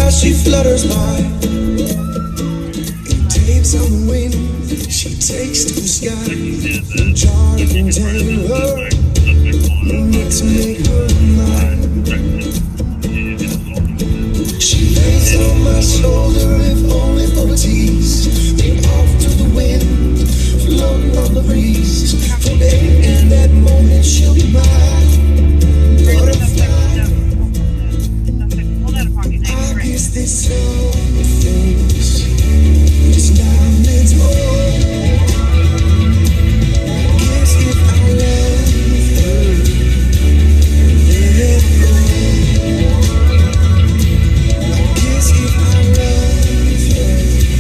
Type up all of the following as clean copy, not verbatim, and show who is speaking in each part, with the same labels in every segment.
Speaker 1: as she flutters by. In tapes on the wind, she takes to the sky. And jar to contain her, no need to make her mine. She lays on my shoulder, if only for a tease. Then off to the wind, floating on the breeze. For day in that moment, she'll be mine. Butterfly. I guess this all the things. It's now it's more. I guess if I love her, let it go. I guess if I love her, let it go.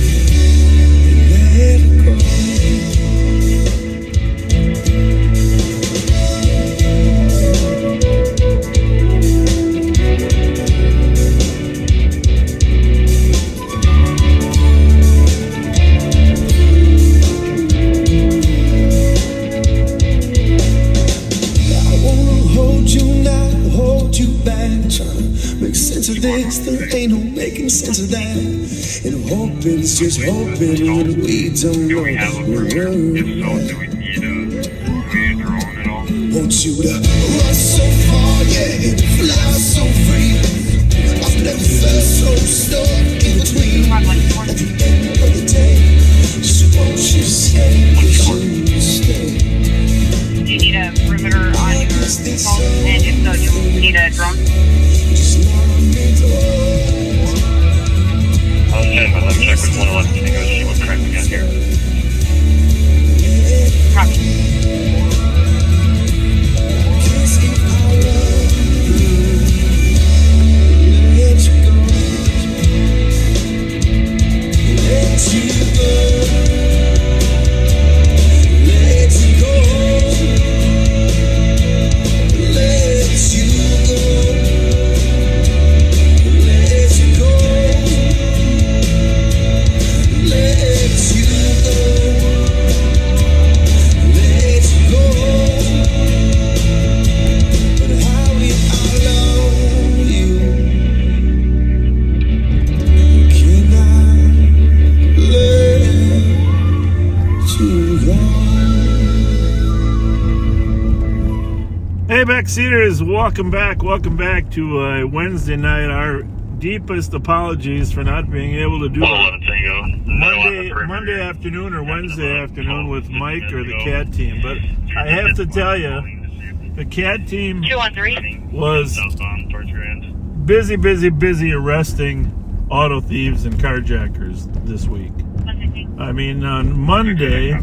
Speaker 1: There ain't no making sense of that. And hoping is just hoping when we don't know.
Speaker 2: Do we have a burger? If so, do we need a drone at all?
Speaker 1: Want you to run so far, yeah, and fly so free. I've never felt so stuck in between. At the end of the day, just won't you stay? You stay.
Speaker 3: Do you need a perimeter on your phone? And if so, do you need a drone?
Speaker 2: I'll check, but let me check with 111 to see what track we got here.
Speaker 3: Copy.
Speaker 4: Hey, Backseaters, welcome back to Wednesday night. Our deepest apologies for not being able to do it Monday afternoon or Wednesday afternoon with Mike or the CAT team. But I have to tell you, the CAT team was busy arresting auto thieves and carjackers this week. I mean, on Monday,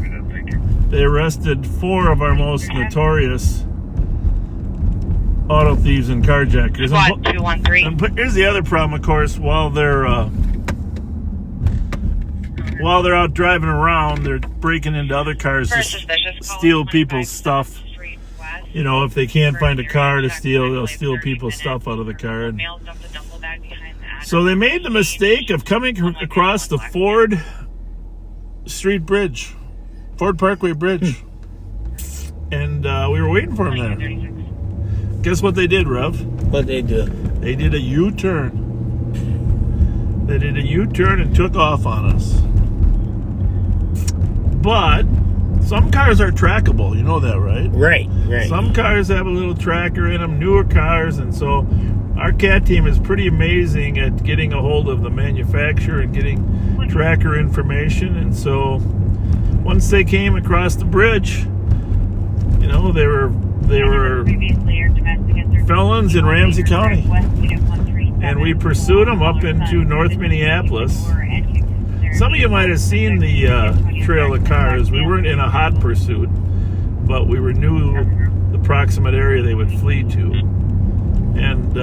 Speaker 4: they arrested 4 of our most notorious auto thieves and carjackers.
Speaker 3: Squad 213.
Speaker 4: And here's the other problem, of course. While they're out driving around, they're breaking into other cars to steal people's stuff. You know, if they can't find a car to steal, they'll steal people's stuff out of the car. And so they made the mistake of coming across the Ford Parkway Bridge. And we were waiting for them there. Guess what they did, Rev?
Speaker 5: What'd they do?
Speaker 4: They did a U-turn. They did a U-turn and took off on us. But some cars are trackable. You know that, right?
Speaker 5: Right.
Speaker 4: Some cars have a little tracker in them, newer cars, and so our CAT team is pretty amazing at getting a hold of the manufacturer and getting tracker information. And so once they came across the bridge, you know, they were felons in Ramsey County, and we pursued them up into North Minneapolis. Some of you might have seen the trail of cars. We weren't in a hot pursuit, but we knew the proximate area they would flee to. And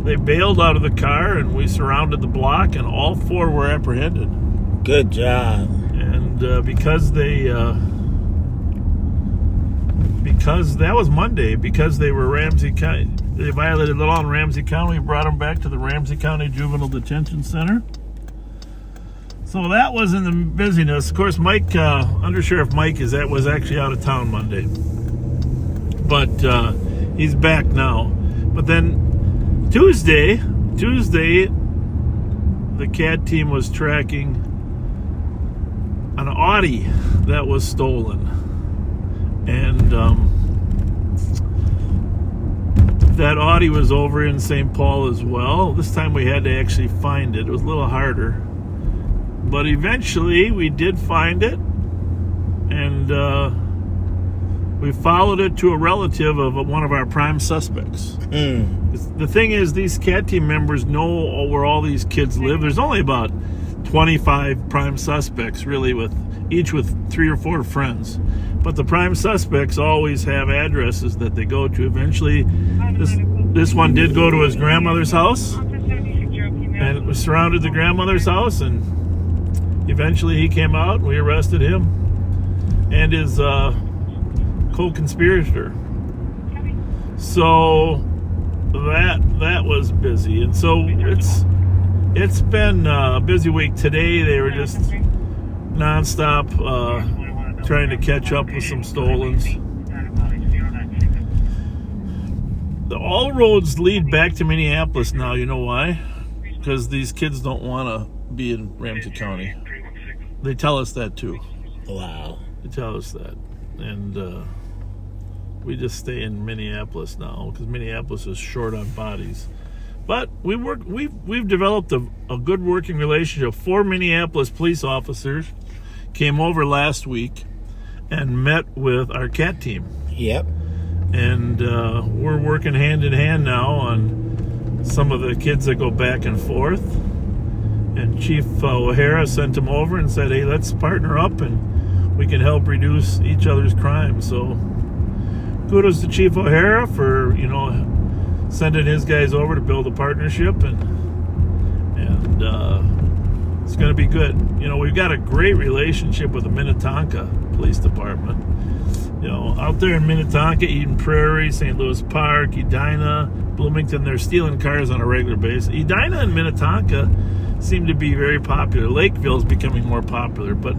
Speaker 4: they bailed out of the car, and we surrounded the block, and all 4 were apprehended.
Speaker 5: Good job.
Speaker 4: And because that was Monday, because they were Ramsey County, they violated the law in Ramsey County, we brought them back to the Ramsey County Juvenile Detention Center. So that was in the busyness. Of course, Mike, Undersheriff Mike was actually out of town Monday. But he's back now. But then Tuesday, the CAT team was tracking an Audi that was stolen. And that Audi was over in St. Paul as well. This time we had to actually find it. It was a little harder. But eventually we did find it. And we followed it to a relative of one of our prime suspects. The thing is, these CAT team members know where all these kids live. There's only about 25 prime suspects, really, each with 3 or 4 friends. But the prime suspects always have addresses that they go to. Eventually, this one did go to his grandmother's house, and surrounded the grandmother's house, and eventually he came out, and we arrested him and his co-conspirator. So that was busy, and so it's been a busy week. Today they were just nonstop trying to catch up with some stolens. All roads lead back to Minneapolis now. You know why? Because these kids don't want to be in Ramsey County. They tell us that too.
Speaker 5: Wow.
Speaker 4: They tell us that, and we just stay in Minneapolis now because Minneapolis is short on bodies. But we've developed a good working relationship. 4 Minneapolis police officers came over last week and met with our CAT team.
Speaker 5: Yep.
Speaker 4: And we're working hand in hand now on some of the kids that go back and forth. And Chief O'Hara sent them over and said, hey, let's partner up and we can help reduce each other's crimes. So kudos to Chief O'Hara for, sending his guys over to build a partnership, and it's going to be good. We've got a great relationship with the Minnetonka Police Department. Out there in Minnetonka, Eden Prairie, St. Louis Park, Edina, Bloomington, they're stealing cars on a regular basis. Edina and Minnetonka seem to be very popular. Lakeville's becoming more popular, but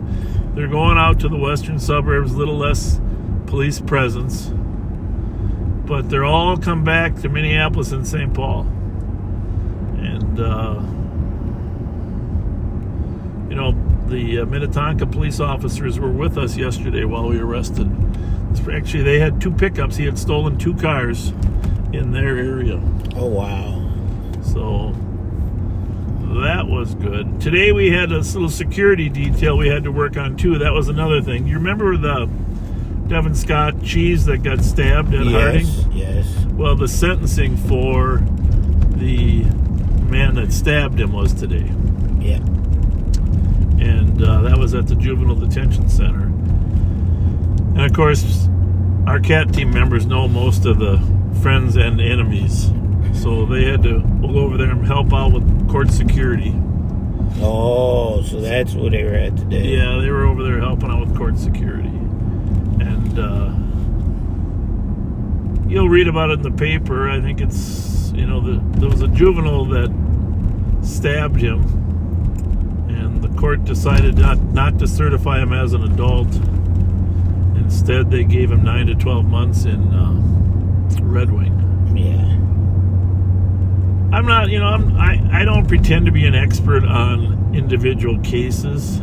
Speaker 4: they're going out to the western suburbs, a little less police presence. But they're all come back to Minneapolis and St. Paul. And, the Minnetonka police officers were with us yesterday while we arrested. Actually, they had 2 pickups. He had stolen 2 cars in their area.
Speaker 5: Oh, wow.
Speaker 4: So that was good. Today we had a little security detail we had to work on, too. That was another thing. You remember the Devin Scott Cheese that got stabbed at Harding?
Speaker 5: Yes.
Speaker 4: Well, the sentencing for the man that stabbed him was today.
Speaker 5: Yeah.
Speaker 4: And that was at the Juvenile Detention Center. And, of course, our CAT team members know most of the friends and enemies. So they had to go over there and help out with court security.
Speaker 5: Oh, so that's what they were at today.
Speaker 4: Yeah, they were over there helping out with court security. And you'll read about it in the paper. I think it's, there was a juvenile that stabbed him, and the court decided not to certify him as an adult. Instead, they gave him 9 to 12 months in Red Wing.
Speaker 5: Yeah.
Speaker 4: I'm not, I don't pretend to be an expert on individual cases.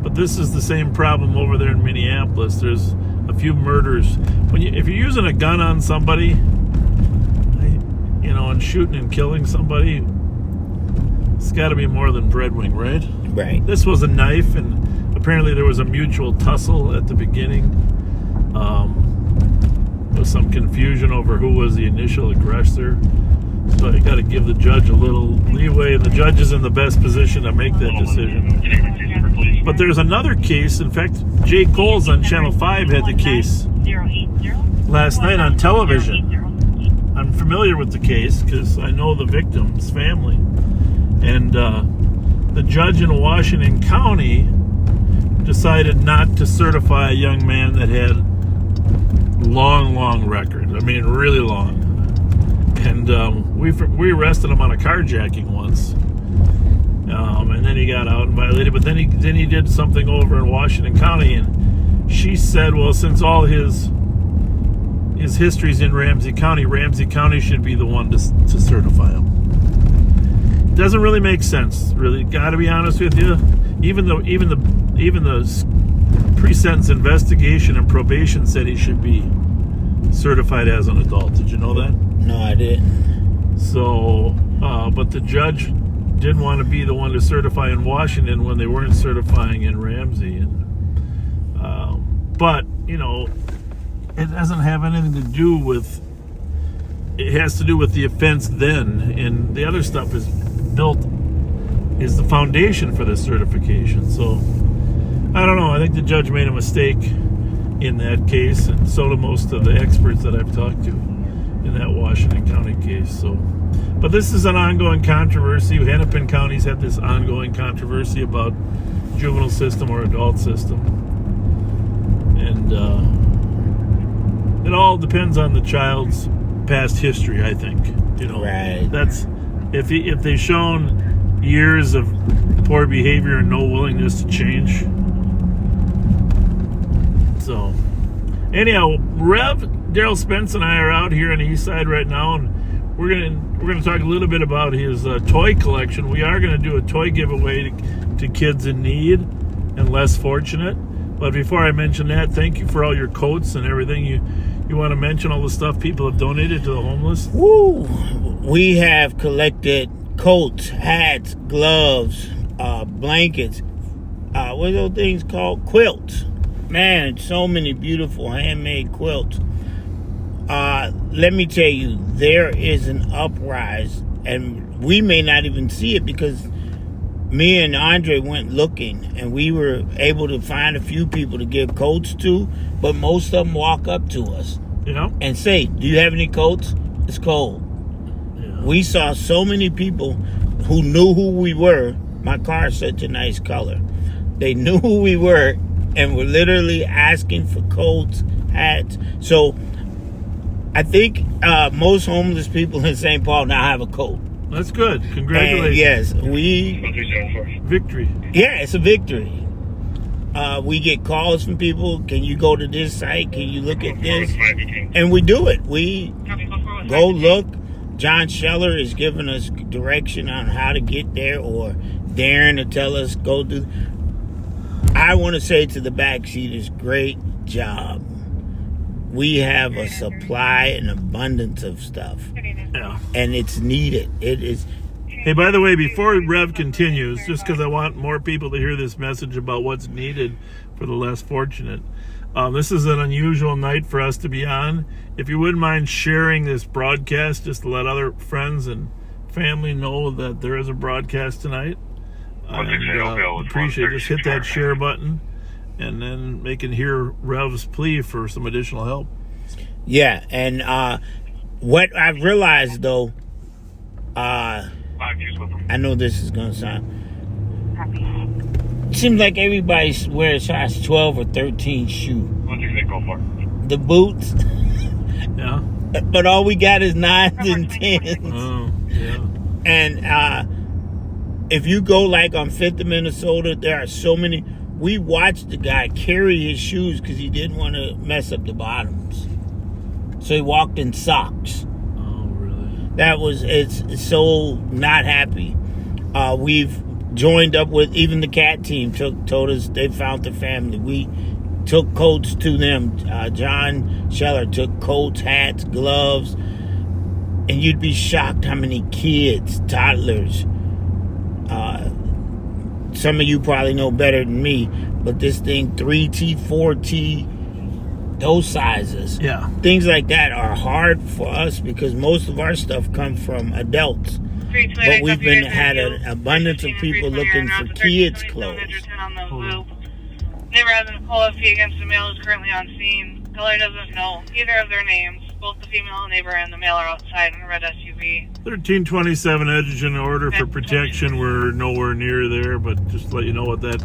Speaker 4: But this is the same problem over there in Minneapolis. There's a few murders. If you're using a gun on somebody, and shooting and killing somebody, it's got to be more than Red Wing, right?
Speaker 5: Right.
Speaker 4: This was a knife, and apparently there was a mutual tussle at the beginning. There was some confusion over who was the initial aggressor. So you got to give the judge a little leeway, and the judge is in the best position to make that decision. But there's another case. In fact, Jay Coles on Channel 5 had the case last night on television. I'm familiar with the case because I know the victim's family. And the judge in Washington County decided not to certify a young man that had long record. I mean, really long. And we arrested him on a carjacking once. And then he got out and violated. But then he did something over in Washington County. And she said, well, since all his history's in Ramsey County should be the one to certify him. doesn't really make sense. Really, got to be honest with you. Even the pre-sentence investigation and probation said he should be certified as an adult. Did you know that?
Speaker 5: No, I didn't.
Speaker 4: So, but the judge didn't want to be the one to certify in Washington when they weren't certifying in Ramsey. And but you know, it doesn't have anything to do with. It has to do with the offense then, and the other stuff is the foundation for the certification. So I don't know. I think the judge made a mistake in that case, and so do most of the experts that I've talked to in that Washington County case. So, but this is an ongoing controversy. Hennepin County's had this ongoing controversy about juvenile system or adult system, and it all depends on the child's past history. I think, you know,
Speaker 5: Right.
Speaker 4: that's if they've shown years of poor behavior and no willingness to change. So, anyhow, Rev, Daryl Spence, and I are out here on the east side right now, and we're gonna talk a little bit about his toy collection. We are gonna do a toy giveaway to kids in need and less fortunate. But before I mention that, thank you for all your coats and everything. You want to mention all the stuff people have donated to the homeless?
Speaker 5: Woo! We have collected coats, hats, gloves, blankets. What are those things called? Quilts. Man, so many beautiful handmade quilts. Let me tell you, there is an uprise, and we may not even see it because me and Andre went looking, and we were able to find a few people to give coats to, but most of them walk up to us,
Speaker 4: You know?
Speaker 5: and say, "Do you have any coats? It's cold."
Speaker 4: Yeah.
Speaker 5: We saw so many people who knew who we were. My car is such a nice color. They knew who we were and were literally asking for coats, hats. So I think most homeless people in St. Paul now have a coat.
Speaker 4: That's good.
Speaker 5: And
Speaker 4: Congratulations.
Speaker 5: yes,
Speaker 4: Victory.
Speaker 5: yeah, it's a victory. We get calls from people. Can you go to this site? Can you look at this? And we do it. We go look. John Scheller is giving us direction on how to get there, or Darren to tell us go do. I want to say to the backseaters, great job. We have a supply and abundance of stuff,
Speaker 4: Yeah.
Speaker 5: and it's needed. It is.
Speaker 4: Hey, by the way, before Rev continues, just because I want more people to hear this message about what's needed for the less fortunate, this is an unusual night for us to be on. If you wouldn't mind sharing this broadcast, just to let other friends and family know that there is a broadcast tonight, and appreciate it. Just hit that share button, and then they can hear Rev's plea for some additional help.
Speaker 5: Yeah, and what I've realized though, I know this is gonna sound. It seems like everybody wears size 12 or 13 shoe.
Speaker 2: What do you think? Go for it.
Speaker 5: The boots,
Speaker 4: Yeah.
Speaker 5: but all we got is 9s and 10s.
Speaker 4: Oh, yeah.
Speaker 5: And if you go like on 5th of Minnesota, there are so many. We watched the guy carry his shoes because he didn't want to mess up the bottoms, so he walked in socks.
Speaker 4: Oh, really?
Speaker 5: It's so not happy. We've joined up with, even the cat team told us they found the family. We took coats to them. John Scheller took coats, hats, gloves, and you'd be shocked how many kids, toddlers. Some of you probably know better than me, but this thing, 3T, 4T, those sizes.
Speaker 4: Yeah.
Speaker 5: Things like that are hard for us because most of our stuff comes from adults. But we've had an abundance of people looking for kids' clothes.
Speaker 3: Neighbor has a pull-up fee against the male who's currently on scene. Teller doesn't know either of their names. Both the female neighbor and the male are outside in a red SUV.
Speaker 4: 1327 Edgerton order for protection. We're nowhere near there, but just to let you know what that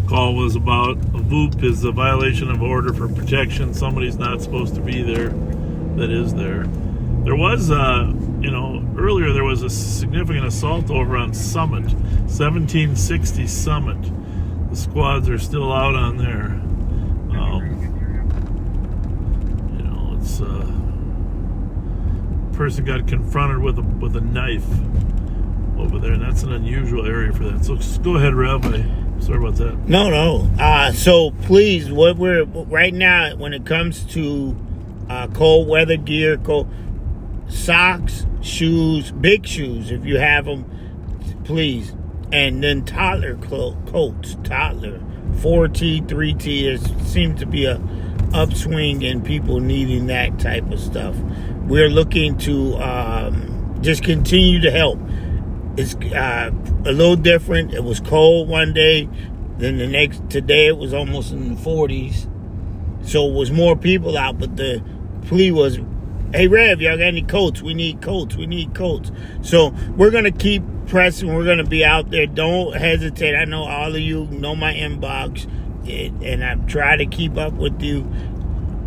Speaker 4: call was about. A VOOP is a violation of order for protection. Somebody's not supposed to be there that is there. There was, earlier there was a significant assault over on Summit, 1760 Summit. The squads are still out on there. It's person got confronted with a knife over there, and that's an unusual area for that. So just go ahead, Rabbi. Sorry about that.
Speaker 5: No. So please, what we're right now when it comes to cold weather gear, socks, shoes, big shoes if you have them, please, and then toddler coats, toddler 4T, 3T. There seems to be a upswing in people needing that type of stuff. We're looking to just continue to help. It's a little different. It was cold one day, then today it was almost in the 40s. So it was more people out, but the plea was, hey, Rev, y'all got any coats? We need coats. So we're going to keep pressing. We're going to be out there. Don't hesitate. I know all of you know my inbox, and I try to keep up with you.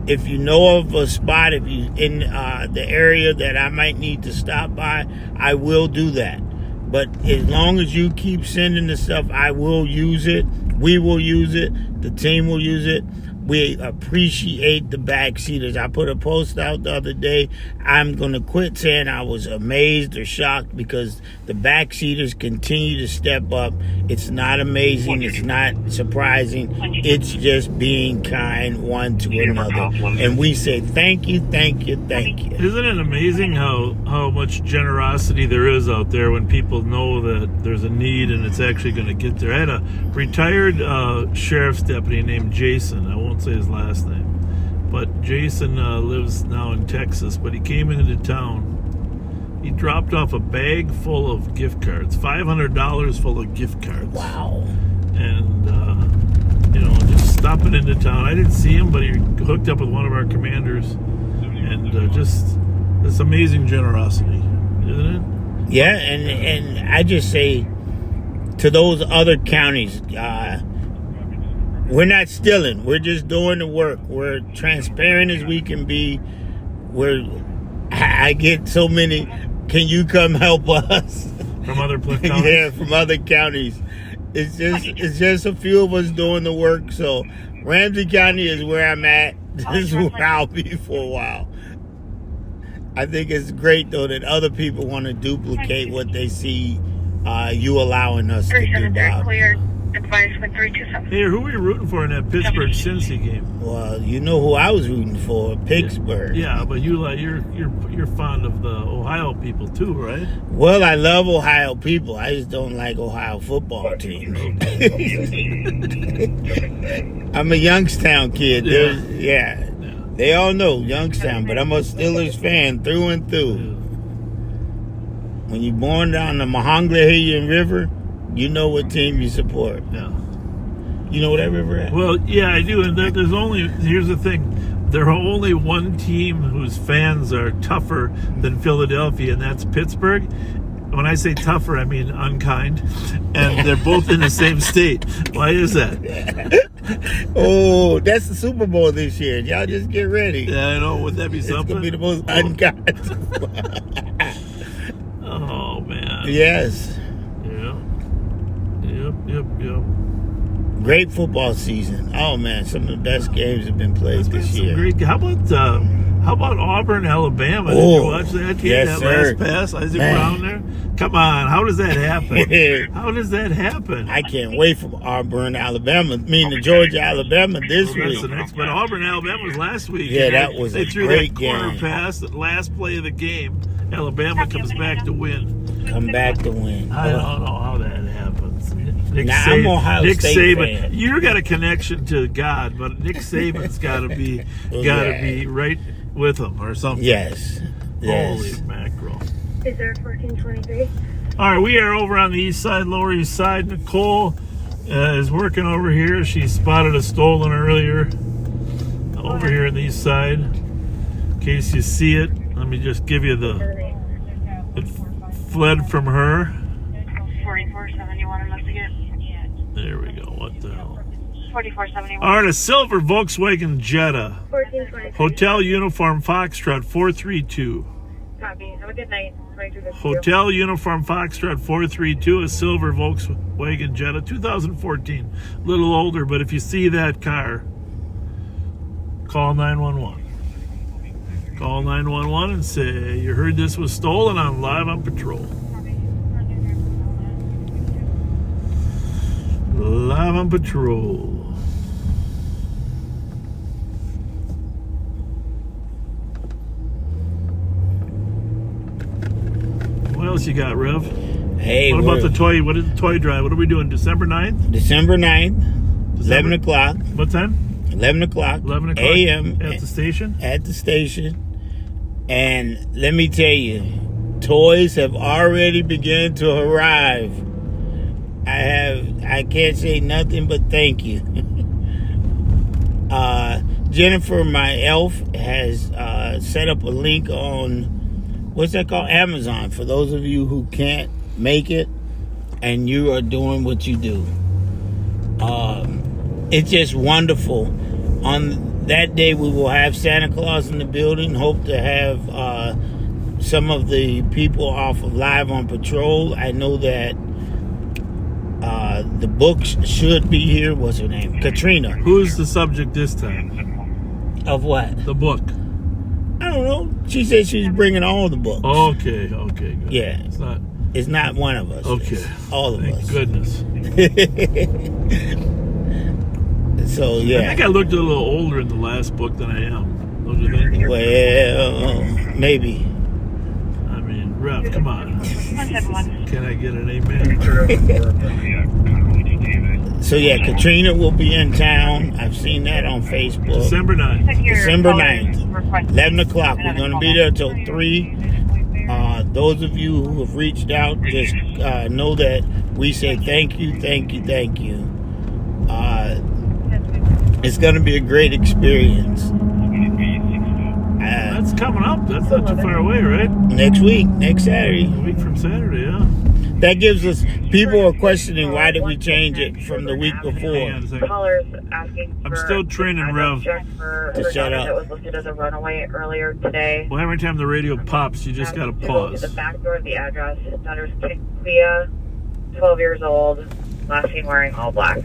Speaker 5: If you know of a spot, if you in the area that I might need to stop by, I will do that. But as long as you keep sending the stuff, I will use it. We will use it. The team will use it. We appreciate the backseaters. I put a post out the other day. I'm going to quit saying I was amazed or shocked because the backseaters continue to step up. It's not amazing. It's not surprising. It's just being kind one to another. And we say thank you.
Speaker 4: Isn't it amazing how much generosity there is out there when people know that there's a need and it's actually going to get there? I had a retired sheriff's deputy named Jason. I won't say his last name, but Jason lives now in Texas, but he came into town. He dropped off a bag full of gift cards, $500 full of gift cards.
Speaker 5: Wow.
Speaker 4: And just stopping into town. I didn't see him, but he hooked up with one of our commanders, and just this amazing generosity, isn't it?
Speaker 5: Yeah, and I just say to those other counties, we're not stealing. We're just doing the work. We're transparent as we can be. I get so many, can you come help us?
Speaker 4: From other counties?
Speaker 5: Yeah, from other counties. It's just a few of us doing the work. So Ramsey County is where I'm at. This is where I'll be for a while. I think it's great, though, that other people want to duplicate what they see you allowing us to do, Bob.
Speaker 3: Advice with 327.
Speaker 4: Hey, who were you rooting for in that Pittsburgh-Cincy game?
Speaker 5: Well, you know who I was rooting for, Pittsburgh.
Speaker 4: Yeah, but you're fond of the Ohio people too, right?
Speaker 5: Well, I love Ohio people. I just don't like Ohio football teams. I'm a Youngstown kid. Yeah. They all know Youngstown, but I'm a Steelers fan through and through.
Speaker 4: Yeah.
Speaker 5: When you're born down the Monongahela River, you know what team you support.
Speaker 4: Yeah.
Speaker 5: You know what that river is?
Speaker 4: Well, yeah, I do. And here's the thing. There are only one team whose fans are tougher than Philadelphia, and that's Pittsburgh. When I say tougher, I mean unkind. And they're both in the same state. Why is that?
Speaker 5: Oh, that's the Super Bowl this year. Y'all just get ready.
Speaker 4: Yeah, I know. Would that be something?
Speaker 5: It's going to be the most unkind.
Speaker 4: Oh, man.
Speaker 5: Yes.
Speaker 4: Yep.
Speaker 5: Great football season. Oh man, some of the best games have been played this year.
Speaker 4: How about Auburn, Alabama? Did you watch that game?
Speaker 5: Yes,
Speaker 4: that
Speaker 5: sir.
Speaker 4: last pass, Isaac Brown there. Come on, how does that happen? How does that happen?
Speaker 5: I can't wait for Auburn, Alabama. Georgia, Alabama this
Speaker 4: That's
Speaker 5: week.
Speaker 4: the next. But Auburn, Alabama was last week.
Speaker 5: Yeah, that was
Speaker 4: they
Speaker 5: a
Speaker 4: threw
Speaker 5: great
Speaker 4: that corner
Speaker 5: game.
Speaker 4: pass, that last play of the game. Alabama comes back to win.
Speaker 5: Come back to win.
Speaker 4: I don't know how that happens. Nick
Speaker 5: I'm Ohio
Speaker 4: Nick
Speaker 5: State
Speaker 4: Saban.
Speaker 5: fan.
Speaker 4: You got a connection to God, but Nick Saban's got to be right with him or something.
Speaker 5: Yes.
Speaker 4: Holy mackerel!
Speaker 3: Is there 1423?
Speaker 4: All right, we are over on the east side, Lower East Side. Nicole is working over here. She spotted a stolen earlier over here on the east side. In case you see it, let me just give you it fled from her.
Speaker 3: 4471 investigate.
Speaker 4: There we go. What the hell?
Speaker 3: 4471.
Speaker 4: All right, a silver Volkswagen Jetta.
Speaker 3: 1423.
Speaker 4: Hotel Uniform Foxtrot 432.
Speaker 3: Copy. Have a good night.
Speaker 4: Hotel Uniform Foxtrot 432, a silver Volkswagen Jetta, 2014. A little older, but if you see that car, call 911. Call 911 and say, you heard this was stolen, I'm live on patrol. Live on patrol. What else you got, Rev?
Speaker 5: Hey,
Speaker 4: What about the toy? What is the toy drive? What are we doing? December 9th?
Speaker 5: December 9th, 11 o'clock.
Speaker 4: What time?
Speaker 5: 11 o'clock.
Speaker 4: 11 o'clock
Speaker 5: a.m.
Speaker 4: at the station?
Speaker 5: At the station. And let me tell you, toys have already begun to arrive. I can't say nothing but thank you. Jennifer, my elf, has set up a link on, what's that called? Amazon, for those of you who can't make it and you are doing what you do. It's just wonderful. On that day, we will have Santa Claus in the building. Hope to have some of the people off of Live on Patrol. I know that the books should be here. What's her name? Katrina.
Speaker 4: Who's the subject this time?
Speaker 5: Of what?
Speaker 4: The book.
Speaker 5: I don't know. She said she was bringing all the books.
Speaker 4: Okay, good.
Speaker 5: Yeah. It's not one of us.
Speaker 4: Okay.
Speaker 5: It's all of us.
Speaker 4: Thank goodness.
Speaker 5: So, yeah.
Speaker 4: I think I looked a little older in the last book than I am. Don't you think?
Speaker 5: Well, maybe.
Speaker 4: I mean, Rev, come on. Can I get an amen?
Speaker 5: So, yeah, Katrina will be in town. I've seen that on Facebook.
Speaker 4: December 9th.
Speaker 5: December 9th, 11 o'clock. We're going to be there till 3. Those of you who have reached out, just know that we say thank you. It's going to be a great experience.
Speaker 4: That's coming up. That's not too far away, right?
Speaker 5: Next week, next Saturday.
Speaker 4: A week from Saturday, yeah.
Speaker 5: That gives us, people are questioning why did we change it from the week
Speaker 4: Hang
Speaker 5: before.
Speaker 4: on a second.
Speaker 6: Callers asking
Speaker 4: I'm
Speaker 6: for
Speaker 4: still training Rev.
Speaker 6: check for
Speaker 5: To
Speaker 6: the
Speaker 5: shut
Speaker 6: daughter
Speaker 5: up.
Speaker 6: that was listed as a runaway earlier today.
Speaker 4: Well, every time the radio pops, you just got to
Speaker 6: Go to
Speaker 4: pause.
Speaker 6: the back door of the address. His daughter's Clea, 12 years old, last seen wearing all black.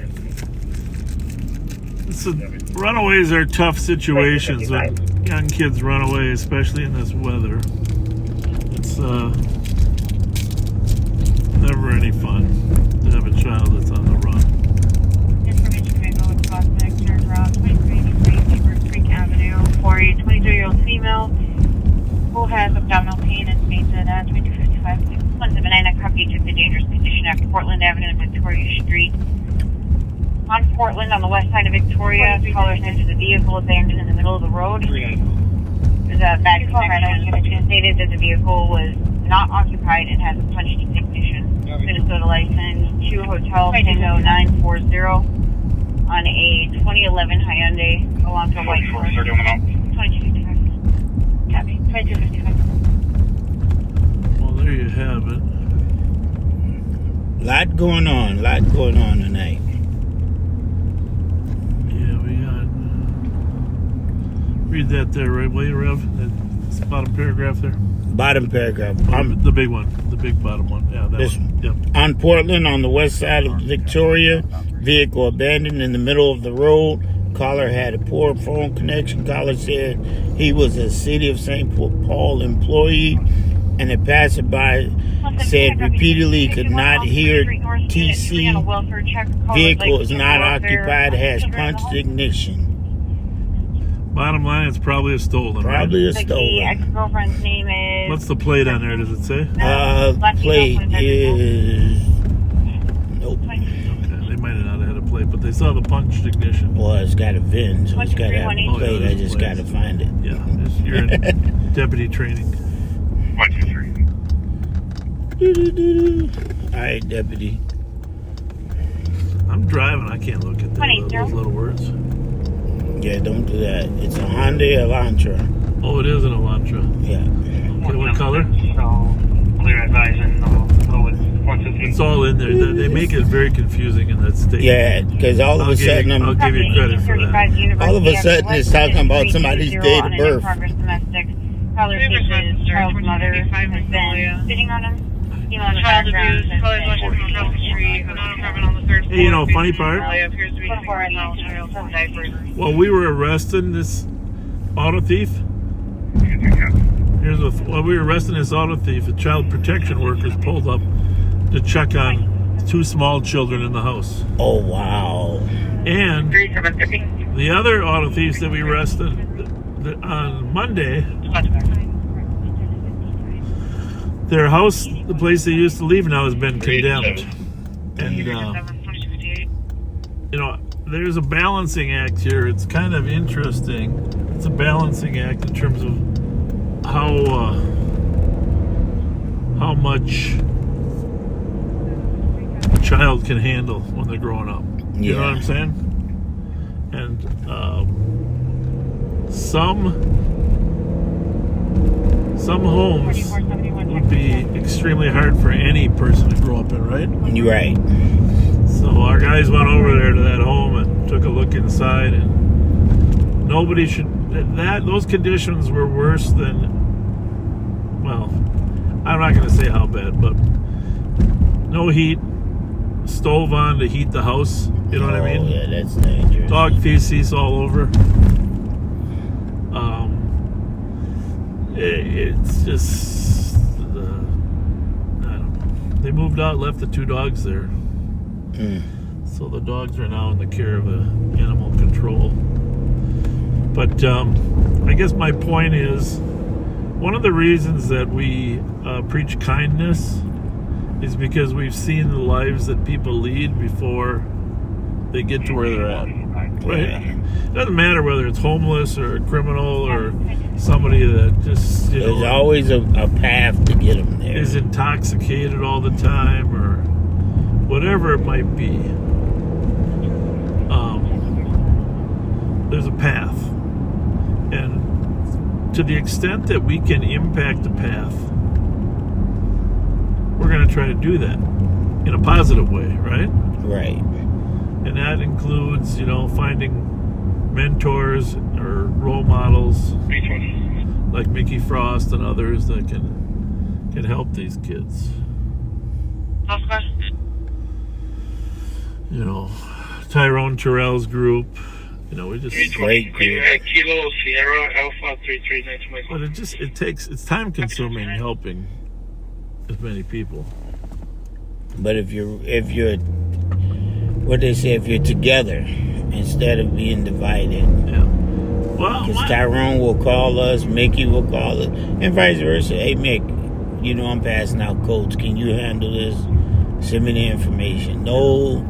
Speaker 4: Runaways are tough situations when young kids run away, especially in this weather. It's never any fun to have a child that's on the run.
Speaker 3: Information may go with Prospect, turn around 2383 Neighbor Creek Avenue for a 23-year-old female who has abdominal pain and fainted at 2255. One's a banana coverage of the dangerous condition at Portland Avenue and Victoria Street. On Portland, on the west side of Victoria, callers entered the vehicle abandoned in the middle of the road. There's a bad connection. It stated that the vehicle was not occupied and has a punched ignition. Minnesota license 2 Hotel Tango 940 on a 2011 Hyundai Elantra white color. 2255. Copy. 2255.
Speaker 4: Well, there you have it.
Speaker 5: Lot going on tonight.
Speaker 4: Yeah, we got. Read that there, right, will you, Rev? That's the bottom paragraph there.
Speaker 5: Bottom paragraph.
Speaker 4: The big one, the big bottom one. Yeah, that
Speaker 5: This
Speaker 4: one. Yep.
Speaker 5: On Portland, on the west side of Victoria, vehicle abandoned in the middle of the road. Caller had a poor phone connection. Caller said he was a City of St. Paul employee, and a passerby said repeatedly he could not hear TC. Vehicle is not occupied, has punched ignition.
Speaker 4: Bottom line, it's probably a stolen.
Speaker 5: Probably a
Speaker 3: The
Speaker 5: stolen.
Speaker 3: ex-girlfriend's name is...
Speaker 4: What's the plate on there? Does it say?
Speaker 5: Plate is... Nope.
Speaker 4: Okay, they might have not have had a plate, but they saw the punched ignition.
Speaker 5: Well, it's got a VIN, so it's got to have a
Speaker 4: Oh,
Speaker 5: plate.
Speaker 4: yeah,
Speaker 5: I just got to find it.
Speaker 4: Yeah, you're in deputy training.
Speaker 2: 123.
Speaker 5: All right, deputy.
Speaker 4: I'm driving. I can't look at those little words.
Speaker 5: Yeah, don't do that. It's a Hyundai Elantra.
Speaker 4: Oh, it is an Elantra.
Speaker 5: Yeah.
Speaker 4: Okay, what color?
Speaker 2: So, clear advising,
Speaker 4: It's all in there. They make it very confusing in that state.
Speaker 5: Yeah, because all of a sudden,
Speaker 4: I'll give you credit for that.
Speaker 5: all of a sudden it's talking about somebody's date of birth.
Speaker 3: Caller says his child's mother has been sitting on him. Child abuse, callers watching from across the street, another apartment on the third floor.
Speaker 4: Hey, you know, funny part?
Speaker 3: Appears to be some diapers.
Speaker 4: Well, we were arresting this auto thief. While we were arresting this auto thief, the child protection workers pulled up to check on with 2 small children in the house.
Speaker 5: Oh, wow.
Speaker 4: And
Speaker 6: 3750.
Speaker 4: the other auto thieves that we arrested on Monday, their house, the place they used to live now, has been condemned. And, you know, there's a balancing act here. It's kind of interesting. It's a balancing act in terms of how much a child can handle when they're growing up. You know what I'm saying? And some homes would be extremely hard for any person to grow up in, right?
Speaker 5: You're right.
Speaker 4: So our guys went over there to that home and took a look inside, and nobody should. Those conditions were worse than. Well, I'm not going to say how bad, but no heat, stove on to heat the house. You know what I mean?
Speaker 5: Yeah, that's dangerous.
Speaker 4: Dog feces all over. It's just, I don't know. They moved out, left the 2 dogs there. So the dogs are now in the care of animal control. But I guess my point is, one of the reasons that we preach kindness is because we've seen the lives that people lead before they get to where they're at. Right? It doesn't matter whether it's homeless or a criminal or somebody that just,
Speaker 5: There's always a path to get them there.
Speaker 4: is intoxicated all the time or whatever it might be. There's a path. And to the extent that we can impact the path, we're going to try to do that in a positive way, right?
Speaker 5: Right.
Speaker 4: And that includes, finding mentors or role models like Mickey Frost and others that can help these kids. Tyrone Terrell's group. We just
Speaker 5: Great group.
Speaker 2: Kilo Sierra Alpha 339.
Speaker 4: But it's time consuming helping as many people.
Speaker 5: But if you're what they say, if you're together instead of being divided.
Speaker 4: Yeah. Well,
Speaker 5: Because Tyrone will call us, Mickey will call us, and vice versa. Hey, Mick, I'm passing out codes. Can you handle this? Send me the information. No,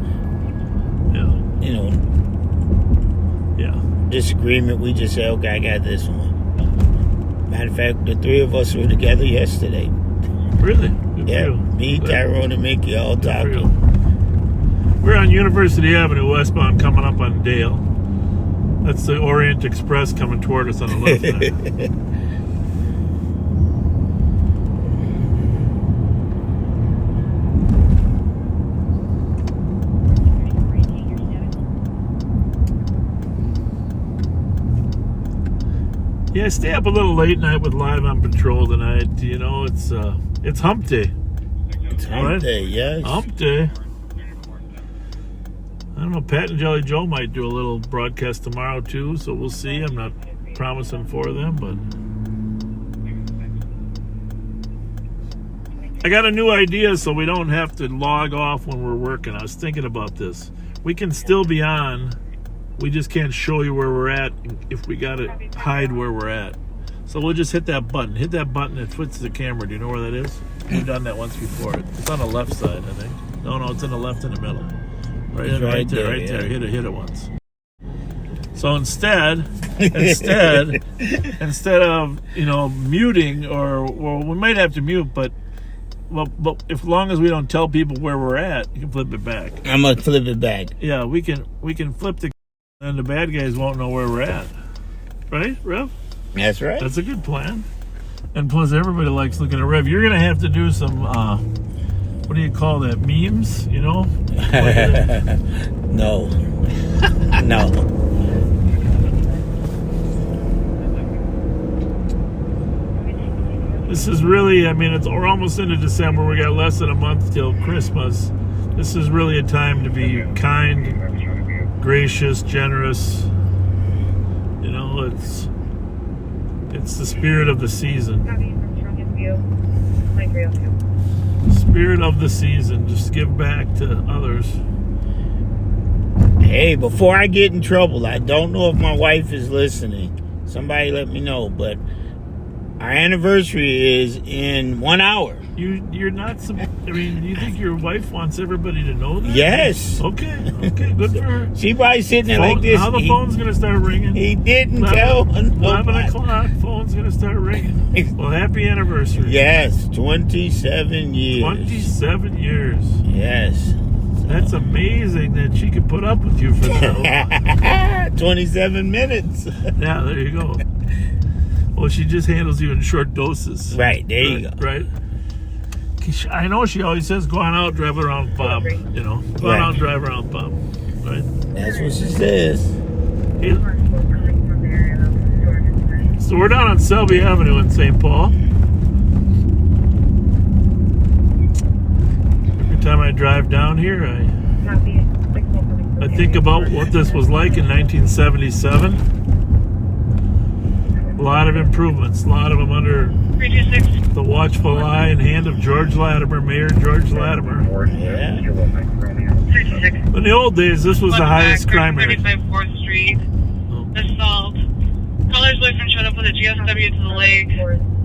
Speaker 5: disagreement. We just say, okay, I got this one. Matter of fact, the 3 of us were together yesterday.
Speaker 4: Really? Good
Speaker 5: Yeah,
Speaker 4: for you.
Speaker 5: me, Tyrone, and Mickey all
Speaker 4: Good for you.
Speaker 5: talking.
Speaker 4: We're on University Avenue westbound coming up on Dale. That's the Orient Express coming toward us on the left side. Yeah, stay up a little late night with Live on Patrol tonight. It's hump day.
Speaker 5: It's hump day, yes.
Speaker 4: Hump day. I don't know, Pat and Jelly Joe might do a little broadcast tomorrow too, so we'll see. I'm not promising for them, but I got a new idea so we don't have to log off when we're working. I was thinking about this. We can still be on. We just can't show you where we're at if we got to hide where we're at. So we'll just hit that button. Hit that button and switch the camera. Do you know where that is? We've done that once before. It's on the left side, I think. No, it's in the left in the middle. Right there. Hit it once. So instead of muting, or we might have to mute, but as long as we don't tell people where we're at, you can flip it back.
Speaker 5: I'm gonna flip it back.
Speaker 4: Yeah, we can flip the, and the bad guys won't know where we're at. Right, Rev?
Speaker 5: That's right.
Speaker 4: That's a good plan. And plus, everybody likes looking at Rev. You're gonna have to do some. What do you call that? Memes?
Speaker 5: No. No.
Speaker 4: This is really, we're almost into December. We got less than a month till Christmas. This is really a time to be kind, gracious, generous. It's the spirit of the season. Spirit of the season. Just give back to others.
Speaker 5: Hey, before I get in trouble, I don't know if my wife is listening. Somebody let me know, but our anniversary is in 1 hour.
Speaker 4: You're not. I mean, do you think your wife wants everybody to know that?
Speaker 5: Yes.
Speaker 4: Okay. Good for her.
Speaker 5: She probably sitting there like this.
Speaker 4: Now the phone's gonna start ringing.
Speaker 5: He didn't tell.
Speaker 4: 11 o'clock. Phone's gonna start ringing. Well, happy anniversary.
Speaker 5: Yes, 27 years.
Speaker 4: 27 years.
Speaker 5: Yes.
Speaker 4: That's amazing that she could put up with you for that.
Speaker 5: 27 minutes.
Speaker 4: Yeah, there you go. Well, she just handles you in short doses.
Speaker 5: Right, there you go.
Speaker 4: Right. I know she always says, go on out, drive around Bob. You know, go on out, drive around Bob. Right?
Speaker 5: That's what she says.
Speaker 4: Yeah. So we're down on Selby Avenue in St. Paul. Every time I drive down here, I think about what this was like in 1977. A lot of improvements, a lot of them under
Speaker 3: 326.
Speaker 4: the watchful eye and hand of George Latimer, Mayor George Latimer.
Speaker 5: Yeah.
Speaker 3: 326.
Speaker 4: In the old days, this was the highest crime rate.
Speaker 3: 35 4th Street. Assault. Caller's boyfriend showed up with a GSW to the leg.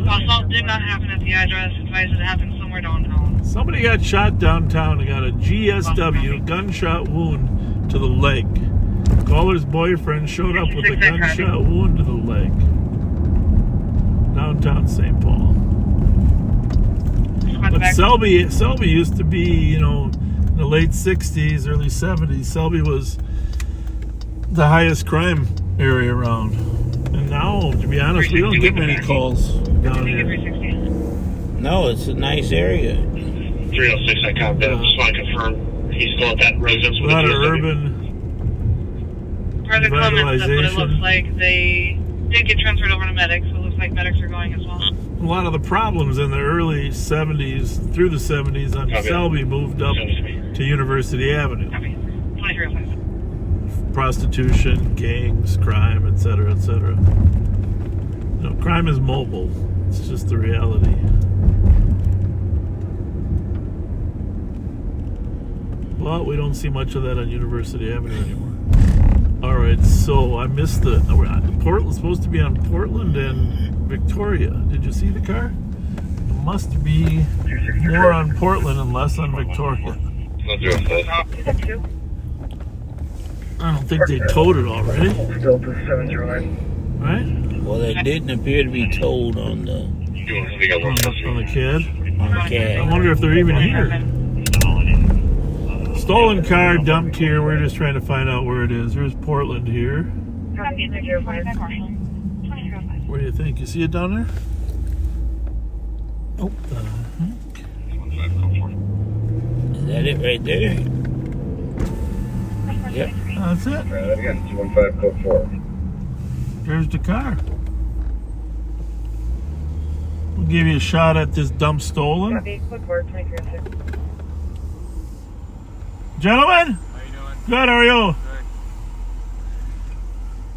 Speaker 3: Assault did not happen at the address. Advised it happened somewhere downtown.
Speaker 4: Somebody got shot downtown and got a GSW, gunshot wound to the leg. Caller's boyfriend showed up with a gunshot wound to the leg. Downtown St. Paul. But Selby used to be, you know, in the late 60s, early 70s, Selby was the highest crime area around. And now, to be honest, we don't get many calls down here.
Speaker 5: No, it's a nice area.
Speaker 2: 306, I copy that. Just want to confirm he's still at that residence
Speaker 4: A
Speaker 2: with
Speaker 4: lot
Speaker 2: the
Speaker 4: of
Speaker 2: GSW.
Speaker 4: urban
Speaker 3: Further comments, that's what it looks
Speaker 4: revitalization.
Speaker 3: like. They did get transferred over to medics, so it looks like medics are going as well.
Speaker 4: A lot of the problems in the early 70s, through the 70s on
Speaker 2: Copy.
Speaker 4: Selby moved up to University Avenue.
Speaker 3: 2305.
Speaker 4: Prostitution, gangs, crime, etc., etc. You know, crime is mobile. It's just the reality. Well, we don't see much of that on University Avenue anymore. All right, so I missed Portland's supposed to be on Portland and Victoria. Did you see the car? It must be more on Portland and less on Victoria. I don't think they towed it already.
Speaker 6: Still to 709.
Speaker 4: Right?
Speaker 5: Well, it didn't appear to be told on the
Speaker 4: On the CAD. I
Speaker 5: CAD.
Speaker 4: wonder if they're even here. Stolen car dumped here. We're just trying to find out where it is. There's Portland here. What do you think? You see it down there? Oh,
Speaker 5: Is that it right there? Yep.
Speaker 4: that's it.
Speaker 6: Try that again. 215 code 4.
Speaker 4: There's the car. We'll give you a shot at this dump stolen.
Speaker 6: Code 4, 2306.
Speaker 4: Gentlemen?
Speaker 7: How you doing?
Speaker 4: Good, how are you?
Speaker 7: Good.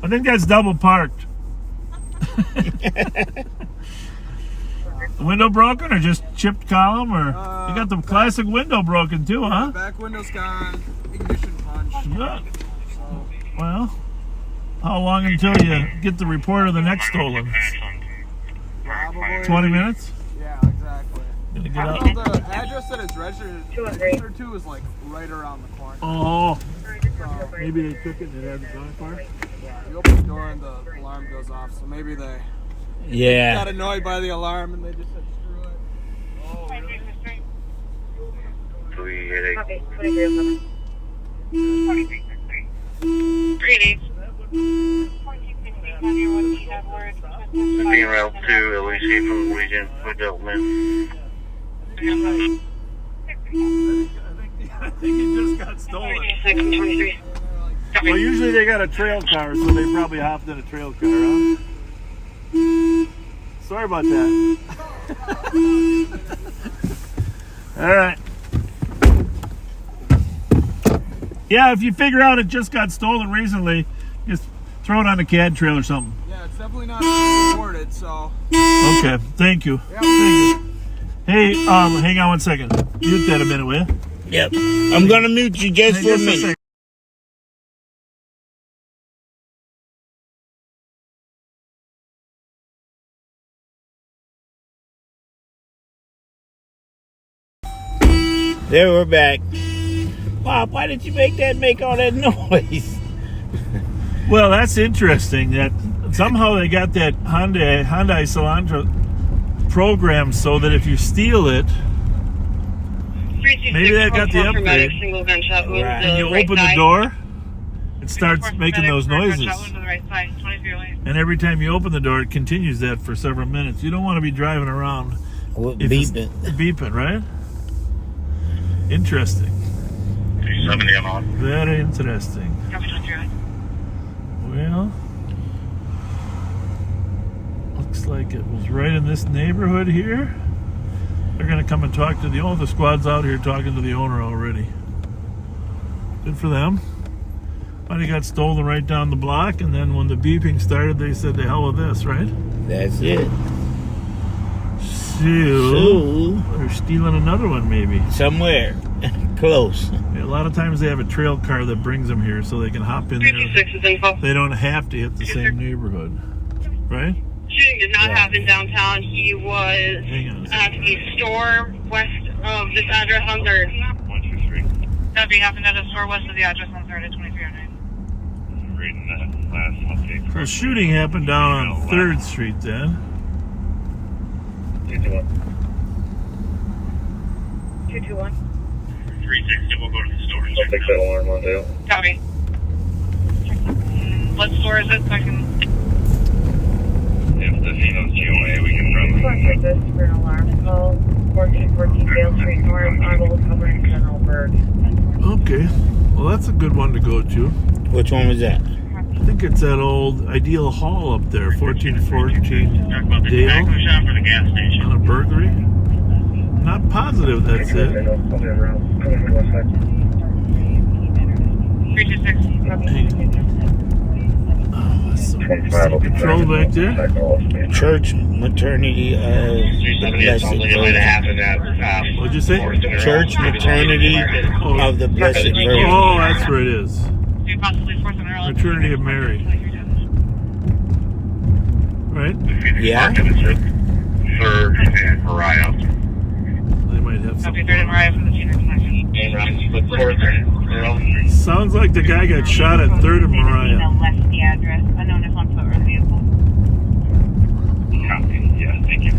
Speaker 4: I think that's double parked. The window broken or just chipped column or you got the classic window broken too, huh?
Speaker 7: Back window's gone. Ignition punched.
Speaker 4: Good.
Speaker 7: So,
Speaker 4: Well, how long until you get the report of the next stolen?
Speaker 7: probably
Speaker 4: 20 minutes?
Speaker 7: Yeah, exactly.
Speaker 4: Gonna get out.
Speaker 7: Well, the address that it's registered to is like right around the corner.
Speaker 4: Oh,
Speaker 7: So,
Speaker 4: maybe they took it and it hadn't gone far.
Speaker 7: yeah, you open the door and the alarm goes off. So maybe they got
Speaker 5: Yeah.
Speaker 7: annoyed by the alarm and they just said screw it.
Speaker 2: Oh, really?
Speaker 6: Copy. 2303.
Speaker 3: Greetings.
Speaker 2: Being route 2, LEC from Region for Development.
Speaker 4: I think it just got stolen.
Speaker 3: 23.
Speaker 4: Well, usually they got a trail car, so they probably hopped in a trail car, huh? Sorry about that. All right. Yeah, if you figure out it just got stolen recently, just throw it on a CAD trail or something.
Speaker 7: Yeah, it's definitely not reported. So
Speaker 4: Okay, thank you.
Speaker 7: yeah.
Speaker 4: Thank you. Hey, hang on one second. Mute that a minute, will you?
Speaker 5: Yep. I'm gonna mute you just for a minute.
Speaker 4: second.
Speaker 5: There, we're back. Bob, why did you make all that noise?
Speaker 4: Well, that's interesting. That somehow they got that Hyundai Elantra programmed so that if you steal it, maybe that got the upgrade.
Speaker 5: Right.
Speaker 4: And you open the door, it starts making those noises. And every time you open the door, it continues that for several minutes. You don't want to be driving around
Speaker 5: Beeping.
Speaker 4: Beeping, right? Interesting.
Speaker 2: 70 on.
Speaker 4: Very interesting. Well, looks like it was right in this neighborhood here. They're going to come and talk to the owner. The squad's out here talking to the owner already. Good for them. Money got stolen right down the block, and then when the beeping started, they said, "The hell with this," right?
Speaker 5: That's it.
Speaker 4: So they're stealing another one, maybe.
Speaker 5: Somewhere. Close.
Speaker 4: Yeah, a lot of times they have a trail car that brings them here so they can hop in there. They don't have to hit the same neighborhood, right?
Speaker 3: Shooting did not happen downtown. He was
Speaker 4: Hang on a
Speaker 3: at
Speaker 4: second.
Speaker 3: a store west of this address on 3rd.
Speaker 2: 123.
Speaker 3: That happened at a store west of the address on 3rd at 2309.
Speaker 2: Reading that last update.
Speaker 4: The shooting happened down on 3rd Street then.
Speaker 2: 221.
Speaker 6: 221.
Speaker 2: 360, we'll go to the store.
Speaker 7: I'll take that alarm on Dale.
Speaker 3: Copy. What store is it so I can...
Speaker 2: If the Zeno's GOA, we can
Speaker 6: Just want to
Speaker 2: probably...
Speaker 6: check this for an alarm call. 1414 Dale Street North, Arnold, covering General Berg.
Speaker 4: Okay. Well, that's a good one to go to.
Speaker 5: Which one was that?
Speaker 4: I think it's that old Ideal Hall up there, 1414
Speaker 2: Talk about the
Speaker 4: Dale,
Speaker 2: tobacco shop or the gas station.
Speaker 4: on a burglary. Not positive that's it.
Speaker 7: I'll be around. Coming from west side.
Speaker 3: 326.
Speaker 4: Oh, some
Speaker 7: 25 will be
Speaker 4: patrol back there.
Speaker 5: Church Maternity of the Blessed
Speaker 2: Something that might have
Speaker 5: Virgin.
Speaker 2: happened at...
Speaker 4: What'd you say?
Speaker 5: Church Maternity of the Blessed Virgin.
Speaker 4: Oh, that's where it is.
Speaker 3: Do you possibly force an early...
Speaker 4: Maternity of Mary. Right?
Speaker 5: Yeah.
Speaker 2: 3rd and Mariah.
Speaker 4: They might have
Speaker 3: Copy,
Speaker 4: something.
Speaker 3: 3rd and Mariah for the junior connection.
Speaker 2: And Ryan, split 4th.
Speaker 4: Sounds like the guy got shot at 3rd and Mariah.
Speaker 3: Left the address. Unknown is on foot or vehicle.
Speaker 2: Copy. Yeah, thank you.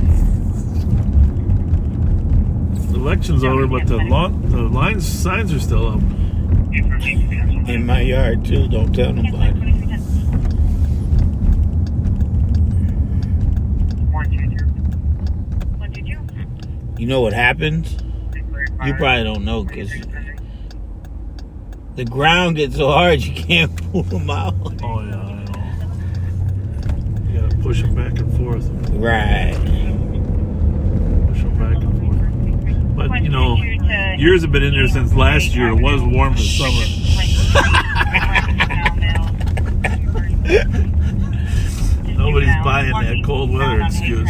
Speaker 4: The election's over, but the lines signs are still up.
Speaker 5: In my yard, too. Don't tell nobody. You know what happens? You probably don't know because the ground gets so hard you can't pull them out.
Speaker 4: Oh, yeah, I know. You gotta push them back and forth.
Speaker 5: Right.
Speaker 4: Push them back and forth. But, you know, years have been in there since last year. It was warm this summer. Nobody's buying that cold weather excuse.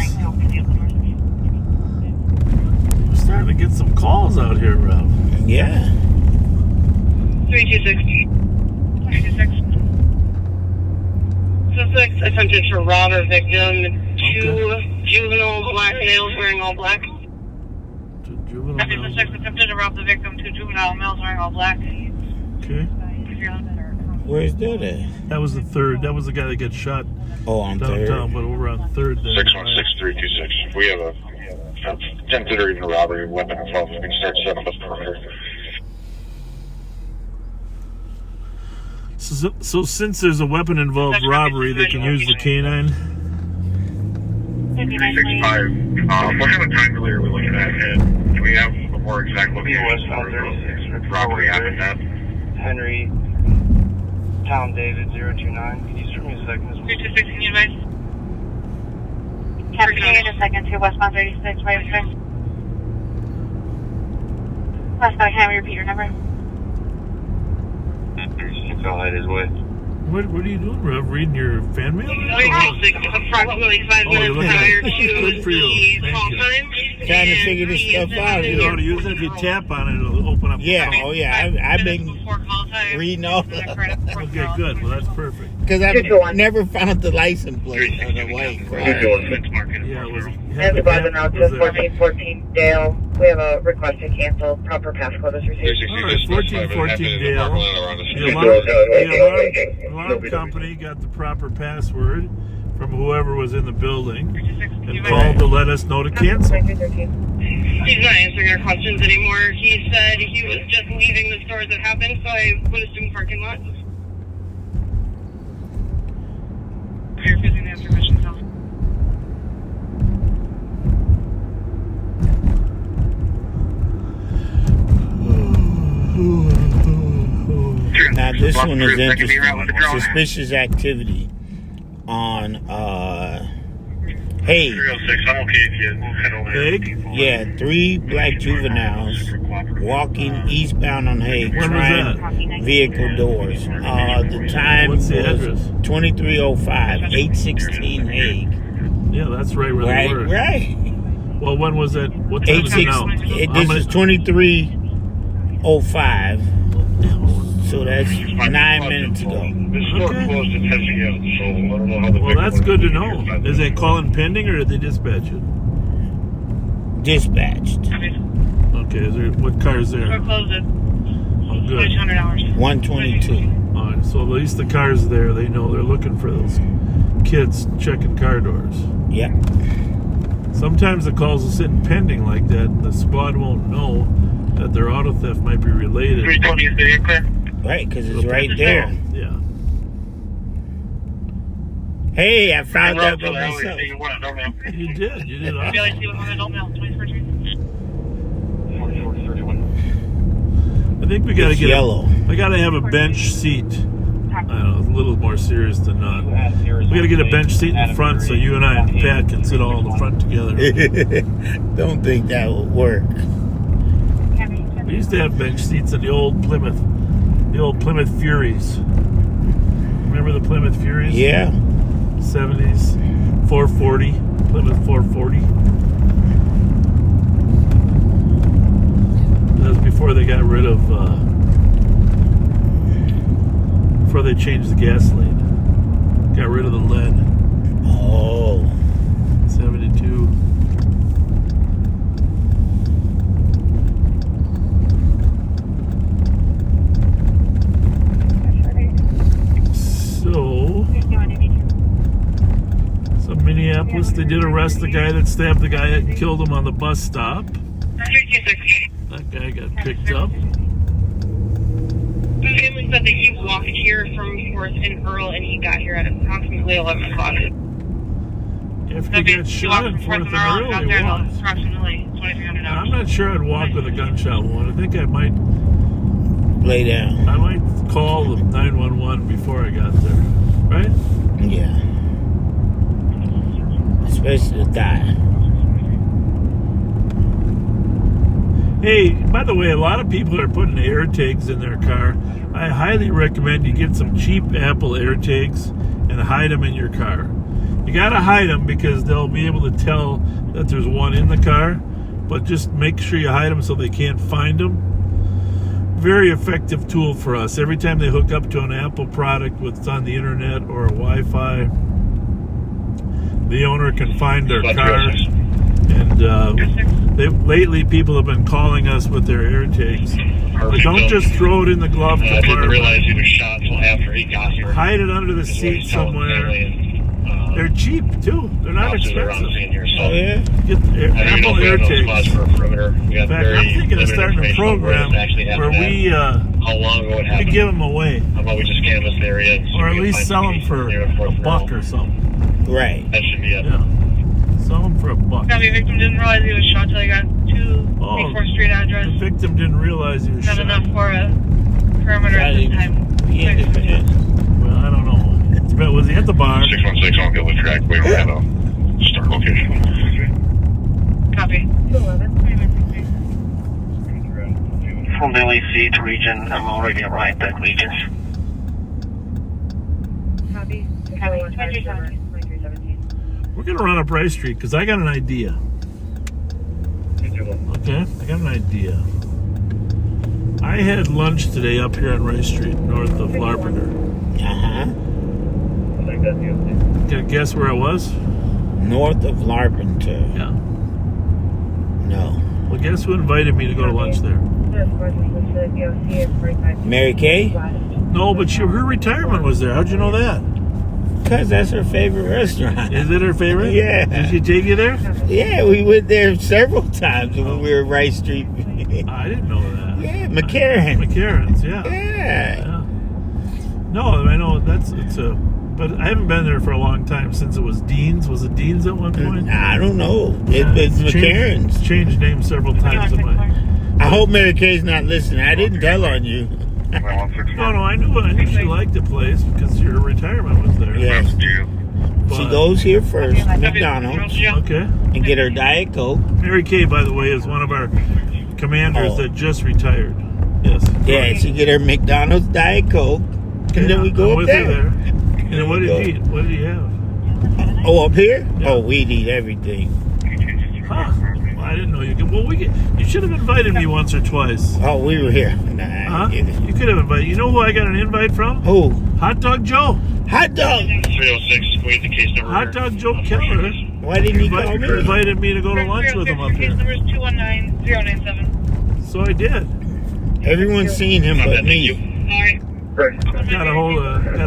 Speaker 4: We're starting to get some calls out here, Rob.
Speaker 5: Yeah.
Speaker 3: 326. 326. Suspect attempted to rob a victim. Two juvenile black males wearing all black.
Speaker 4: Juvenile.
Speaker 3: Suspect attempted to rob the victim. Two juvenile males wearing all black.
Speaker 4: Okay.
Speaker 5: Where's that at?
Speaker 4: That was the 3rd. That was the guy that got shot
Speaker 5: Oh, on
Speaker 4: downtown,
Speaker 5: 3rd.
Speaker 4: but over on 3rd there.
Speaker 2: 616-326. We have a attempted or even a robbery weapon involved. We can start setting up a perimeter.
Speaker 4: So since there's a weapon-involved robbery, they can use the canine.
Speaker 2: 365. What kind of time delay are we looking at? And do we have a more exact location where the robbery happened at?
Speaker 7: Henry, Tom David, 029. Can you just give me a second?
Speaker 3: 326, can you advise? Captain, can you get a second to westbound 36, right of 6? Westbound, can I repeat your number?
Speaker 7: 36, I'll head his way.
Speaker 4: What are you doing, Rev? Reading your fan mail?
Speaker 3: Approximately 5
Speaker 4: Oh, you're
Speaker 3: minutes
Speaker 4: looking at
Speaker 3: prior
Speaker 4: it.
Speaker 3: to
Speaker 4: Good for you.
Speaker 3: the
Speaker 4: Thank
Speaker 3: call
Speaker 4: you.
Speaker 3: time.
Speaker 5: Trying to figure this stuff out
Speaker 4: You know
Speaker 5: here.
Speaker 4: how to use it? If you tap on it, it'll open up.
Speaker 5: Yeah,
Speaker 4: the
Speaker 5: oh yeah, I've been
Speaker 3: Before call time.
Speaker 5: reading all
Speaker 4: Okay, good. Well, that's perfect.
Speaker 5: because I've
Speaker 6: 221.
Speaker 5: never found the license plate on the white car.
Speaker 4: Yeah, it was.
Speaker 6: And the now to 1414 Dale. We have a request to cancel. Proper passcode is received.
Speaker 4: All right, 1414 Dale. The alarm company got the proper password from whoever was in the building and called to let us know to cancel.
Speaker 3: He's not answering our questions anymore. He said he was just leaving the store as it happened, so I would assume parking lot. You're refusing to answer questions now.
Speaker 5: Now this one is interesting. Suspicious activity on Hague.
Speaker 2: 306, I'm okay if you head over there.
Speaker 4: Hague?
Speaker 5: Yeah, 3 black juveniles walking eastbound on Hague,
Speaker 4: When was
Speaker 5: trying vehicle doors. The time
Speaker 4: What's the
Speaker 5: was
Speaker 4: address?
Speaker 5: 2305, 816 Hague.
Speaker 4: Yeah, that's right where
Speaker 5: Right,
Speaker 4: they were.
Speaker 5: right.
Speaker 4: Well, when was it? What time is it now?
Speaker 5: This is 2305. So that's 9 minutes ago.
Speaker 2: This store
Speaker 4: Okay.
Speaker 2: closed at 10 p.m., so I don't know how the
Speaker 4: Well, that's good to know. Is it calling pending or did they dispatch it?
Speaker 5: Dispatched.
Speaker 4: Okay, is there, what car is
Speaker 3: We're
Speaker 4: there?
Speaker 3: closed at
Speaker 4: Oh, good.
Speaker 3: $200.
Speaker 5: 122.
Speaker 4: All right, so at least the car's there. They know they're looking for those kids checking car doors.
Speaker 5: Yep.
Speaker 4: Sometimes the calls will sit in pending like that, and the squad won't know that their auto theft might be related.
Speaker 2: 320 is the clear?
Speaker 5: Right, because it's right there.
Speaker 4: Yeah.
Speaker 5: Hey, I found out by myself.
Speaker 4: You did. You did
Speaker 3: BLC
Speaker 4: awesome.
Speaker 3: 100 adult male, 24 Street.
Speaker 2: 4431.
Speaker 4: I think we got to
Speaker 5: It's
Speaker 4: get.
Speaker 5: yellow.
Speaker 4: I got to have a bench seat. I don't know, it's a little more serious than not. We got to get a bench seat in the front so you and I and Pat can sit all in the front together.
Speaker 5: Don't think that would work.
Speaker 4: We used to have bench seats in the old Plymouth Furies. Remember the Plymouth Furies?
Speaker 5: Yeah.
Speaker 4: 70s, 440, Plymouth 440. That was before they got rid of, before they changed the gasoline. Got rid of the lead.
Speaker 5: Oh.
Speaker 4: 72. So Minneapolis, they did arrest the guy that stabbed the guy that killed him on the bus stop.
Speaker 3: 326.
Speaker 4: That guy got picked up.
Speaker 3: The family said that he walked here from 4th and Earl, and he got here at approximately 11 o'clock.
Speaker 4: After he got shot in 4th and Earl, he walked.
Speaker 3: Approximately 2,300
Speaker 4: I'm
Speaker 3: hours.
Speaker 4: not sure I'd walk with a gunshot wound. I think I might
Speaker 5: Lay down.
Speaker 4: call the 911 before I got there. Right?
Speaker 5: Yeah. Especially to die.
Speaker 4: Hey, by the way, a lot of people are putting air tags in their car. I highly recommend you get some cheap Apple air tags and hide them in your car. You gotta hide them because they'll be able to tell that there's one in the car, but just make sure you hide them so they can't find them. Very effective tool for us. Every time they hook up to an Apple product that's on the internet or a Wi-Fi, the owner can find their car. And lately, people have been calling us with their air tags. But don't just throw it in the glove
Speaker 2: I didn't
Speaker 4: compartment.
Speaker 2: realize he was shot until after he got here.
Speaker 4: Hide it under the seat somewhere. They're cheap too. They're not expensive.
Speaker 5: Oh, yeah?
Speaker 4: Get the Apple air tags.
Speaker 2: For a perimeter. We got
Speaker 4: In fact, I'm thinking of starting a program where we
Speaker 2: how long ago it
Speaker 4: we
Speaker 2: happened.
Speaker 4: give them away,
Speaker 2: How about we just canvass the area,
Speaker 4: or at least sell them for a buck or something.
Speaker 5: Right.
Speaker 2: That should be it.
Speaker 4: Yeah, sell them for a buck.
Speaker 3: The victim didn't realize he was shot till he got to
Speaker 4: Oh,
Speaker 3: 4th Street address.
Speaker 4: The victim didn't realize he was
Speaker 3: Not
Speaker 4: shot.
Speaker 3: enough for a perimeter at this time.
Speaker 5: Yeah.
Speaker 4: Well, I don't know. But was he at the bar?
Speaker 2: 616, I'll get with track. We don't have a start location.
Speaker 3: Copy.
Speaker 7: 211. From the LAC to region, I'm already arrived at regions.
Speaker 6: Highway 2317.
Speaker 4: We're gonna run up Rice Street because I got an idea. Okay, I got an idea. I had lunch today up here on Rice Street, north of Larpenteur. Can you guess where I was?
Speaker 5: North of Larpenteur.
Speaker 4: Yeah.
Speaker 5: No.
Speaker 4: Well, guess who invited me to go to lunch there?
Speaker 5: Mary Kay?
Speaker 4: No, but her retirement was there. How'd you know that?
Speaker 5: Because that's her favorite restaurant.
Speaker 4: Is it her favorite?
Speaker 5: Yeah.
Speaker 4: Did she take you there?
Speaker 5: Yeah, we went there several times when we were at Rice Street.
Speaker 4: I didn't know that.
Speaker 5: Yeah, McCarran.
Speaker 4: McCarran's, yeah.
Speaker 5: Yeah.
Speaker 4: No, I know but I haven't been there for a long time since it was Dean's. Was it Dean's at one point?
Speaker 5: I don't know. It's McCarran's.
Speaker 4: Changed names several times.
Speaker 5: I hope Mary Kay's not listening. I didn't tell on you.
Speaker 4: No, I knew she liked the place because your retirement was there.
Speaker 5: Yes.
Speaker 4: But,
Speaker 5: She goes here first, McDonald's,
Speaker 4: okay.
Speaker 5: and get her Diet Coke.
Speaker 4: Mary Kay, by the way, is one of our commanders that just retired. Yes.
Speaker 5: Yeah, she get her McDonald's Diet Coke, and then we go up
Speaker 4: with
Speaker 5: there.
Speaker 4: her there. And then what did you eat? What did you have?
Speaker 5: Oh, up here?
Speaker 4: Yeah.
Speaker 5: Oh, we'd eat everything.
Speaker 4: Huh. Well, I didn't know you could. Well, you should have invited me once or twice.
Speaker 5: Oh, we were here. Nah,
Speaker 4: Huh? You could have invited. You know who I got an invite from?
Speaker 5: Who?
Speaker 4: Hot Dog Joe.
Speaker 5: Hot dog.
Speaker 2: 306, Queen, the case number.
Speaker 4: Hot Dog Joe Keller
Speaker 5: Why didn't he call me?
Speaker 4: invited me to go to lunch with him up
Speaker 3: Case
Speaker 4: here.
Speaker 3: number is 219097.
Speaker 4: So I did.
Speaker 5: Everyone's seen him but me.
Speaker 3: Alright.
Speaker 4: Got a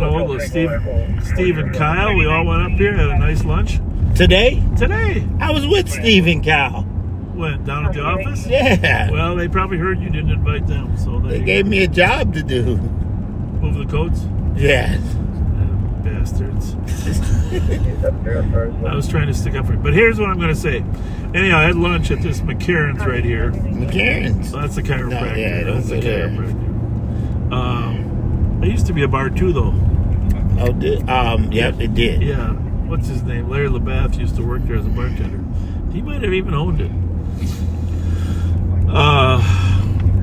Speaker 4: hold of Steve and Kyle. We all went up here, had a nice lunch.
Speaker 5: Today?
Speaker 4: Today.
Speaker 5: I was with Steve and Kyle.
Speaker 4: Went down at the office?
Speaker 5: Yeah.
Speaker 4: Well, they probably heard you didn't invite them, so
Speaker 5: They gave me a job to do.
Speaker 4: move the coats.
Speaker 5: Yes.
Speaker 4: Bastards. I was trying to stick up for it. But here's what I'm going to say. Anyhow, I had lunch at this McCarran's right here.
Speaker 5: McCarran's.
Speaker 4: So that's the chiropractor.
Speaker 5: No, yeah, don't
Speaker 4: That's the
Speaker 5: go there.
Speaker 4: chiropractor. I used to be a bar too, though.
Speaker 5: Oh, yep, it did.
Speaker 4: Yeah. What's his name? Larry LaBath used to work there as a bartender. He might have even owned it.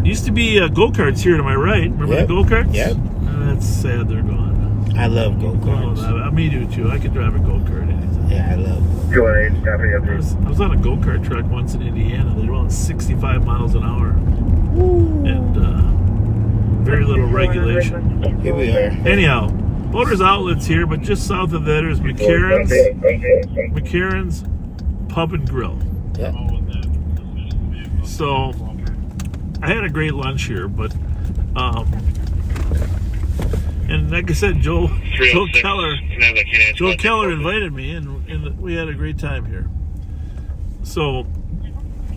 Speaker 4: Used to be go-karts here to my right. Remember the go-karts?
Speaker 5: Yep.
Speaker 4: That's sad they're gone.
Speaker 5: I love go-karts.
Speaker 4: Oh, me do too. I could drive a go-kart anytime.
Speaker 5: Yeah, I love
Speaker 4: I was on a go-kart track once in Indiana. They were on 65 miles an hour. And very little regulation.
Speaker 5: Here we are.
Speaker 4: Anyhow, Motors Outlet's here, but just south of that is McCarran's Pub and Grill.
Speaker 5: Yep.
Speaker 4: So I had a great lunch here, but and like I said, Joe Keller invited me, and we had a great time here. So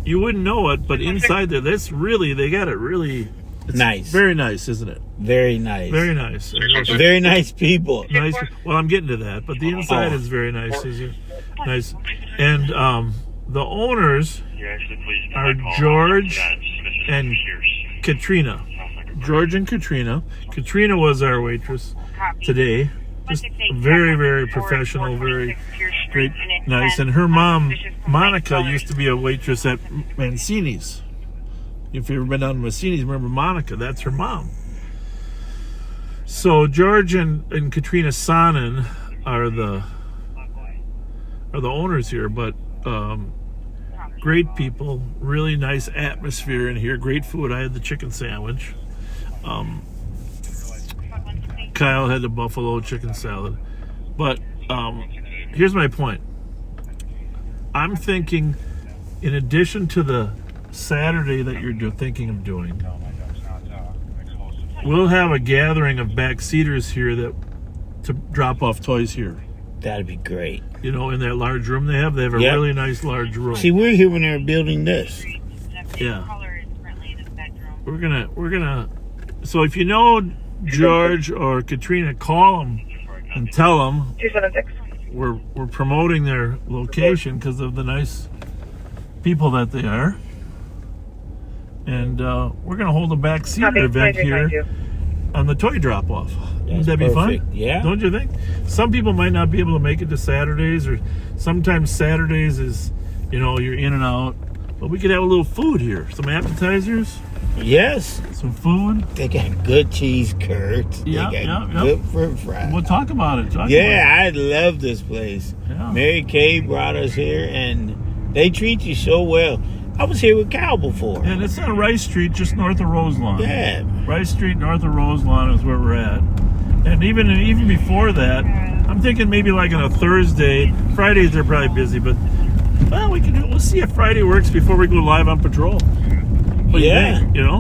Speaker 4: you wouldn't know it, but inside there, they got it really
Speaker 5: nice.
Speaker 4: Very nice, isn't it?
Speaker 5: Very nice.
Speaker 4: Very nice.
Speaker 5: Very nice people.
Speaker 4: Nice. Well, I'm getting to that, but the inside is very nice. Nice, and the owners are George and Katrina. George and Katrina. Katrina was our waitress today. Just very, very professional, very great, nice. And her mom, Monica, used to be a waitress at Mancini's. If you've ever been down to Mancini's, remember Monica? That's her mom. So George and Katrina Sonnen are the owners here, but great people, really nice atmosphere in here, great food. I had the chicken sandwich. Kyle had the buffalo chicken salad. But here's my point. I'm thinking, in addition to the Saturday that you're thinking of doing, we'll have a gathering of backseaters here to drop off toys here.
Speaker 5: That'd be great.
Speaker 4: You know, in that large room they have a really nice large room.
Speaker 5: See, we're here when they were building this.
Speaker 4: Yeah. We're gonna. So if you know George or Katrina, call them and tell them
Speaker 6: 276.
Speaker 4: we're promoting their location because of the nice people that they are, and we're gonna hold a backseater event here on the toy drop-off. Wouldn't that be fun?
Speaker 5: Yeah.
Speaker 4: Don't you think? Some people might not be able to make it to Saturdays, or sometimes Saturdays is, you're in and out. But we could have a little food here. Some appetizers,
Speaker 5: Yes.
Speaker 4: some food.
Speaker 5: They got good cheese curds.
Speaker 4: Yeah,
Speaker 5: They got
Speaker 4: yeah.
Speaker 5: good french fries.
Speaker 4: We'll talk about it.
Speaker 5: Yeah, I love this place.
Speaker 4: Yeah.
Speaker 5: Mary Kay brought us here, and they treat you so well. I was here with Cal before.
Speaker 4: And it's on Rice Street, just north of Roselawn.
Speaker 5: Yeah.
Speaker 4: Rice Street, north of Roselawn is where we're at. And even before that, I'm thinking maybe like on a Thursday. Fridays they're probably busy, but well, we'll see if Friday works before we go live on patrol. What do you think? You know,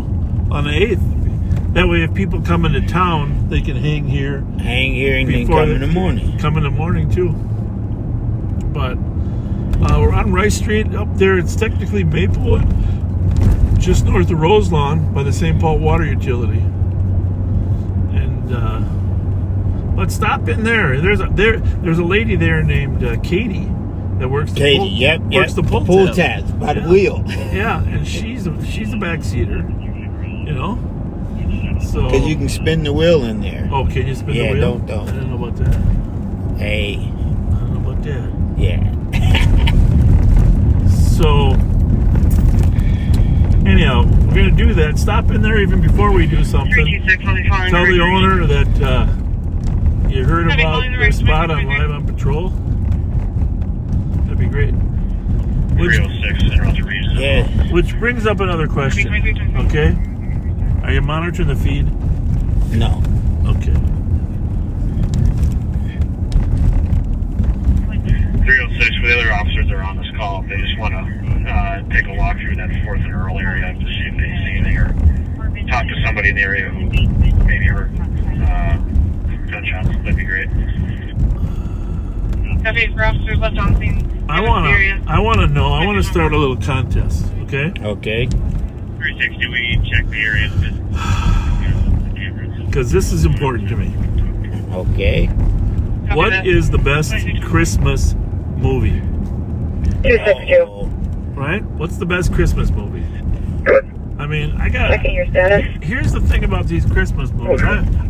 Speaker 4: on the 8th. That way, if people come into town, they can hang here.
Speaker 5: Hang here and then
Speaker 4: before
Speaker 5: come in the morning.
Speaker 4: Come in the morning too. But we're on Rice Street up there. It's technically Maplewood, just north of Roselawn by the St. Paul Water Utility. And let's stop in there. There's a lady there named Katie that works the works the pull tab.
Speaker 5: tabs by the wheel.
Speaker 4: Yeah, and she's a backseater, you know. So
Speaker 5: Because you can spin the wheel in there.
Speaker 4: oh, can you spin the wheel?
Speaker 5: Yeah,
Speaker 4: I
Speaker 5: don't.
Speaker 4: didn't know about that.
Speaker 5: Hey.
Speaker 4: I don't know about that.
Speaker 5: Yeah.
Speaker 4: So anyhow, we're gonna do that. Stop in there even before we do something.
Speaker 3: 326 on the phone.
Speaker 4: Tell the owner that you heard about the spot on Live on Patrol. That'd be great.
Speaker 2: 306 and route to Reason.
Speaker 5: Yeah.
Speaker 4: Which brings up another question. Okay, are you monitoring the feed?
Speaker 5: No.
Speaker 4: Okay.
Speaker 2: 306 for the other officers that are on this call. They just want to take a walk through that 4th and Earl area to see if they see anything or talk to somebody in the area who maybe heard gunshots. That'd be great.
Speaker 3: Deputies for officers left on scene.
Speaker 4: I want to know. I want to start a little contest. Okay.
Speaker 5: Okay.
Speaker 2: 360, we check the area.
Speaker 4: Because this is important to me.
Speaker 5: Okay.
Speaker 4: What is the best Christmas movie?
Speaker 6: 262.
Speaker 4: Right? What's the best Christmas movie? I mean,
Speaker 6: Checking your status.
Speaker 4: Here's the thing about these Christmas movies.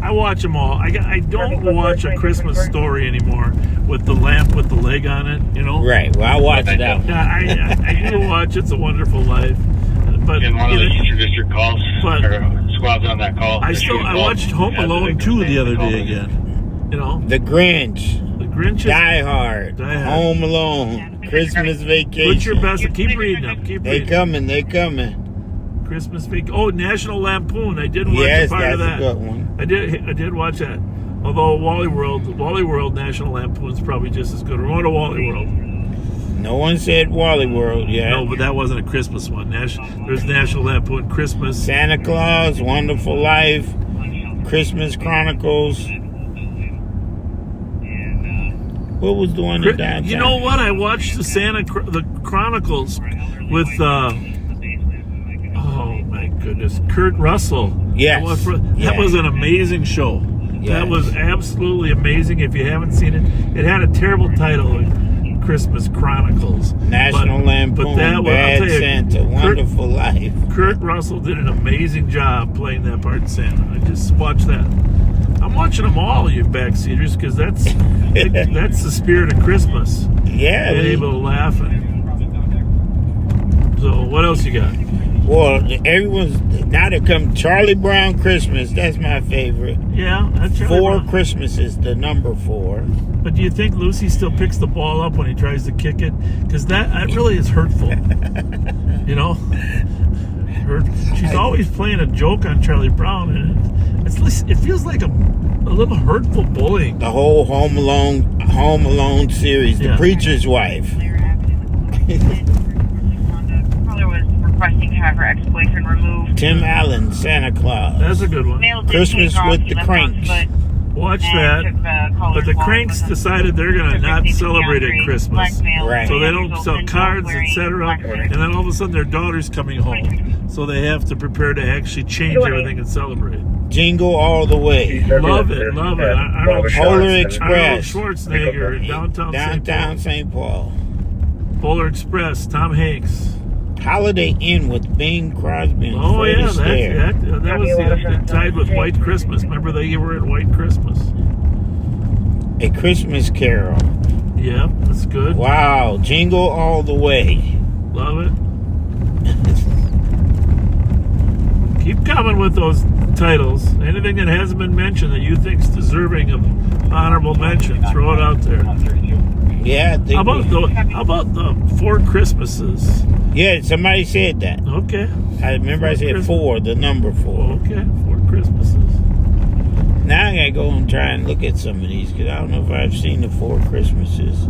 Speaker 4: I watch them all. I don't watch A Christmas Story anymore with the lamp with the leg on it, you know?
Speaker 5: Right. Well, I watched that one.
Speaker 4: Yeah, I do watch It's a Wonderful Life. But
Speaker 2: In one of the Eastern District calls,
Speaker 4: But-
Speaker 2: or squads on that call.
Speaker 4: I watched Home Alone 2 the other day again. You know?
Speaker 5: The Grinch.
Speaker 4: The Grinch is...
Speaker 5: Die Hard.
Speaker 4: Die Hard.
Speaker 5: Home Alone. Christmas Vacation.
Speaker 4: Put your best... Keep reading them. Keep
Speaker 5: They
Speaker 4: reading.
Speaker 5: coming. They coming.
Speaker 4: Christmas Vacation. Oh, National Lampoon. I did watch
Speaker 5: Yes,
Speaker 4: a part
Speaker 5: that's
Speaker 4: of that.
Speaker 5: a good one.
Speaker 4: I did watch that. Although Wally World National Lampoon's probably just as good. We're going to Wally World.
Speaker 5: No one said Wally World yet.
Speaker 4: No, but that wasn't a Christmas one. There's National Lampoon Christmas.
Speaker 5: Santa Claus, Wonderful Life, Christmas Chronicles. What was the one in downtown?
Speaker 4: You know what? I watched the Chronicles with oh my goodness, Kurt Russell.
Speaker 5: Yes.
Speaker 4: That was an amazing show.
Speaker 5: Yes.
Speaker 4: That was absolutely amazing. If you haven't seen it, it had a terrible title, Christmas Chronicles.
Speaker 5: National Lampoon, Bad Santa, Wonderful Life.
Speaker 4: Kurt Russell did an amazing job playing that part of Santa. I just watched that. I'm watching them all, you backseaters, because that's the spirit of Christmas.
Speaker 5: Yeah.
Speaker 4: Being able to laugh. So, what else you got?
Speaker 5: Well, now they come Charlie Brown Christmas. That's my favorite.
Speaker 4: Yeah, that's Charlie
Speaker 5: 4
Speaker 4: Brown.
Speaker 5: Christmases, the number 4.
Speaker 4: But do you think Lucy still picks the ball up when he tries to kick it? Because that really is hurtful. You know? She's always playing a joke on Charlie Brown, and it feels like a little hurtful bullying.
Speaker 5: The whole Home Alone series, The Preacher's Wife.
Speaker 3: Mother was requesting to have her ex-boyfriend removed.
Speaker 5: Tim Allen, Santa Claus.
Speaker 4: That's a good one.
Speaker 5: Christmas with the Cranks.
Speaker 4: Watch that. But the Cranks decided they're going to not celebrate at Christmas.
Speaker 5: Right.
Speaker 4: So they don't sell cards, etc. And then all of a sudden their daughter's coming home. So they have to prepare to actually change everything and celebrate.
Speaker 5: Jingle All the Way.
Speaker 4: Love it. Arnold
Speaker 5: Polar Express.
Speaker 4: Schwarzenegger in downtown
Speaker 5: St. Paul.
Speaker 4: Polar Express, Tom Hanks.
Speaker 5: Holiday Inn with Bing Crosby and
Speaker 4: Oh
Speaker 5: Fred
Speaker 4: yeah,
Speaker 5: Astaire.
Speaker 4: that was tied with White Christmas. Remember they were at White Christmas.
Speaker 5: A Christmas Carol.
Speaker 4: Yep, that's good.
Speaker 5: Wow, Jingle All the Way.
Speaker 4: Love it. Keep coming with those titles. Anything that hasn't been mentioned that you think's deserving of honorable mention, throw it out there.
Speaker 5: Yeah, I think
Speaker 4: How about the 4 Christmases?
Speaker 5: yeah, somebody said that.
Speaker 4: Okay.
Speaker 5: I remember I said 4, the number 4.
Speaker 4: Okay, 4 Christmases.
Speaker 5: Now I gotta go and try and look at some of these because I don't know if I've seen the 4 Christmases.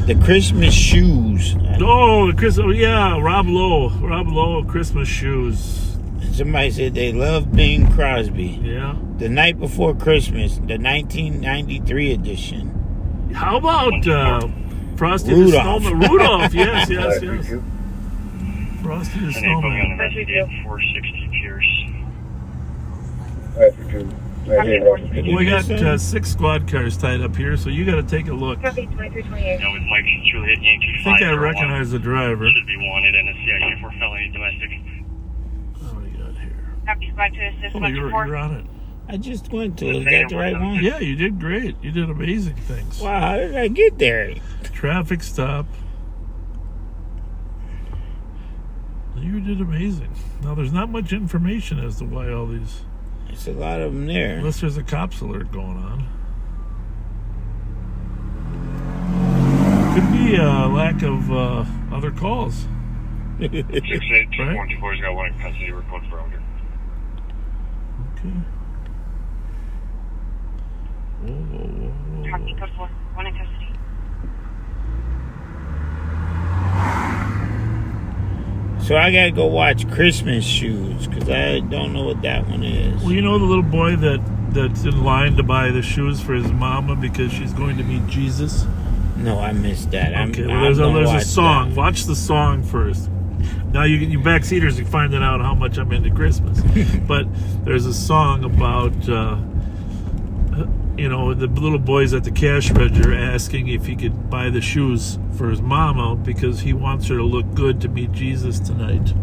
Speaker 5: The Christmas shoes.
Speaker 4: Oh, the Christmas. Yeah, Rob Lowe, Christmas shoes.
Speaker 5: Somebody said they love Bing Crosby.
Speaker 4: Yeah.
Speaker 5: The Night Before Christmas, the 1993 edition.
Speaker 4: How about Frosty
Speaker 5: Rudolph.
Speaker 4: the Snowman? Rudolph, yes. Frosty the
Speaker 2: And they put me on
Speaker 4: Snowman.
Speaker 2: the investigate 460 Pierce.
Speaker 4: We got 6 squad cars tied up here, so you got to take a look. I
Speaker 6: Copy 2328.
Speaker 2: With Mike Juliet Yankee 5.
Speaker 4: think I recognize the driver.
Speaker 2: Should be wanted in a CIC for felony domestic.
Speaker 4: What do we got here?
Speaker 3: Copy squad 2 assist
Speaker 4: Oh,
Speaker 3: 1
Speaker 4: you're
Speaker 3: 4.
Speaker 4: on it.
Speaker 5: I just went to it. Is that the right one?
Speaker 4: Yeah, you did great. You did amazing things.
Speaker 5: Wow, how did I get there?
Speaker 4: Traffic stop. You did amazing. Now, there's not much information as to why all these...
Speaker 5: There's a lot of them there.
Speaker 4: Unless there's a cops alert going on. Could be a lack of other calls.
Speaker 2: 682-124's got one in custody report for owner.
Speaker 4: Okay. Whoa.
Speaker 3: Copy code 4. 1 in custody.
Speaker 5: So I gotta go watch Christmas Shoes because I don't know what that one is.
Speaker 4: Well, you know the little boy that's in line to buy the shoes for his mama because she's going to meet Jesus?
Speaker 5: No, I missed that.
Speaker 4: Okay, well, there's a song. Watch the song first. Now, you backseaters are finding out how much I'm into Christmas. But there's a song about, the little boy's at the cash register asking if he could buy the shoes for his mama because he wants her to look good to meet Jesus tonight.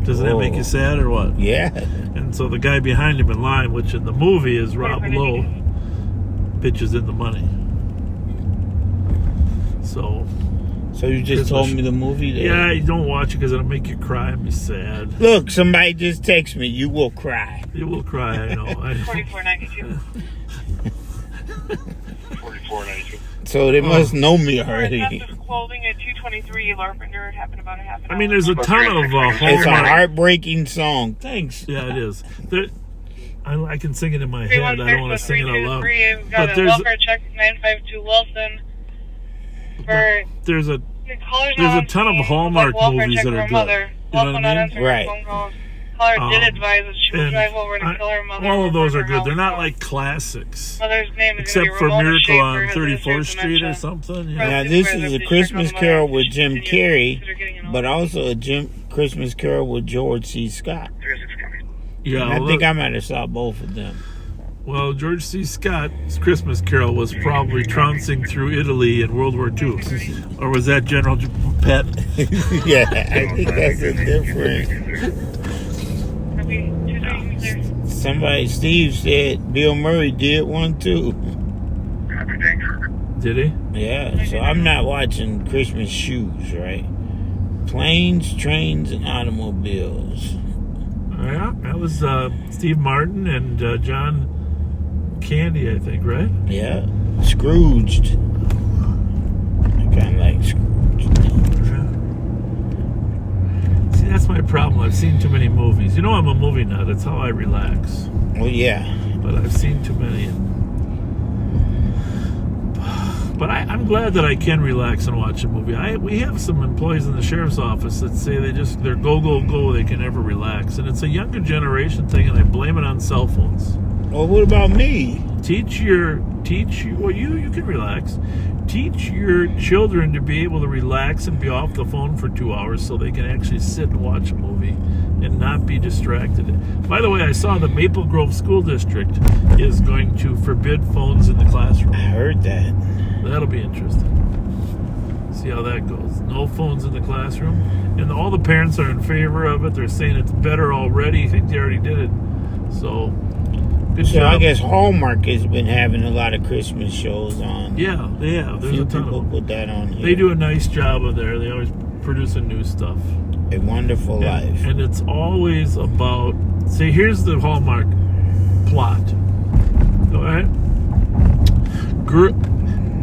Speaker 4: Doesn't that make you sad or what?
Speaker 5: Yeah.
Speaker 4: And so the guy behind him in line, which in the movie is Rob Lowe, pitches in the money. So
Speaker 5: you just told me the movie there?
Speaker 4: Yeah, you don't watch it because it'll make you cry and be sad.
Speaker 5: Look, somebody just text me. You will cry.
Speaker 4: You will cry, I know.
Speaker 3: 4492.
Speaker 2: 4492.
Speaker 5: So they must know me already.
Speaker 3: That's clothing at 223 Larpenter. It happened about a half an hour.
Speaker 4: I mean, there's a ton of
Speaker 5: It's a
Speaker 4: Hallmark.
Speaker 5: heartbreaking song. Thanks.
Speaker 4: Yeah, it is. I can sing it in my head. I don't want to sing it out loud.
Speaker 3: We've got
Speaker 4: But
Speaker 3: a
Speaker 4: there's
Speaker 3: welfare check 952 Wilson. For
Speaker 4: there's a
Speaker 3: there's
Speaker 4: ton of Hallmark movies that are good. You know what I mean?
Speaker 5: Right.
Speaker 3: Caller did advise that she would
Speaker 4: And
Speaker 3: drive over to kill her mother.
Speaker 4: all of those are
Speaker 3: before her
Speaker 4: good. They're not
Speaker 3: house.
Speaker 4: like classics.
Speaker 3: Mother's name is
Speaker 4: Except
Speaker 3: gonna be
Speaker 4: for
Speaker 3: Ramona
Speaker 4: Miracle
Speaker 3: Schaefer,
Speaker 4: on
Speaker 3: has
Speaker 4: 34th
Speaker 3: dementia.
Speaker 4: Street or something. Yeah.
Speaker 5: Now, this is a Christmas Carol with Jim Carrey, but also a Christmas Carol with George C. Scott.
Speaker 2: 36 coming.
Speaker 4: Yeah,
Speaker 5: And I
Speaker 4: well,
Speaker 5: think I might have saw both of them.
Speaker 4: well, George C. Scott's Christmas Carol was probably trouncing through Italy in World War II. Or was that General Pet?
Speaker 5: Yeah, I think that's a different. Somebody, Steve said Bill Murray did one too.
Speaker 2: Copy, thanks.
Speaker 4: Did he?
Speaker 5: Yeah, so I'm not watching Christmas Shoes, right? Planes, Trains, and Automobiles.
Speaker 4: Yeah, that was Steve Martin and John Candy, I think, right?
Speaker 5: Yeah, Scrooged. I kind of like Scrooged.
Speaker 4: See, that's my problem. I've seen too many movies. You know I'm a movie nut. That's how I relax.
Speaker 5: Well, yeah.
Speaker 4: But I've seen too many. But I'm glad that I can relax and watch a movie. We have some employees in the sheriff's office that say they're go. They can never relax. And it's a younger generation thing, and I blame it on cell phones.
Speaker 5: Well, what about me?
Speaker 4: Well, you can relax. Teach your children to be able to relax and be off the phone for 2 hours so they can actually sit and watch a movie and not be distracted. By the way, I saw the Maple Grove School District is going to forbid phones in the classroom.
Speaker 5: I heard that.
Speaker 4: That'll be interesting. See how that goes. No phones in the classroom. And all the parents are in favor of it. They're saying it's better already. I think they already did it. So, good
Speaker 5: So
Speaker 4: job.
Speaker 5: I guess Hallmark has been having a lot of Christmas shows on.
Speaker 4: Yeah, they have.
Speaker 5: A
Speaker 4: There's
Speaker 5: few
Speaker 4: a ton of
Speaker 5: people
Speaker 4: them.
Speaker 5: put that on here.
Speaker 4: They do a nice job of there. They always producing new stuff.
Speaker 5: A Wonderful Life.
Speaker 4: And it's always about, see, here's the Hallmark plot. All right?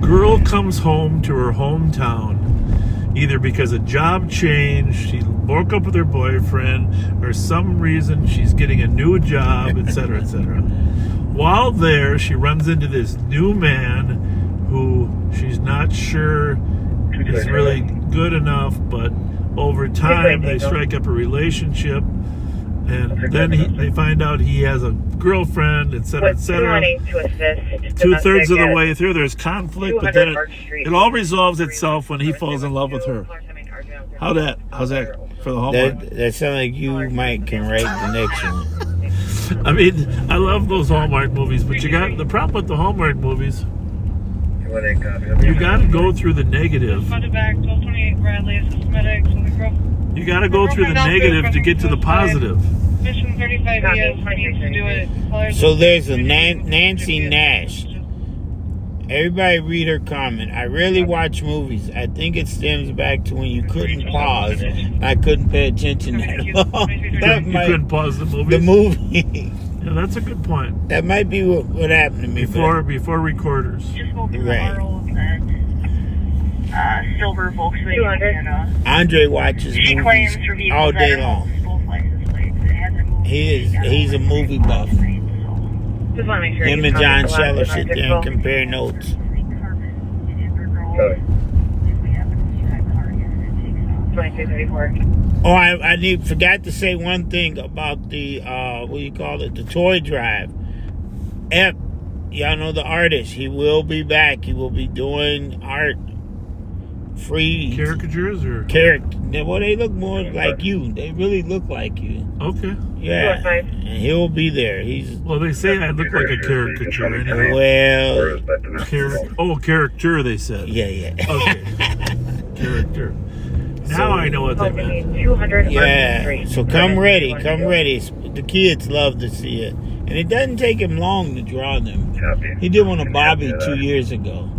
Speaker 4: Girl comes home to her hometown, either because a job change, she broke up with her boyfriend, or some reason she's getting a new job, etc., etc. While there, she runs into this new man who she's not sure is really good enough, but over time they strike up a relationship, and then they find out he has a girlfriend, etc., etc. 2/3 of the way through, there's conflict, but then it all resolves itself when he falls in love with her. How's that for the Hallmark?
Speaker 5: That sounds like you, Mike, can write the next one.
Speaker 4: I mean, I love those Hallmark movies, but you got the problem with the Hallmark movies. You got to go through the negative. You got to go through the negative to get to the positive.
Speaker 5: So there's a Nancy Nash. Everybody read her comment. I rarely watch movies. I think it stems back to when you couldn't pause. I couldn't pay attention that long.
Speaker 4: You couldn't pause the movie.
Speaker 5: The movie.
Speaker 4: Yeah, that's a good point.
Speaker 5: That might be what happened to me.
Speaker 4: Before recorders.
Speaker 5: Right.
Speaker 3: Silver Volkswagen.
Speaker 5: Andre watches movies all day long. He's a movie buff.
Speaker 6: Just want to make sure.
Speaker 5: Him and John Scheller sit there and compare notes. Oh, I forgot to say one thing about the the toy drive. Y'all know the artist. He will be back. He will be doing art. Free
Speaker 4: caricatures or
Speaker 5: well, they look more like you. They really look like you.
Speaker 4: Okay.
Speaker 5: Yeah. And he'll be there.
Speaker 4: Well, they say I look like a caricature anyway.
Speaker 5: Well,
Speaker 4: caricature, they said.
Speaker 5: Yeah.
Speaker 4: Okay. Character. Now I know what they meant.
Speaker 6: 200.
Speaker 5: Yeah. So come ready. The kids love to see it, and it doesn't take him long to draw them. He did one of Bobby 2 years ago.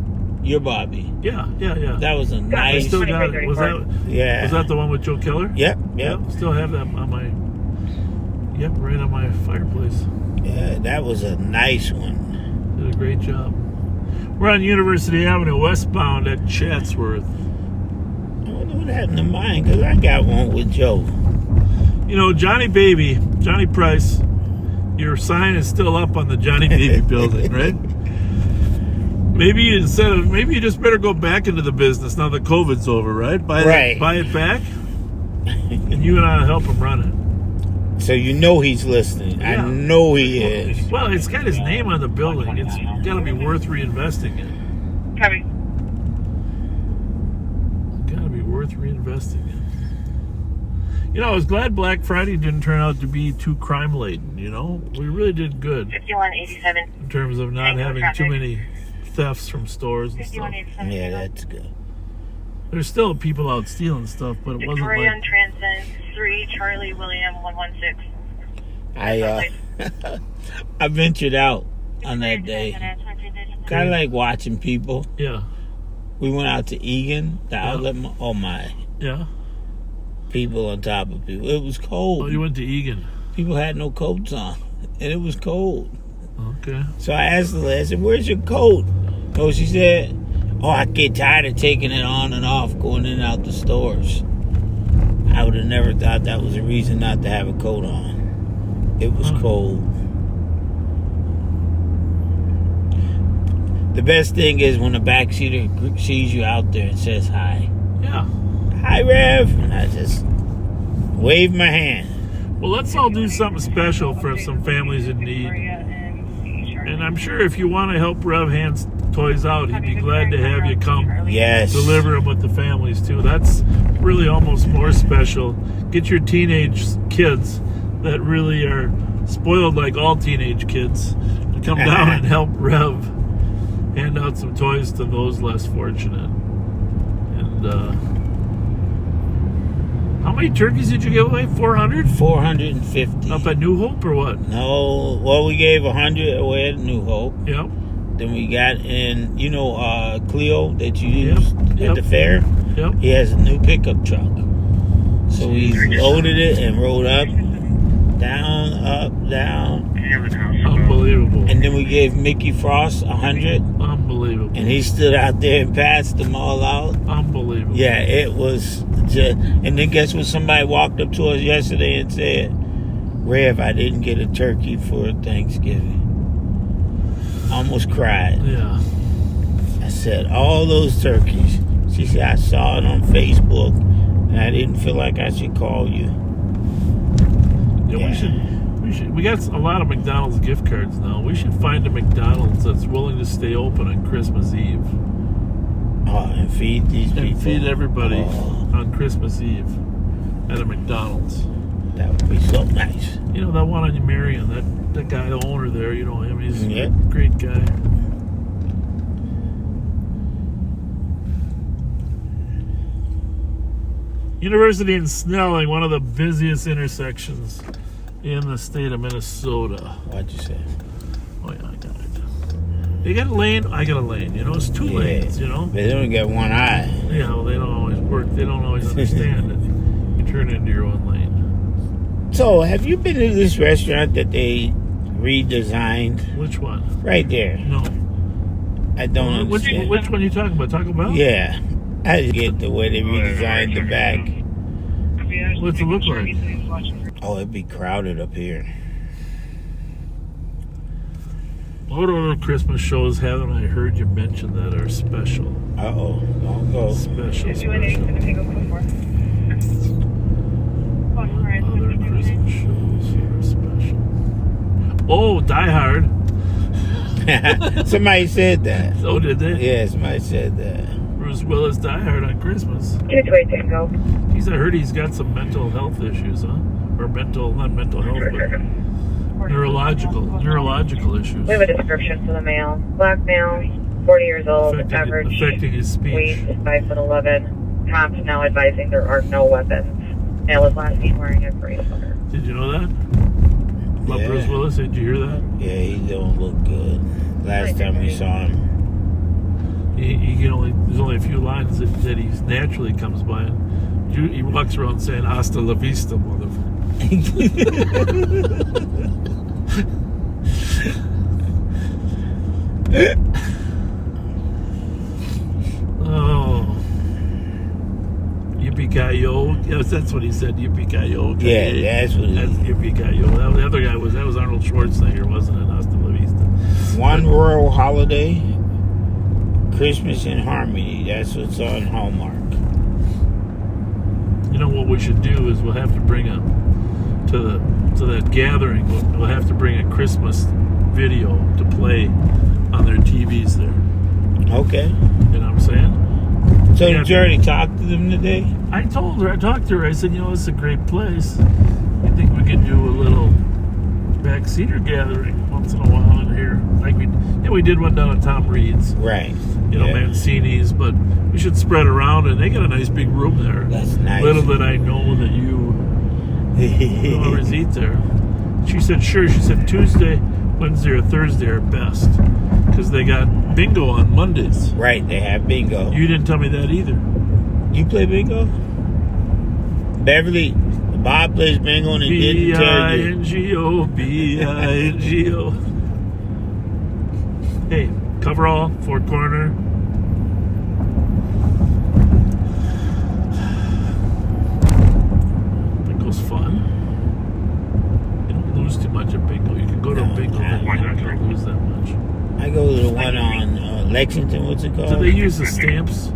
Speaker 5: Your Bobby.
Speaker 4: Yeah.
Speaker 5: That was a nice.
Speaker 4: I still got it. Was that the one with Joe Keller?
Speaker 5: Yep.
Speaker 4: Still have that on my. Yep, right on my fireplace.
Speaker 5: Yeah, that was a nice one.
Speaker 4: Did a great job. We're on University Avenue, westbound at Chatsworth.
Speaker 5: I wonder what happened to mine, because I got one with Joe.
Speaker 4: You know, Johnny Price. Your sign is still up on the Johnny Baby building, right? Maybe you just better go back into the business now that COVID's over, right? Buy it back, and you and I help him run it.
Speaker 5: So you know he's listening. Yeah. I know he is.
Speaker 4: Well, it's got his name on the building. It's got to be worth reinvesting in.
Speaker 3: Copy.
Speaker 4: Got to be worth reinvesting in. You know, I was glad Black Friday didn't turn out to be too crime-laden, you know? We really did good.
Speaker 3: 5187.
Speaker 4: In terms of not having too many thefts from stores and stuff.
Speaker 5: Yeah, that's good.
Speaker 4: There's still people out stealing stuff, but it wasn't
Speaker 3: Victoria
Speaker 4: like...
Speaker 3: Transcend 3 Charlie William 116.
Speaker 5: I ventured out on that day. Kind of like watching people.
Speaker 4: Yeah.
Speaker 5: We went out to Egan, the outlet mall. Oh my.
Speaker 4: Yeah.
Speaker 5: People on top of people. It was cold.
Speaker 4: Oh, you went to Egan.
Speaker 5: People had no coats on, and it was cold.
Speaker 4: Okay.
Speaker 5: So I asked the lady, I said, "Where's your coat?" Oh, she said, "Oh, I get tired of taking it on and off, going in and out the stores." I would have never thought that was a reason not to have a coat on. It was cold. The best thing is when a backseater sees you out there and says hi.
Speaker 4: Yeah.
Speaker 5: Hi, Rev. And I just wave my hand.
Speaker 4: Well, let's all do something special for some families in need. And I'm sure if you want to help Rev Hand's Toys out, he'd be glad to have you come.
Speaker 5: Yes.
Speaker 4: Deliver them with the families, too. That's really almost more special. Get your teenage kids that really are spoiled like all teenage kids to come down and help Rev hand out some toys to those less fortunate. And how many turkeys did you give away? 400?
Speaker 5: 450.
Speaker 4: Up at New Hope or what?
Speaker 5: No. Well, we gave 100 away at New Hope.
Speaker 4: Yep.
Speaker 5: Then we got in, Cleo that you used at the fair.
Speaker 4: Yep.
Speaker 5: He has a new pickup truck. So we loaded it and rode up, down,
Speaker 4: Unbelievable.
Speaker 5: and then we gave Mickey Frost 100,
Speaker 4: Unbelievable.
Speaker 5: and he stood out there and passed them all out.
Speaker 4: Unbelievable.
Speaker 5: Yeah, it was just. And then guess what? Somebody walked up to us yesterday and said, "Rev, I didn't get a turkey for Thanksgiving." Almost cried.
Speaker 4: Yeah.
Speaker 5: I said, "All those turkeys." She said, "I saw it on Facebook, and I didn't feel like I should call you."
Speaker 4: Yeah, we got a lot of McDonald's gift cards now. We should find a McDonald's that's willing to stay open on Christmas Eve.
Speaker 5: Oh, and feed these people.
Speaker 4: And feed everybody
Speaker 5: Oh,
Speaker 4: on Christmas Eve at a McDonald's.
Speaker 5: that would be so nice.
Speaker 4: You know, that one on Marion, that guy, the owner there, you know him. He's
Speaker 5: Yeah.
Speaker 4: a great guy. University in Snelling, one of the busiest intersections in the state of Minnesota.
Speaker 5: What'd you say?
Speaker 4: Oh, yeah, I got it. You got a lane, I got a lane. You know, it's two lanes, you know?
Speaker 5: They only got one eye.
Speaker 4: Yeah, well, they don't always work. They don't always understand it. You turn into your own lane.
Speaker 5: So, have you been to this restaurant that they redesigned?
Speaker 4: Which one?
Speaker 5: Right there.
Speaker 4: No.
Speaker 5: I don't
Speaker 4: Which
Speaker 5: understand.
Speaker 4: one are you talking about? Taco Bell?
Speaker 5: Yeah. I just get the way they redesigned the back.
Speaker 4: What's it look like?
Speaker 5: Oh, it'd be crowded up here.
Speaker 4: What other Christmas shows haven't I heard you mention that are special?
Speaker 5: Uh-oh. Don't go.
Speaker 4: Special.
Speaker 3: If you want to take a quick more.
Speaker 4: Other Christmas shows are special. Oh, Die Hard.
Speaker 5: Somebody said that.
Speaker 4: Oh, did they?
Speaker 5: Yeah, somebody said that.
Speaker 4: Bruce Willis Die Hard on Christmas.
Speaker 6: 2-way Tango.
Speaker 4: I heard he's got some mental health issues, huh? Or not mental health, but neurological issues.
Speaker 6: We have a description for the male. Black male, 40 years old, average
Speaker 4: Affecting his speech.
Speaker 6: weight, 5'11". Cops now advising there are no weapons. Male was last seen wearing a gray sweater.
Speaker 4: Did you know that? About
Speaker 5: Yeah.
Speaker 4: Bruce Willis? Did you hear that?
Speaker 5: Yeah, he don't look good. Last time we saw him.
Speaker 4: There's only a few lines that he naturally comes by, and he walks around saying "Hasta la vista, motherfucker." Oh, yippee-ki-yo! Yes, that's what he said. Yippee-ki-yo!
Speaker 5: Yeah, that's what
Speaker 4: That's
Speaker 5: it is.
Speaker 4: yippee-ki-yo! The other guy was Arnold Schwarzenegger, wasn't it? Hasta la vista.
Speaker 5: One Royal Holiday, Christmas in Harmony. That's what's on Hallmark.
Speaker 4: You know what we should do is we'll have to bring to that gathering. We'll have to bring a Christmas video to play on their TVs there.
Speaker 5: Okay.
Speaker 4: You know what I'm saying?
Speaker 5: So
Speaker 4: Yeah.
Speaker 5: did you already talk to them today?
Speaker 4: I told her, I talked to her. I said, it's a great place. I think we could do a little backseater gathering once in a while in here. Like we did one down at Tom Reed's.
Speaker 5: Right.
Speaker 4: Mancini's, but we should spread around, and they got a nice big room there.
Speaker 5: That's nice.
Speaker 4: Little did I know that you always eat there. She said, sure. She said Tuesday, Wednesday, or Thursday are best because they got bingo on Mondays.
Speaker 5: Right, they have bingo.
Speaker 4: You didn't tell me that either.
Speaker 5: You play bingo? Beverly, Bob plays bingo and he didn't tell you.
Speaker 4: B-I-N-G-O, B-I-N-G-O. Hey, coverall, Fort Corner. Bingo's fun. You don't lose too much at bingo. You can go to a bingo and you're not going to lose that much.
Speaker 5: I go to the one on Lexington, what's it called?
Speaker 4: Do they use the stamps?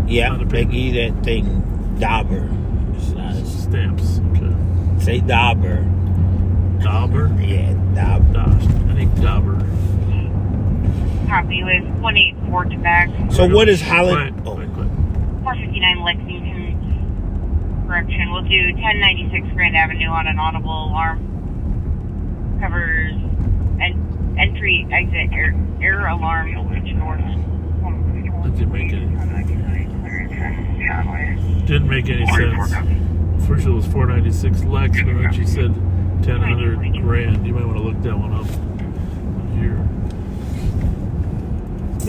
Speaker 5: Yeah,
Speaker 4: on the
Speaker 5: they
Speaker 4: bingo?
Speaker 5: give you that thing, Dauber.
Speaker 4: Stamps, okay.
Speaker 5: Say Dauber.
Speaker 4: Dauber?
Speaker 5: Yeah, Dauber.
Speaker 4: I think Dauber.
Speaker 3: Copy with 184 Quebec.
Speaker 5: So what is holiday?
Speaker 4: Quiet,
Speaker 5: Oh,
Speaker 4: quiet, quiet.
Speaker 3: 459 Lexington. Correction. We'll do 1096 Grand Avenue on an audible alarm. Covers entry, exit, error alarm, which north.
Speaker 4: That didn't make any sense. First it was 496 Lex, but then she said 1000 grand. You might want to look that one up here.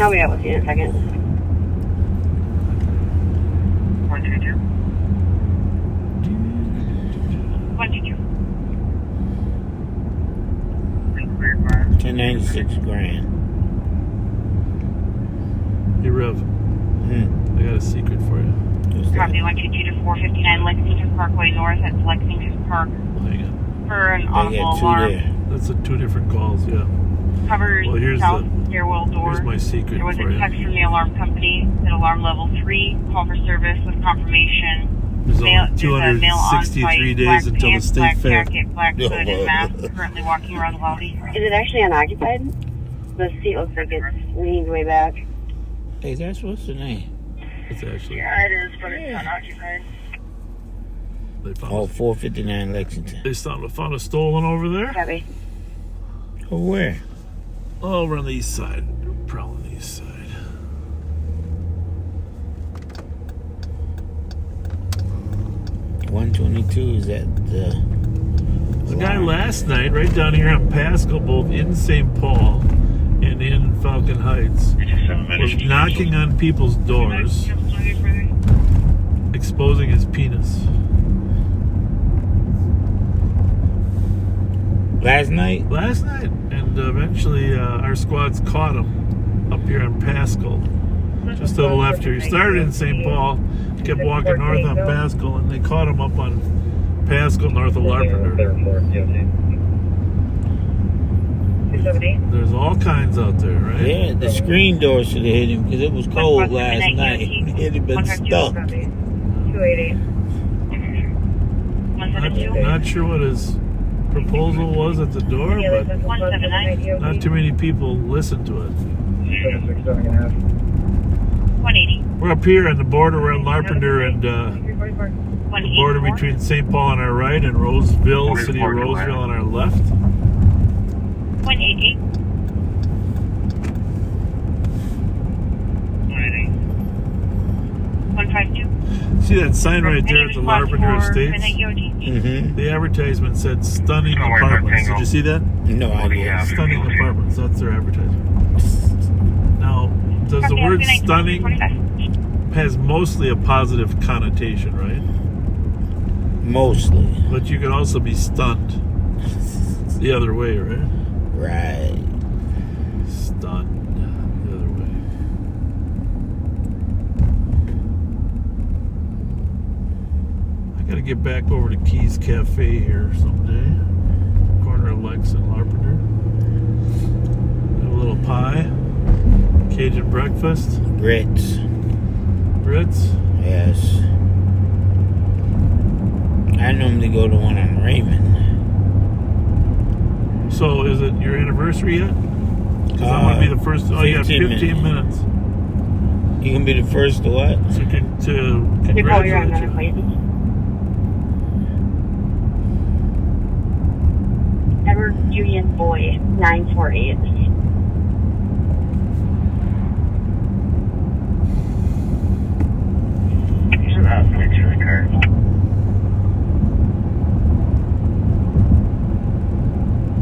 Speaker 3: I'll be out with you in a second.
Speaker 4: 422.
Speaker 3: 122.
Speaker 5: 1096 grand.
Speaker 4: Hey, Rev, I got a secret for you.
Speaker 5: What's that?
Speaker 3: Copy 122 to 459 Lexington Parkway North at Lexington Park
Speaker 4: Hang on.
Speaker 3: for an
Speaker 5: I
Speaker 3: audible
Speaker 5: got two
Speaker 3: alarm.
Speaker 5: there.
Speaker 4: That's two different calls, yeah.
Speaker 3: Covers
Speaker 4: Well, here's
Speaker 3: south stairwell door.
Speaker 4: Here's my secret
Speaker 3: There was
Speaker 4: for
Speaker 3: a
Speaker 4: you.
Speaker 3: text from the alarm company at alarm level 3, call for service with confirmation.
Speaker 4: There's
Speaker 3: Male-
Speaker 4: only
Speaker 3: there's a male on
Speaker 4: 263
Speaker 3: site,
Speaker 4: days
Speaker 3: black
Speaker 4: until the
Speaker 3: pants,
Speaker 4: state
Speaker 3: black
Speaker 4: fair.
Speaker 3: jacket, black hood, and mask, currently walking around the lobby.
Speaker 8: Is it actually unoccupied? The seat looks like it's leaned way back.
Speaker 5: Hey, that's what's the name?
Speaker 4: It's actually,
Speaker 3: Yeah, it is, but it's unoccupied.
Speaker 4: they found,
Speaker 5: Oh, 459 Lexington.
Speaker 4: they found a stolen over there.
Speaker 8: Copy.
Speaker 5: Oh, where?
Speaker 4: Over on the east side. Probably on the east side.
Speaker 5: $122 is at the.
Speaker 4: The guy last night, right down here on Pascal, both in St. Paul and in Falcon Heights, was knocking on people's doors, exposing his penis.
Speaker 5: Last night?
Speaker 4: Last night, and eventually our squads caught him up here on Pascal, just to the left here. He started in St. Paul, kept walking north on Pascal, and they caught him up on Pascal, north of Larpenteur.
Speaker 6: 270.
Speaker 4: There's all kinds out there, right?
Speaker 5: Yeah, the screen door should have hit him because it was cold last night. He'd have been stuck.
Speaker 6: 280.
Speaker 4: Not sure what his proposal was at the door, but not too many people listened to it.
Speaker 3: 180.
Speaker 4: We're up here on the border around Larpenteur and the
Speaker 3: 184.
Speaker 4: border between St. Paul on our right and Roseville, city of Roseville on our left.
Speaker 3: 188. 152.
Speaker 4: See that sign right there at the Larpenteur Estates?
Speaker 5: Mm-hmm.
Speaker 4: The advertisement said stunning apartments. Did you see that?
Speaker 5: No idea.
Speaker 4: Stunning apartments. That's their advertisement. Now, does the word stunning has mostly a positive connotation, right?
Speaker 5: Mostly.
Speaker 4: But you could also be stunned the other way, right?
Speaker 5: Right.
Speaker 4: Stunned the other way. I gotta get back over to Keys Cafe here someday. Corner of Lex and Larpenteur. Have a little pie. Cajun breakfast.
Speaker 5: Grits.
Speaker 4: Grits.
Speaker 5: Yes. I normally go to one on Raymond.
Speaker 4: So, is it your anniversary yet? Because I want to be the first. Oh, you got 15 minutes.
Speaker 5: You can be the first to what?
Speaker 4: To
Speaker 8: Nicole, you're on
Speaker 4: congratulate
Speaker 8: another
Speaker 4: you.
Speaker 8: plate. Edward Union Boy, 948.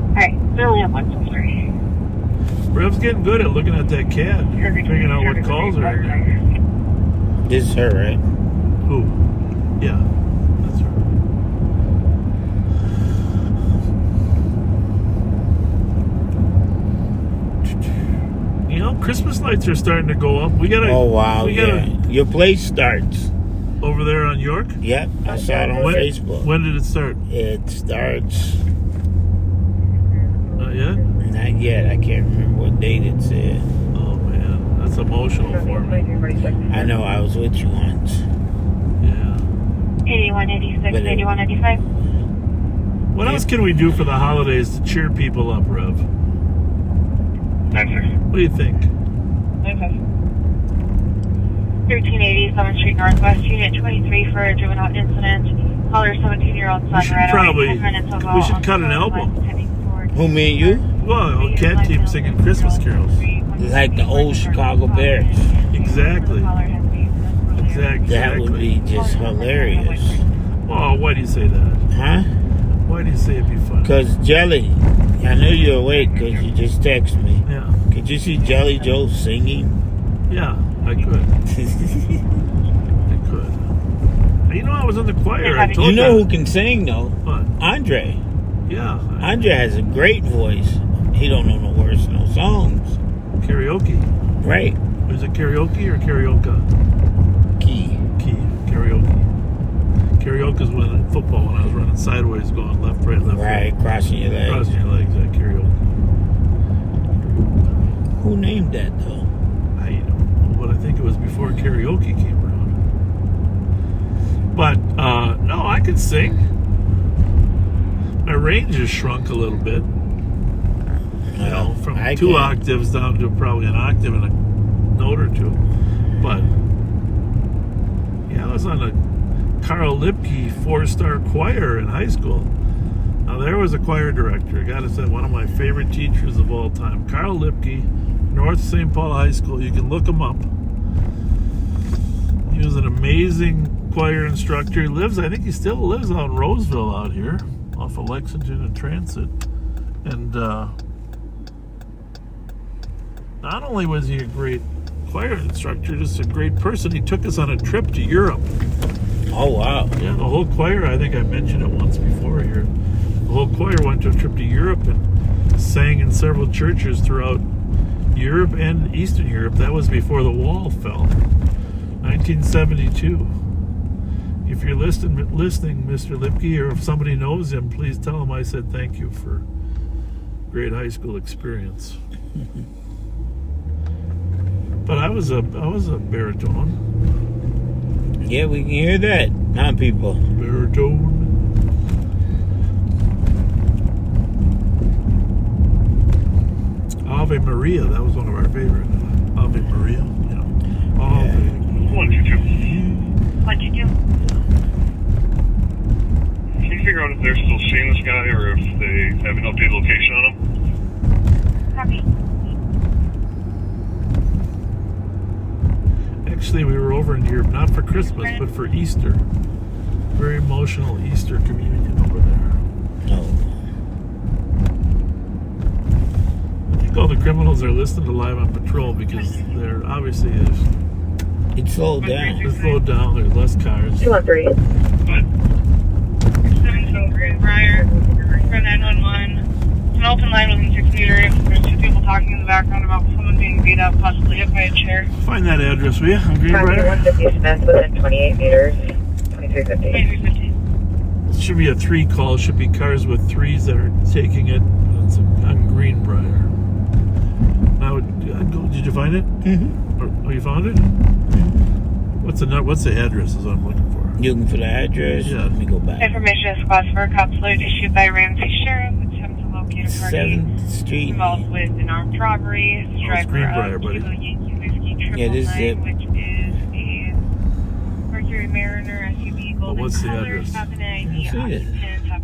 Speaker 8: Alright, we only have one filter.
Speaker 4: Rev's getting good at looking at that CAD, figuring out what calls are in there.
Speaker 5: This is her, right?
Speaker 4: Who? Yeah, that's right. You know, Christmas lights are starting to go up. We gotta.
Speaker 5: Oh, wow.
Speaker 4: We gotta
Speaker 5: Yeah. Your place starts.
Speaker 4: over there on York.
Speaker 5: Yep. I saw it on Facebook.
Speaker 4: When did it start?
Speaker 5: It starts.
Speaker 4: Not yet.
Speaker 5: Not yet. I can't remember what date it said.
Speaker 4: Oh man, that's emotional for me.
Speaker 5: I know I was with you once.
Speaker 4: Yeah.
Speaker 3: 8186,
Speaker 5: But it-
Speaker 3: 8185.
Speaker 4: What else can we do for the holidays to cheer people up, Rev?
Speaker 2: 96.
Speaker 4: What do you think?
Speaker 3: 1380 7th Street Northwest, Unit 23 for a juvenile incident. Caller 17-year-old son.
Speaker 4: We should
Speaker 3: right
Speaker 4: probably-
Speaker 3: away, 10 minutes of
Speaker 4: we should
Speaker 3: all
Speaker 4: cut an
Speaker 3: on
Speaker 4: album.
Speaker 3: heading toward-
Speaker 5: Who, me and you?
Speaker 4: Well, a cat team singing Christmas carols.
Speaker 5: Like the old Chicago Bears.
Speaker 4: Exactly. Exactly.
Speaker 5: That would be just hilarious.
Speaker 4: Oh, why do you say that?
Speaker 5: Huh?
Speaker 4: Why do you say it'd be fun?
Speaker 5: Because Jelly, I know you're awake because you just texted me.
Speaker 4: Yeah,
Speaker 5: Could you see Jelly Joe singing?
Speaker 4: yeah, I could. I could. You know, I was in the choir. I told
Speaker 5: You know who can sing, though?
Speaker 4: What?
Speaker 5: Andre.
Speaker 4: Yeah.
Speaker 5: Andre has a great voice. He don't know no words, no songs.
Speaker 4: Karaoke.
Speaker 5: Right.
Speaker 4: Is it karaoke or karaoke?
Speaker 5: Key.
Speaker 4: Karaoke. Karaoke is when football, when I was running sideways, going left, right, left,
Speaker 5: Right, crossing your legs.
Speaker 4: Crossing your legs, that karaoke.
Speaker 5: Who named that though?
Speaker 4: I don't know, but I think it was before karaoke came around. But no, I can sing. My range has shrunk a little bit. You know, from two octaves down to probably an octave and a note or two. But yeah, I was on a Carl Lipke 4-star choir in high school. Now there was a choir director. Gotta say, one of my favorite teachers of all time, Carl Lipke, North St. Paul High School. You can look him up. He was an amazing choir instructor. He lives, I think he still lives out in Roseville out here, off of Lexington and Transit. And not only was he a great choir instructor, just a great person, he took us on a trip to Europe.
Speaker 5: Oh, wow.
Speaker 4: Yeah, the whole choir, I think I mentioned it once before here. The whole choir went to a trip to Europe and sang in several churches throughout Europe and Eastern Europe. That was before the wall fell. 1972. If you're listening, Mr. Lipke, or if somebody knows him, please tell him I said thank you for great high school experience. But I was a baritone.
Speaker 5: Yeah, we can hear that, huh, people?
Speaker 4: Baritone. Ave Maria, that was one of our favorite. Ave Maria, you know. Ave.
Speaker 2: 122.
Speaker 3: 122.
Speaker 2: Can you figure out if they're still seeing this guy or if they have an updated location on him?
Speaker 3: Copy.
Speaker 4: Actually, we were over in Europe, not for Christmas, but for Easter. Very emotional Easter communion over there.
Speaker 5: No.
Speaker 4: I think all the criminals are listening to Live on Patrol because there obviously is.
Speaker 5: It slowed down.
Speaker 4: It's slowed down, there's less cars.
Speaker 6: 213.
Speaker 3: 773 Briar for 911. It's an open line within 6 meters. There's two people talking in the background about someone being beat up, possibly hit by a chair.
Speaker 4: Find that address, will you? On Greenbrier?
Speaker 6: 150 Smith within 28 meters. 2350.
Speaker 3: 2350.
Speaker 4: It should be a 3 call. It should be cars with 3s that are taking it. It's on Greenbrier. Now, did you find it?
Speaker 5: Mm-hmm.
Speaker 4: Oh, you found it? What's the address is what I'm looking for?
Speaker 5: Looking for the address?
Speaker 4: Yeah.
Speaker 5: Let me go back.
Speaker 3: Information is class for a cops alert issued by Ramsey Sheriff. Attempt to locate a party
Speaker 5: 7th Street.
Speaker 3: involved with an armed robbery. Striker
Speaker 4: Greenbrier,
Speaker 3: of
Speaker 4: buddy.
Speaker 3: Kilo Yankee Whiskey
Speaker 5: Yeah, this is
Speaker 3: 999,
Speaker 5: it.
Speaker 3: which is a Mercury Mariner SUV golden
Speaker 4: what's the
Speaker 3: color.
Speaker 4: address?
Speaker 3: Stop an ID
Speaker 5: I see it.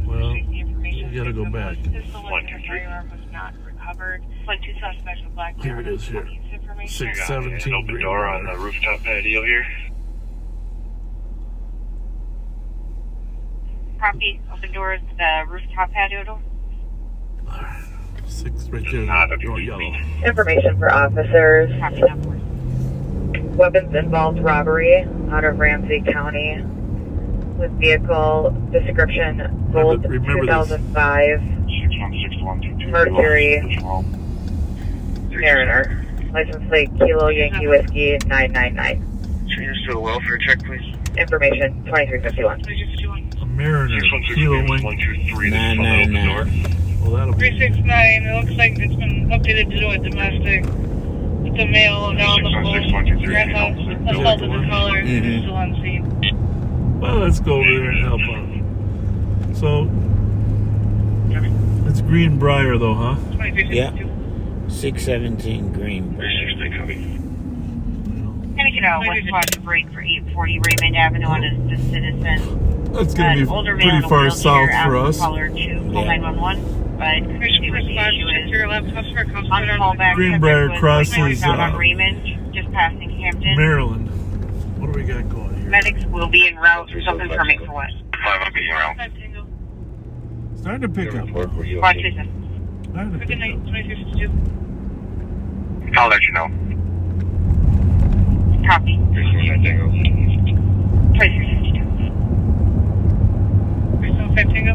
Speaker 4: Well,
Speaker 3: safety information.
Speaker 4: you gotta go back.
Speaker 3: Pistol with a firearm was not recovered. 12 suspects with black.
Speaker 4: Here it is, here.
Speaker 3: Police information.
Speaker 4: 617
Speaker 2: An open door on the rooftop patio here.
Speaker 3: Copy. Open doors to the rooftop patio door.
Speaker 4: 6 right there. Oh, yellow.
Speaker 6: Information for officers.
Speaker 3: Copy that for us.
Speaker 6: Weapons involved robbery out of Ramsey County with vehicle description gold
Speaker 4: Remember this.
Speaker 6: 2005
Speaker 2: 6161222.
Speaker 6: Mercury Mariner. License plate Kilo Yankee Whiskey 999.
Speaker 2: Change to the welfare check, please.
Speaker 6: Information 2351.
Speaker 3: 2251.
Speaker 4: A Mariner. Kilo Wing.
Speaker 2: 123. This is on the open door.
Speaker 4: Well, that'll be.
Speaker 3: 369. It looks like it's been updated to do a domestic. With the mail down the pole. Assaulted the caller.
Speaker 5: Mhm.
Speaker 3: Still on scene.
Speaker 4: Well, let's go over there and help out. So, it's Greenbrier, though, huh?
Speaker 3: 2352.
Speaker 5: 617 Green.
Speaker 2: 360, copy.
Speaker 3: Connecticut West Watch break for 840 Raymond Avenue on the Citizen.
Speaker 4: That's going to be
Speaker 3: older
Speaker 4: pretty
Speaker 3: male
Speaker 4: far
Speaker 3: wheelchair
Speaker 4: south
Speaker 3: asked
Speaker 4: for us.
Speaker 3: Caller to call 911, but the issue is on callback.
Speaker 4: Greenbrier crosses
Speaker 3: on Raymond, just passing Hampton.
Speaker 4: Maryland. What do we got going here?
Speaker 3: Medics will be en route, so confirming for what?
Speaker 2: 5 on being around.
Speaker 4: Starting to pick up.
Speaker 3: Watch this.
Speaker 4: Starting to pick up.
Speaker 3: 2352.
Speaker 2: I'll let you know.
Speaker 3: Copy.
Speaker 2: 369 Tango.
Speaker 3: 2352. 375 Tango.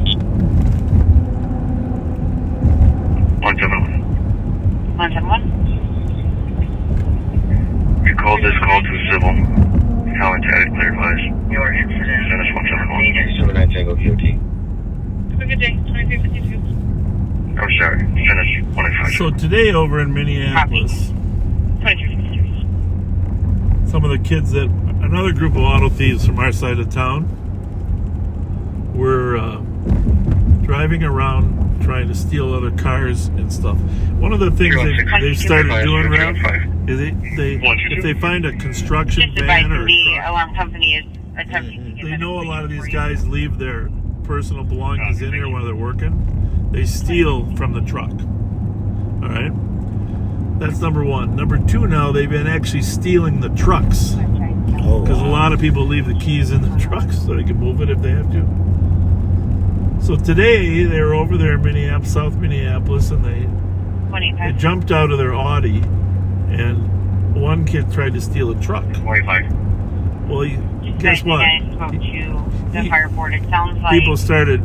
Speaker 3: 171.
Speaker 2: We called this call to civil. Contact clear advice.
Speaker 7: Your incident.
Speaker 2: Finish 171.
Speaker 7: 79 Tango QT.
Speaker 3: Have a good day. 2352.
Speaker 2: I'm sorry. Finish 185.
Speaker 4: So today over in Minneapolis,
Speaker 3: 2352.
Speaker 4: some of the kids that another group of auto thieves from our side of town were driving around trying to steal other cars and stuff. One of the things they've started doing, Ralph, is they if they find a construction
Speaker 3: Just
Speaker 4: van or
Speaker 3: advising the
Speaker 4: a truck,
Speaker 3: alarm company is attempting to get
Speaker 4: they
Speaker 3: that
Speaker 4: know a lot of these
Speaker 3: information
Speaker 4: guys leave their personal belongings in here while they're working. They steal from the truck. All right, that's number one. Number two, now they've been actually stealing the trucks
Speaker 5: Oh,
Speaker 4: because a lot of people leave the keys in the trucks so they can move it if they have to. So today they were over there in Minneapolis, South Minneapolis, and they
Speaker 3: 185.
Speaker 4: jumped out of their Audi, and one kid tried to steal a truck.
Speaker 2: 185.
Speaker 4: Well,
Speaker 3: Just
Speaker 4: guess what?
Speaker 3: I spoke to the fire board. It sounds like
Speaker 4: People started.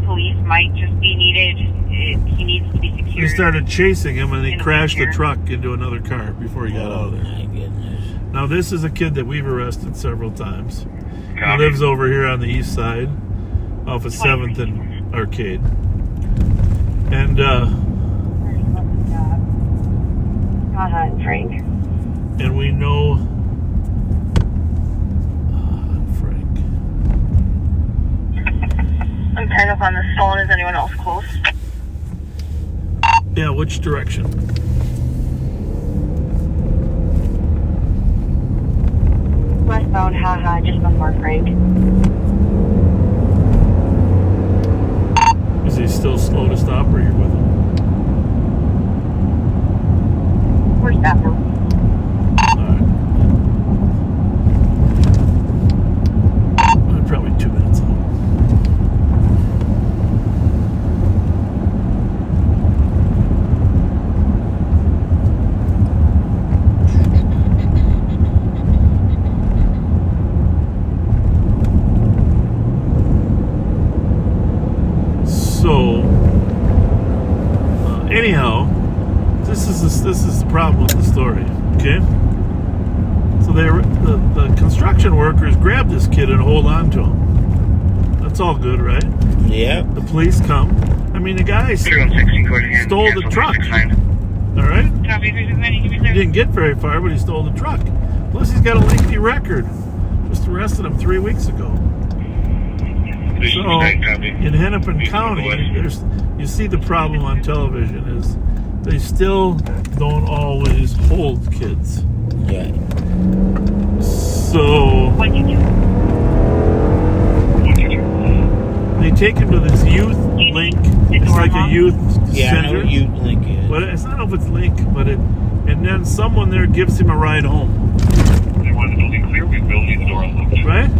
Speaker 3: police might just be needed. He needs to be
Speaker 4: They
Speaker 3: secured.
Speaker 4: started chasing him, and they
Speaker 3: In the
Speaker 4: crashed the
Speaker 3: future.
Speaker 4: truck into another car before he got out of there.
Speaker 5: my goodness.
Speaker 4: Now this is a kid that we've arrested several times. He
Speaker 2: Copy.
Speaker 4: lives over here on the east side, off of 7th and Arcade. And
Speaker 8: Frank.
Speaker 4: and we know Frank.
Speaker 3: I'm kind of on this phone. Is anyone else close?
Speaker 4: Yeah, which direction?
Speaker 8: Westbound, haha, just before Frank.
Speaker 4: Is he still slow to stop, or you're with him?
Speaker 8: Where's that one?
Speaker 4: Alright. Probably 2 minutes out. So, anyhow, this is the problem with the story. Okay, so the construction workers grabbed this kid and hold on to him. That's all good, right?
Speaker 5: Yeah.
Speaker 4: The police come. I mean, the guy
Speaker 2: 3160 code again.
Speaker 4: stole the
Speaker 2: Cancel
Speaker 4: truck.
Speaker 2: 369.
Speaker 4: All right,
Speaker 3: Copy. 369. Give me
Speaker 4: he didn't get very far, but he stole the truck. Plus, he's got a lengthy record. Just arrested him 3 weeks ago. So, in Hennepin County, you see the problem on television is they still don't always hold kids.
Speaker 5: Yeah.
Speaker 4: So
Speaker 3: 122.
Speaker 4: they take him to this youth link. It's like a youth
Speaker 5: Yeah, I know
Speaker 4: center.
Speaker 5: what youth link is.
Speaker 4: But it's not know if it's link, but and then someone there gives him a ride home.
Speaker 2: They want the building clear. We will leave the door unlocked.
Speaker 4: Right?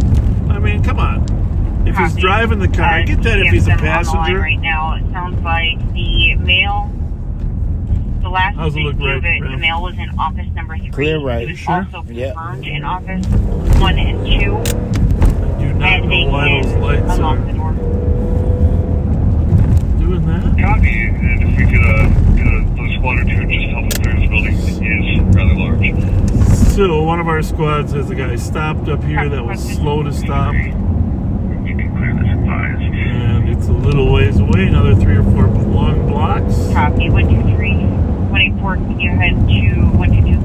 Speaker 4: I mean, come on. If he's driving the car, I get that if he's a
Speaker 3: On the line
Speaker 4: passenger.
Speaker 3: right now, it sounds like the male. The last
Speaker 4: How's it look,
Speaker 3: video of
Speaker 4: right,
Speaker 3: it, the
Speaker 4: Ralph?
Speaker 3: male was in office number 3.
Speaker 5: Clear right.
Speaker 3: He was
Speaker 4: Sure.
Speaker 3: also
Speaker 5: Yep.
Speaker 3: confirmed in office 1 and 2.
Speaker 4: I do not
Speaker 3: And they
Speaker 4: know why those
Speaker 3: can
Speaker 4: lights
Speaker 3: unlock
Speaker 4: are
Speaker 3: the door.
Speaker 4: doing that.
Speaker 2: Copy. And if we could get a squad or two just help us clear this building, it is rather large.
Speaker 4: So one of our squads has a guy stopped up here that was slow to stop,
Speaker 2: You can clear this advised.
Speaker 4: and it's a little ways away, another 3 or 4 long blocks.
Speaker 3: Copy. 123. 184. Can you head to 122?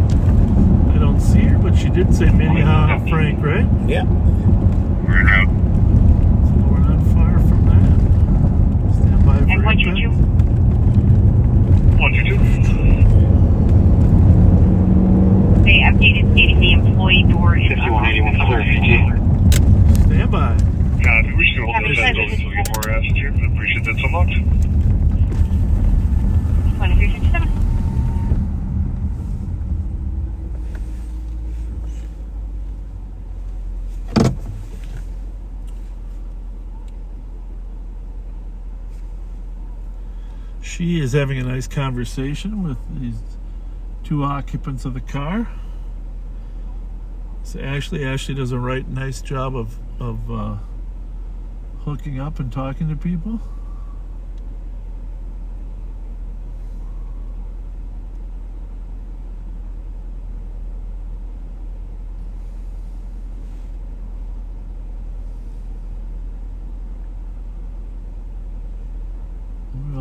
Speaker 4: I don't see her, but she did say Minnehaha Frank, right?
Speaker 5: Yeah.
Speaker 2: We're en route.
Speaker 4: So we're not far from that. Stand by for
Speaker 3: And 122.
Speaker 4: impact.
Speaker 2: 122.
Speaker 3: They updated stating the employee door is
Speaker 2: 5181 clear.
Speaker 4: Stand by.
Speaker 2: Copy. We should hold the building until we get more assets here. Appreciate that so much.
Speaker 3: 2357.
Speaker 4: She is having a nice conversation with these 2 occupants of the car. So Ashley does a nice job of hooking up and talking to people.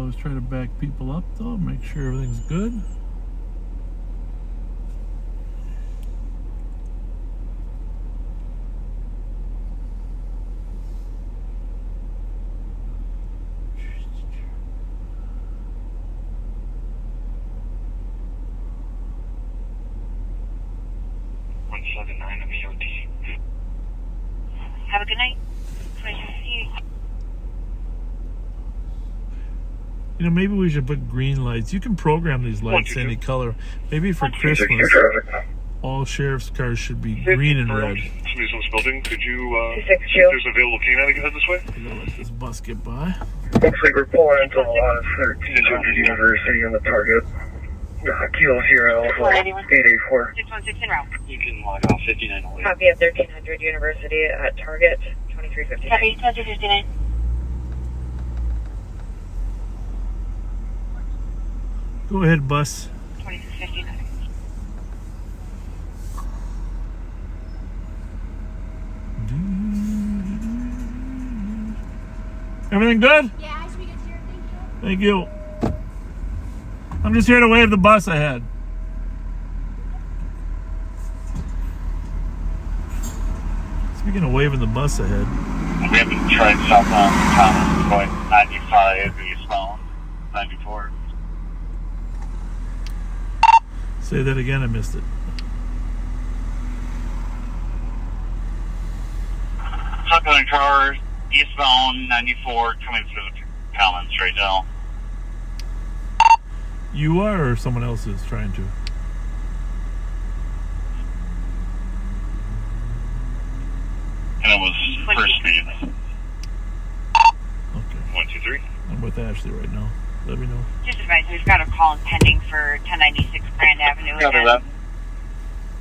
Speaker 4: always try to back people up, though, make sure everything's good.
Speaker 3: Have a good night. 2668.
Speaker 4: You know, maybe we should put green lights. You can program these lights any color. Maybe for Christmas, all sheriff's cars should be green and red.
Speaker 2: Somebody's on this building. Could you, if
Speaker 6: 262.
Speaker 2: there's available canine, head this way?
Speaker 4: I'm gonna let this bus get by.
Speaker 7: Looks like we're pulling into 1300 University on the target. Kilo Sierra Alpha 884.
Speaker 3: 616 en route.
Speaker 7: You can log off 5908.
Speaker 6: Copy of 1300 University at target 2359.
Speaker 3: Copy, 2259.
Speaker 4: Go ahead, bus.
Speaker 3: 2659.
Speaker 4: Everything good?
Speaker 9: Yeah, I should be good here. Thank you.
Speaker 4: Thank you. I'm just here to wave the bus ahead. Speaking of waving the bus ahead,
Speaker 2: We haven't tried southbound Thomas, going 95 eastbound, 94.
Speaker 4: say that again, I missed it.
Speaker 2: Southbound car, eastbound 94, coming through the Commons right now.
Speaker 4: You are, or someone else is trying to?
Speaker 2: And it was first speed.
Speaker 4: Okay.
Speaker 2: 123.
Speaker 4: I'm with Ashley right now. Let me know.
Speaker 3: Just advise, we've got a call pending for 1096 Grand Avenue.
Speaker 2: Copy
Speaker 3: again.
Speaker 2: that.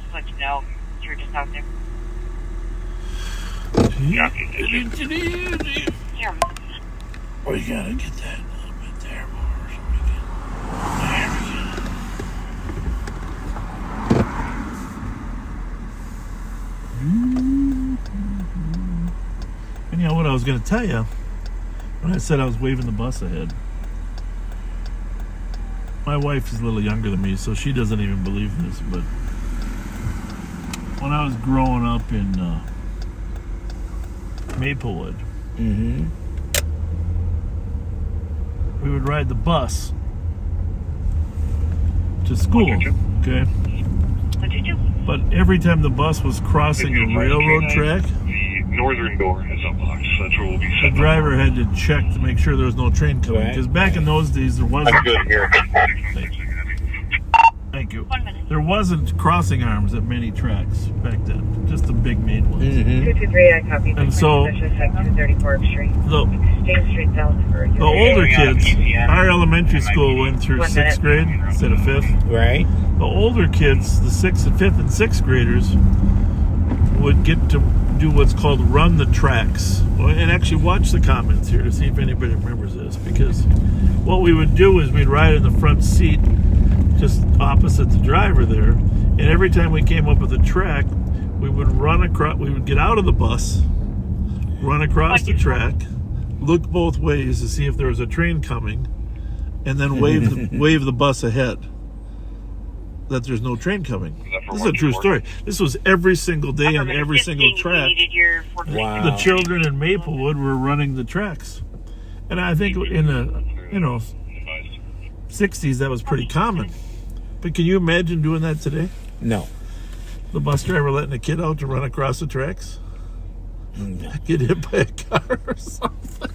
Speaker 3: Just let you know, you were just out there.
Speaker 2: Yeah.
Speaker 3: Here.
Speaker 4: We gotta get that a little bit there more so we can. There we go. Anyhow, what I was gonna tell you when I said I was waving the bus ahead. My wife is a little younger than me, so she doesn't even believe this, but when I was growing up in Maplewood, we would ride the bus to school, okay?
Speaker 3: What did you do?
Speaker 4: But every time the bus was crossing a railroad track,
Speaker 2: The northern door is unlocked, so that's where we'll be
Speaker 4: the
Speaker 2: set.
Speaker 4: driver had to check to make sure there was no train coming.
Speaker 5: Right.
Speaker 4: Because back in those days, there wasn't.
Speaker 2: I'm good here.
Speaker 4: Thank you.
Speaker 3: 1 minute.
Speaker 4: There wasn't crossing arms at many tracks back then, just the big main ones.
Speaker 6: 223, I copy.
Speaker 4: And so-
Speaker 6: Section 34th Street.
Speaker 4: The
Speaker 6: Exchange Street South for
Speaker 4: the older kids, our elementary school went through
Speaker 6: 1
Speaker 4: 6th grade instead of 5th.
Speaker 5: Right?
Speaker 4: The older kids, the 6th and 5th and 6th graders, would get to do what's called run the tracks. Well, and actually watch the comments here to see if anybody remembers this, because what we would do is we'd ride in the front seat just opposite the driver there, and every time we came up with a track, we would run across, we would get out of the bus, run across the track, look both ways to see if there was a train coming, and then wave the bus ahead that there's no train coming. This is a true story. This was every single day on every single track.
Speaker 5: Wow.
Speaker 4: The children in Maplewood were running the tracks, and I think in the 60s that was pretty common. But can you imagine doing that today?
Speaker 5: No.
Speaker 4: The bus driver letting a kid out to run across the tracks?
Speaker 5: No.
Speaker 4: Get hit by a car or something.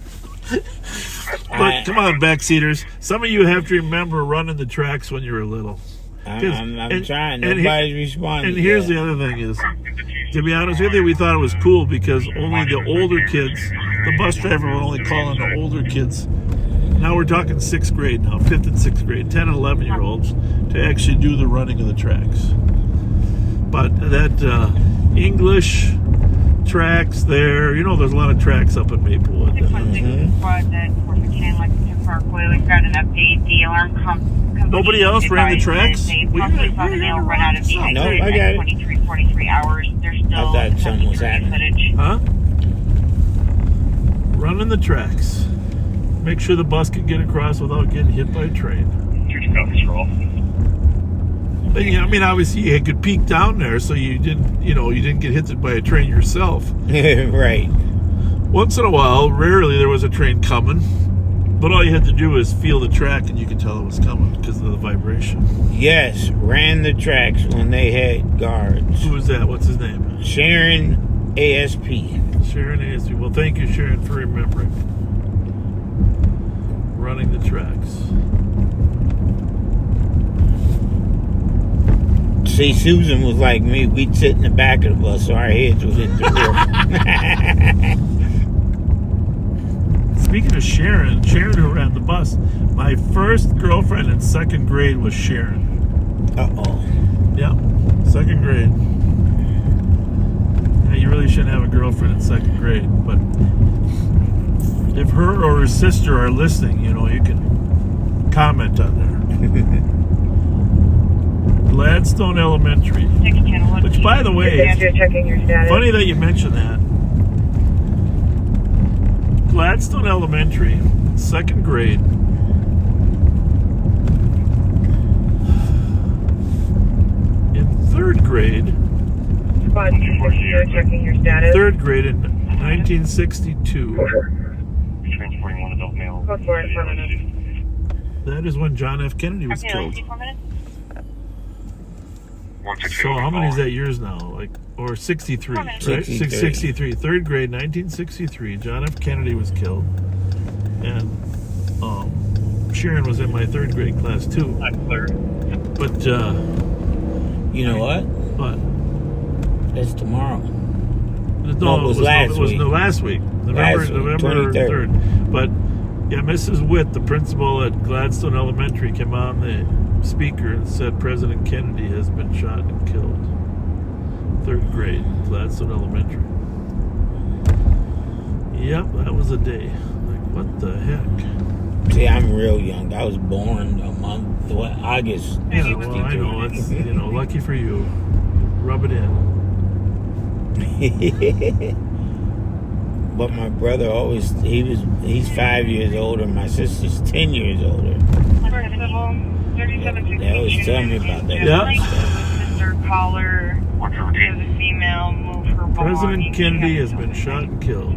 Speaker 4: But come on, backseaters. Some of you have to remember running the tracks when you were little.
Speaker 5: I'm trying. Nobody's responding.
Speaker 4: And here's the other thing is, to be honest with you, we thought it was cool because only the older kids, the bus driver would only call on the older kids. Now we're talking 6th grade now, 5th and 6th grade, 10 and 11-year-olds, to actually do the running of the tracks. But that English tracks there, there's a lot of tracks up in Maplewood.
Speaker 3: 616 squad at 459 Lexington Parkway. We've got an update. The alarm company
Speaker 4: Nobody else ran the tracks?
Speaker 3: We saw the mail run out of the
Speaker 5: No, I got it.
Speaker 3: 43 hours. There's still
Speaker 5: I thought something was happening.
Speaker 3: footage.
Speaker 4: Huh? Running the tracks. make sure the bus can get across without getting hit by a train. But, yeah, I mean, obviously you could peek down there so you didn't get hit by a train yourself.
Speaker 5: Right.
Speaker 4: Once in a while, rarely there was a train coming, but all you had to do was feel the track and you could tell it was coming because of the vibration.
Speaker 5: Yes, ran the tracks when they had guards.
Speaker 4: Who was that? What's his name?
Speaker 5: Sharon ASP.
Speaker 4: Sharon ASP. Well, thank you, Sharon, for remembering. Running the tracks.
Speaker 5: See, Susan was like me. We'd sit in the back of the bus so our heads would hit the roof.
Speaker 4: Speaking of Sharon who ran the bus, my first girlfriend in second grade was Sharon.
Speaker 5: Uh-oh.
Speaker 4: Yep, second grade. Now, you really shouldn't have a girlfriend in second grade, but if her or her sister are listening, you can comment on there. Gladstone Elementary, which, by the way,
Speaker 6: checking your status.
Speaker 4: funny that you mentioned that. Gladstone Elementary, second grade. In third grade,
Speaker 6: checking your status.
Speaker 4: third grade in 1962.
Speaker 6: Code 4 in front of us.
Speaker 4: That is when John F. Kennedy was killed. So how many is that years now? Or 63, right? 63. Third grade, 1963. John F. Kennedy was killed. And Sharon was in my third grade class too. But
Speaker 5: You know what?
Speaker 4: what?
Speaker 5: That's tomorrow.
Speaker 4: No,
Speaker 5: it was last week.
Speaker 4: Last week. November 3rd. But yeah, Mrs. Witt, the principal at Gladstone Elementary, came on the speaker and said President Kennedy has been shot and killed. Third grade, Gladstone Elementary. Yep, that was a day. What the heck?
Speaker 5: See, I'm real young. I was born August.
Speaker 4: Yeah, well, I know. It's, lucky for you. Rub it in.
Speaker 5: But my brother he's 5 years older. My sister's 10 years older. They always tell me about that.
Speaker 4: Yeah.
Speaker 3: Sister caller, there's a female, move her
Speaker 4: President Kennedy has been shot and killed.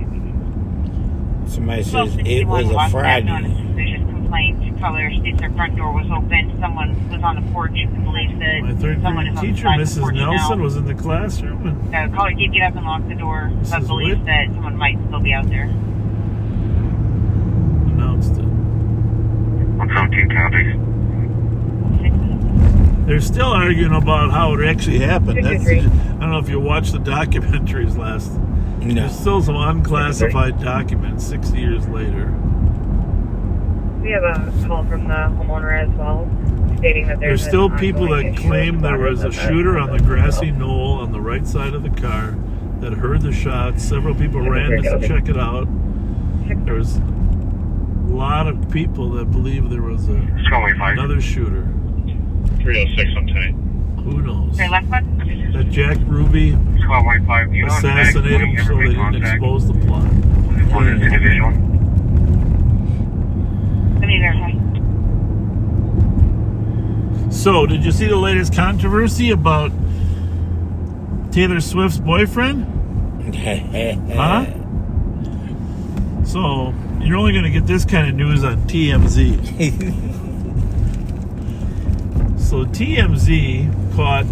Speaker 5: Somebody says it was a Friday.
Speaker 3: Suspicious complaint. Caller states their front door was open. Someone was on the porch and believes that
Speaker 4: My third
Speaker 3: someone
Speaker 4: grade
Speaker 3: is on the
Speaker 4: teacher,
Speaker 3: side of the
Speaker 4: Mrs.
Speaker 3: porch
Speaker 4: Nelson,
Speaker 3: now.
Speaker 4: was in the classroom and
Speaker 3: The caller did get up and lock the door, but
Speaker 4: Mrs.
Speaker 3: believes
Speaker 4: Witt?
Speaker 3: that someone might still be out there.
Speaker 4: announced it.
Speaker 2: 117 copies.
Speaker 4: They're still arguing about how it actually happened. I don't know if you watched the documentaries last.
Speaker 5: No.
Speaker 4: There's still some unclassified documents 60 years later.
Speaker 6: We have a call from the homeowner as well, stating that
Speaker 4: There's
Speaker 6: an
Speaker 4: still people
Speaker 6: ongoing
Speaker 4: that
Speaker 6: issue
Speaker 4: claim there was a
Speaker 6: with
Speaker 4: shooter on the grassy knoll on the right side of the car that heard the shots. Several people ran to check it out. There's a lot of people that believe there was another shooter.
Speaker 2: 306 on tight.
Speaker 4: Who knows?
Speaker 3: Your left one?
Speaker 4: That Jack Ruby
Speaker 2: 1215.
Speaker 4: assassinated him so they didn't expose the plot.
Speaker 2: Individual.
Speaker 3: Let me verify.
Speaker 4: So, did you see the latest controversy about Taylor Swift's boyfriend? Huh? So, you're only going to get this kind of news on TMZ. So, TMZ caught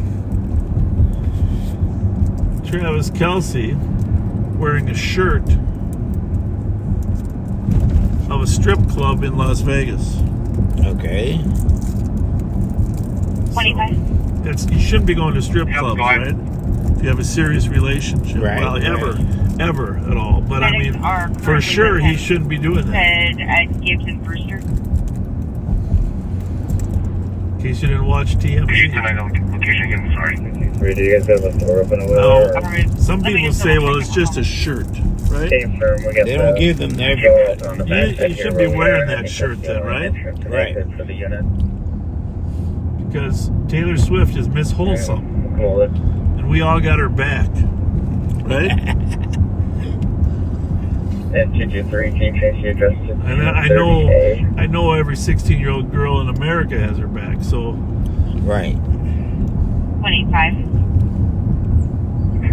Speaker 4: Travis Kelce wearing a shirt of a strip club in Las Vegas.
Speaker 5: Okay.
Speaker 3: 25.
Speaker 4: You shouldn't be going to strip clubs, right? If you have a serious relationship.
Speaker 5: Right,
Speaker 4: well, ever at all. But I mean,
Speaker 3: Medics are
Speaker 4: for sure,
Speaker 3: currently
Speaker 4: he shouldn't be doing that.
Speaker 3: Said at Gibbs and Rooster.
Speaker 4: In case you didn't watch TMZ.
Speaker 2: Location again, sorry.
Speaker 7: Do you guys have a door open a
Speaker 4: No,
Speaker 7: little?
Speaker 4: some people say, well, it's just a shirt, right?
Speaker 7: Stay firm. We got
Speaker 5: They don't give them their
Speaker 7: door on the back
Speaker 4: You
Speaker 7: side
Speaker 4: should
Speaker 7: here
Speaker 4: be
Speaker 7: where we
Speaker 4: wearing
Speaker 7: are.
Speaker 4: that shirt then, right?
Speaker 5: Right.
Speaker 7: For the unit.
Speaker 4: Because Taylor Swift is Miss Wholesome,
Speaker 7: Cool.
Speaker 4: and we all got her back, right?
Speaker 7: And 223, can you change the address to
Speaker 4: And I know every 16-year-old girl in America has her back, so.
Speaker 5: Right.
Speaker 3: 185.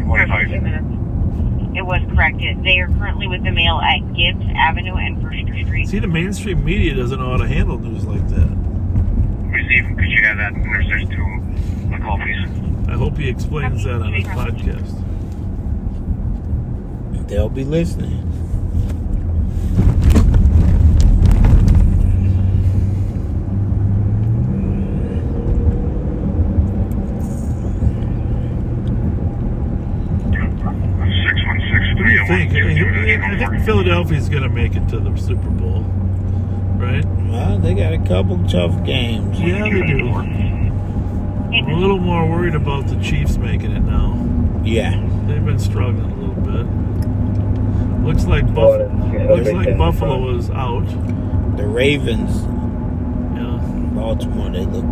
Speaker 2: 185.
Speaker 3: minutes. It was corrected. They are currently with the mail at Gibbs Avenue and Rooster Street.
Speaker 4: See, the mainstream media doesn't know how to handle news like that.
Speaker 2: Receive. Could you have that intersection to the call, please?
Speaker 4: I hope he explains that on his podcast.
Speaker 5: They'll be listening.
Speaker 4: What do you think? I think Philadelphia's going to make it to the Super Bowl, right?
Speaker 5: Well, they got a couple tough games.
Speaker 4: Yeah, they do. I'm a little more worried about the Chiefs making it now.
Speaker 5: Yeah.
Speaker 4: They've been struggling a little bit. Looks like Buffalo is out.
Speaker 5: The Ravens,
Speaker 4: Yeah.
Speaker 5: Baltimore, they look.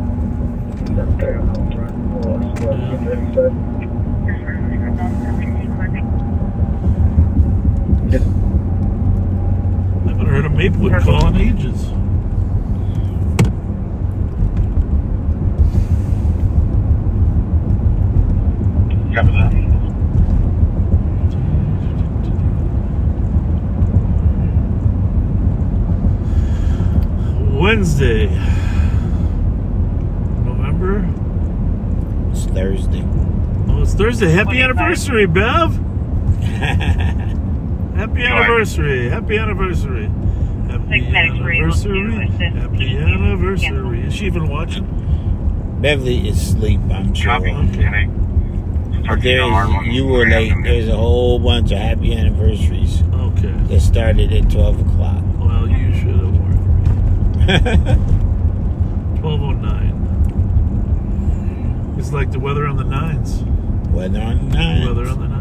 Speaker 4: I haven't heard of Maplewood call in ages.
Speaker 2: Copy that.
Speaker 4: Wednesday, November.
Speaker 5: It's Thursday.
Speaker 4: Oh, it's Thursday. Happy anniversary, Bev. Happy anniversary. Happy anniversary. Happy anniversary. Happy anniversary. Is she even watching?
Speaker 5: Beverly is asleep, I'm sure.
Speaker 2: Copy.
Speaker 4: Okay.
Speaker 5: But you were late. There's a whole bunch of happy anniversaries
Speaker 4: Okay.
Speaker 5: that started at 12 o'clock.
Speaker 4: Well, you should have warned me. 12:09. It's like the weather on the nines.
Speaker 5: Weather on the nines.
Speaker 4: Weather on the nines.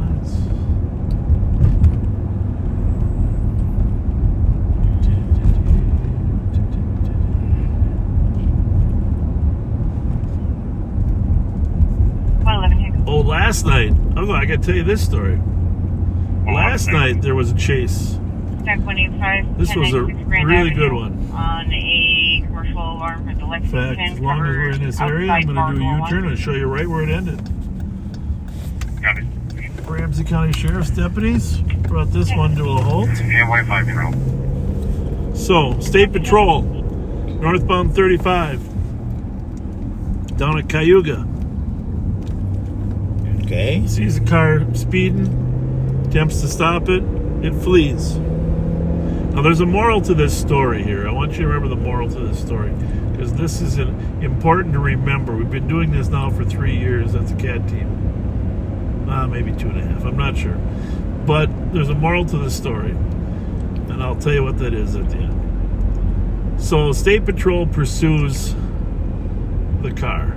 Speaker 4: Oh, last night. Oh, I got to tell you this story. Last night there was a chase.
Speaker 3: Check 185.
Speaker 4: This was a really good one.
Speaker 3: On a commercial alarm at the
Speaker 4: In fact, as long as we're in this area, I'm going to do a U-turn and show you right where it ended.
Speaker 2: Copy.
Speaker 4: Ramsey County Sheriff's deputies brought this one to a halt.
Speaker 2: Yeah, Wi-Fi control.
Speaker 4: So, State Patrol, northbound 35, down at Cayuga.
Speaker 5: Okay.
Speaker 4: Sees a car speeding, attempts to stop it, it flees. Now, there's a moral to this story here. I want you to remember the moral to this story, because this is important to remember. We've been doing this now for 3 years. That's a CAT team. Maybe 2.5. I'm not sure. But there's a moral to the story, and I'll tell you what that is at the end. So, State Patrol pursues the car.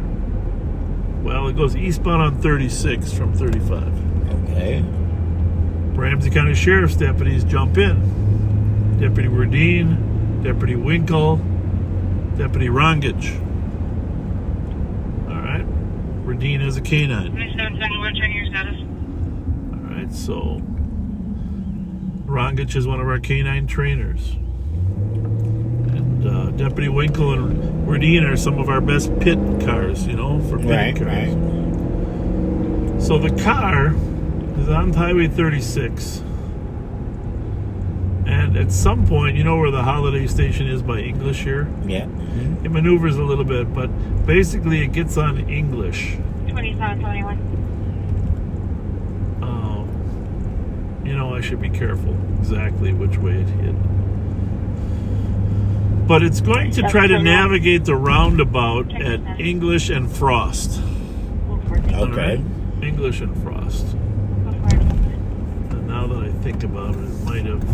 Speaker 4: Well, it goes eastbound on 36 from 35.
Speaker 5: Okay.
Speaker 4: Ramsey County Sheriff's deputies jump in. Deputy Werdine, Deputy Winkle, Deputy Rongich. All right. Werdine has a canine. All right, so Rongich is one of our canine trainers. And Deputy Winkle and Werdine are some of our best pit cars, for pit cars.
Speaker 5: Right.
Speaker 4: So the car is on Highway 36. And at some point, you know where the holiday station is by English here?
Speaker 5: Yeah. Mm-hmm.
Speaker 4: It maneuvers a little bit, but basically it gets on English.
Speaker 3: 2721.
Speaker 4: I should be careful exactly which way it hit. But it's going to try to navigate the roundabout at English and Frost.
Speaker 5: Okay.
Speaker 4: Right? English and Frost. And now that I think about it, it might have...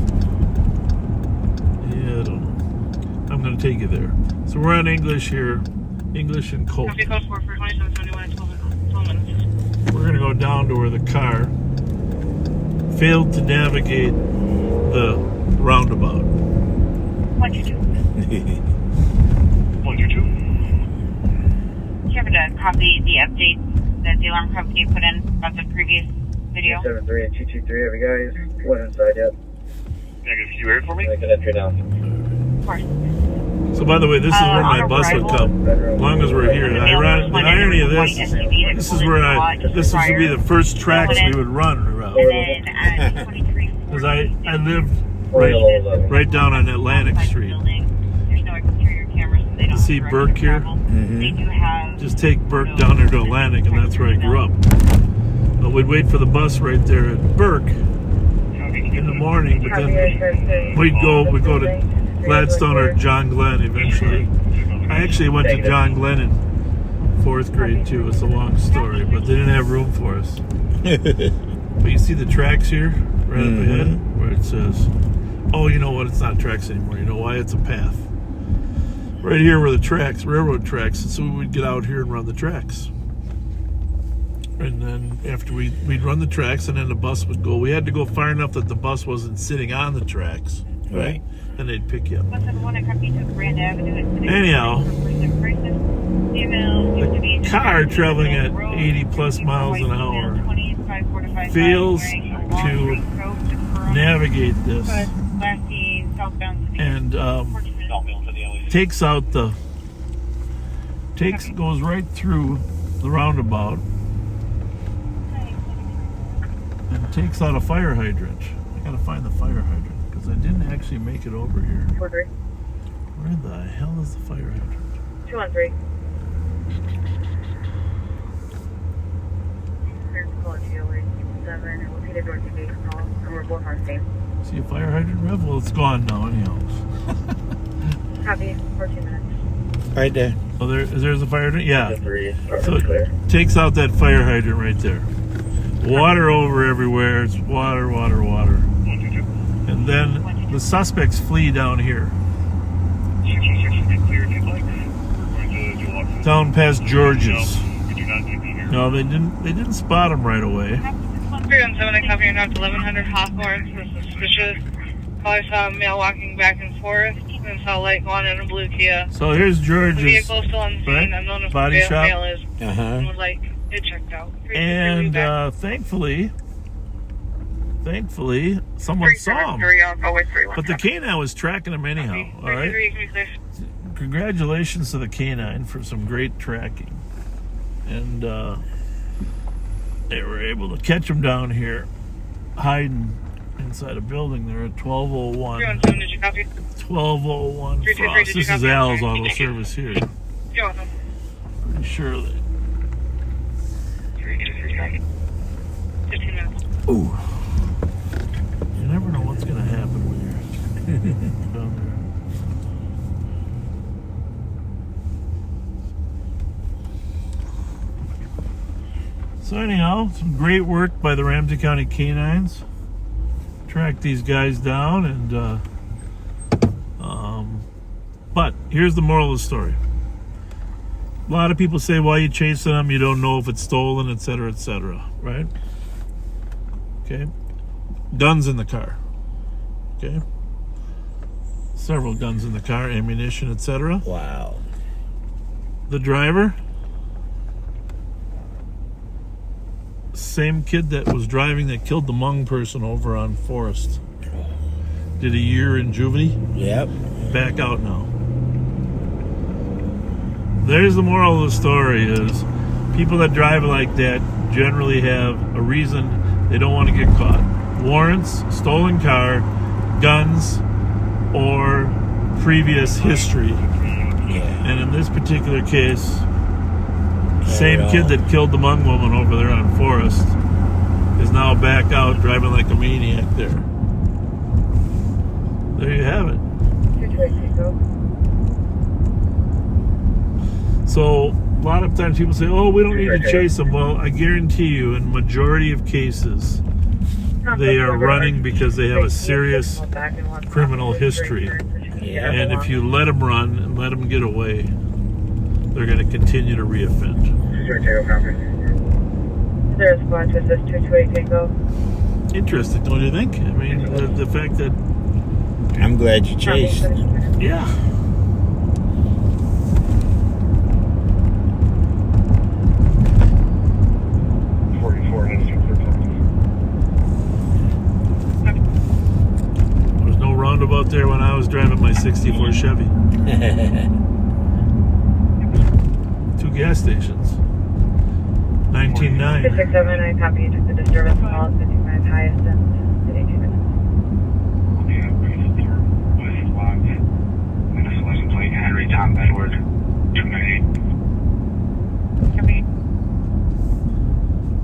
Speaker 4: Yeah, I don't know. I'm going to take you there. So we're on English here. English and Colt. We're going to go down to where the car failed to navigate the roundabout.
Speaker 3: 122.
Speaker 2: 122.
Speaker 3: Do you happen to copy the update that the alarm company put in about the previous video?
Speaker 7: 73 and 223, have you guys? Went inside yet?
Speaker 2: Negative. You heard for me?
Speaker 7: I can enter now.
Speaker 3: Of course.
Speaker 4: So by the way, this is where my
Speaker 3: on
Speaker 4: bus would
Speaker 3: arrival,
Speaker 4: come, as long as we're here. The irony of this is this would be the first tracks we would run around.
Speaker 3: And then at 23.
Speaker 4: Because I lived right down on Atlantic Street.
Speaker 3: There's no exterior cameras, so they don't
Speaker 4: See
Speaker 3: have
Speaker 4: Burke here?
Speaker 3: travel. They do have.
Speaker 4: Just take Burke down there to Atlantic, and that's where I grew up. But we'd wait for the bus right there at Burke in the morning, but then we'd go to Gladstone or John Glenn eventually. I actually went to John Glenn in 4th grade too. It's a long story, but they didn't have room for us. But you see the tracks here, right up ahead, where it says, oh, you know what? It's not tracks anymore. You know why? It's a path. Right here were the tracks, railroad tracks, and so we would get out here and run the tracks. And then after we'd run the tracks, and then the bus would go. We had to go far enough that the bus wasn't sitting on the tracks.
Speaker 5: Right.
Speaker 4: And they'd pick you up.
Speaker 3: Anyhow,
Speaker 4: Anyhow, the car traveling at 80 plus miles an hour fails to navigate this and goes right through the roundabout and takes out a fire hydrant. I gotta find the fire hydrant because I didn't actually make it over here.
Speaker 6: 43.
Speaker 4: Where the hell is the fire hydrant?
Speaker 6: 213.
Speaker 4: See a fire hydrant, Rev? Well, it's gone now anyhow.
Speaker 6: Copy. 14 minutes.
Speaker 5: Right there.
Speaker 4: Oh, there's a fire hydrant? Yeah. So
Speaker 7: Clear.
Speaker 4: it takes out that fire hydrant right there. Water over everywhere. It's water, water, water. And then the suspects flee down here. Down past George's. No, they didn't spot him right away.
Speaker 3: 317, copy, not 1100 Hawthorne, for suspicious. I saw a male walking back and forth, and saw a light go on in a blue Kia.
Speaker 4: So here's
Speaker 3: The
Speaker 4: George's
Speaker 3: vehicle still on scene,
Speaker 4: right?
Speaker 3: unknown if
Speaker 4: Body
Speaker 3: the
Speaker 4: shop.
Speaker 3: male is, and would like it checked out.
Speaker 4: And thankfully, someone saw him. But the canine was tracking him anyhow. All right. Congratulations to the canine for some great tracking. And they were able to catch him down here, hiding inside a building there at 1201.
Speaker 3: 317, did you copy?
Speaker 4: 1201 Frost. This is Al's Auto Service here.
Speaker 3: You're welcome.
Speaker 4: Pretty sure that.
Speaker 3: 15 minutes.
Speaker 4: Ooh. You never know what's going to happen when you're down there. So anyhow, some great work by the Ramsey County canines. Track these guys down, and but here's the moral of the story. A lot of people say, why are you chasing them? You don't know if it's stolen, etc., right? Okay. Guns in the car. Okay. Several guns in the car, ammunition, etc.
Speaker 5: Wow.
Speaker 4: The driver, same kid that was driving that killed the Hmong person over on Forest. Did a year in juvie.
Speaker 5: Yep.
Speaker 4: Back out now. There's the moral of the story is people that drive like that generally have a reason they don't want to get caught. Warrants, stolen car, guns, or previous history.
Speaker 5: Yeah.
Speaker 4: And in this particular case, same kid that killed the Hmong woman over there on Forest is now back out driving like a maniac there. There you have it. So a lot of times people say, oh, we don't need to chase them. Well, I guarantee you in majority of cases they are running because they have a serious criminal history.
Speaker 5: Yeah.
Speaker 4: And if you let them run and let them get away, they're going to continue to reoffend.
Speaker 6: There's squad to assist 228 Tango.
Speaker 4: Interesting, don't you think? I mean, the fact that,
Speaker 5: I'm glad you chased.
Speaker 4: yeah. 64 Chevy. 2 gas stations. 19.9.
Speaker 6: 667, I copy you. Took the disturbance call at 55 highest and 82 minutes.
Speaker 7: Yeah, West Lock. Minus 11 plate, Henry Tom Edward, 298.
Speaker 3: Copy.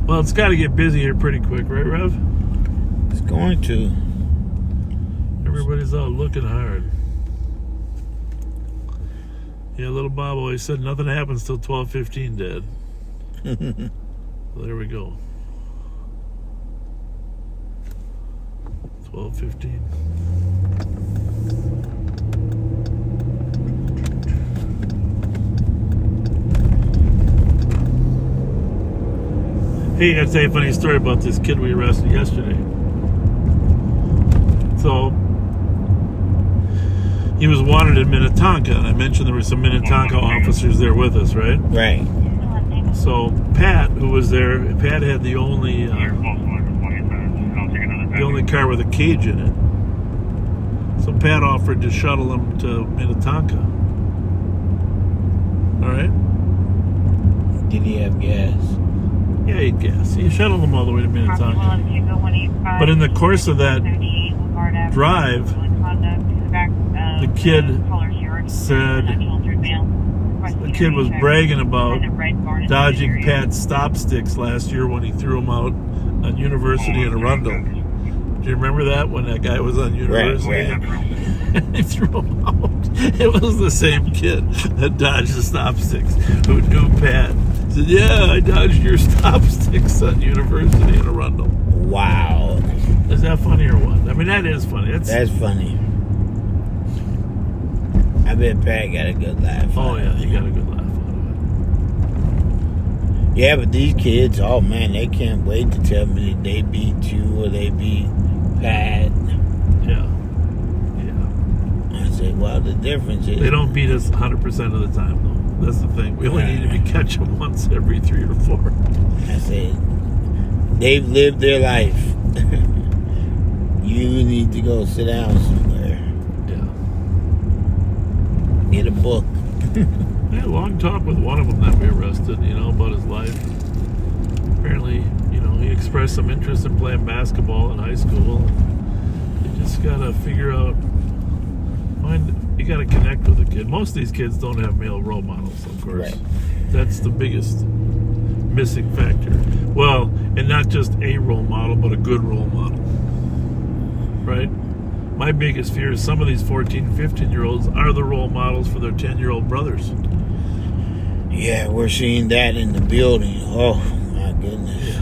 Speaker 4: Well, it's got to get busy here pretty quick, right, Rev?
Speaker 5: It's going to.
Speaker 4: Everybody's out looking hard. Yeah, little Bob always said nothing happens till 12:15, Dad. Well, there we go. 12:15. Hey, I'll tell you a funny story about this kid we arrested yesterday. So, he was wanted in Minnetonka, and I mentioned there were some Minnetonka officers there with us, right?
Speaker 5: Right.
Speaker 4: So, Pat, who was there, Pat had the only car with a cage in it. So, Pat offered to shuttle him to Minnetonka. All right?
Speaker 5: Did he have gas?
Speaker 4: Yeah, he had gas. He shuttled him all the way to Minnetonka. But in the course of that drive, the kid said the kid was bragging about dodging Pat's stop sticks last year when he threw them out on University in Arundel. Do you remember that when that guy was on University?
Speaker 5: Right.
Speaker 4: He threw them out. It was the same kid that dodged the stop sticks who knew Pat. He said, yeah, I dodged your stop sticks on University in Arundel.
Speaker 5: Wow.
Speaker 4: Is that funny or what? I mean, that is funny.
Speaker 5: That's funny. I bet Pat got a good laugh.
Speaker 4: Oh, yeah, he got a good laugh out of
Speaker 5: Yeah, but these kids, oh man, they can't wait to tell me that they beat you or they beat Pat.
Speaker 4: it. Yeah.
Speaker 5: I say, well, the difference is...
Speaker 4: They don't beat us 100% of the time, though. That's the thing. We only need to catch them once every 3 or 4.
Speaker 5: I said, they've lived their life. You need to go sit down somewhere.
Speaker 4: Yeah.
Speaker 5: Get a book.
Speaker 4: I had a long talk with one of them that we arrested, about his life. Apparently, he expressed some interest in playing basketball in high school. You just gotta figure out, you gotta connect with the kid. Most of these kids don't have male role models, of course.
Speaker 5: Right.
Speaker 4: That's the biggest missing factor. Well, and not just a role model, but a good role model. Right? My biggest fear is some of these 14, 15-year-olds are the role models for their 10-year-old brothers.
Speaker 5: Yeah, we're seeing that in the building. Oh, my goodness.
Speaker 4: Yeah.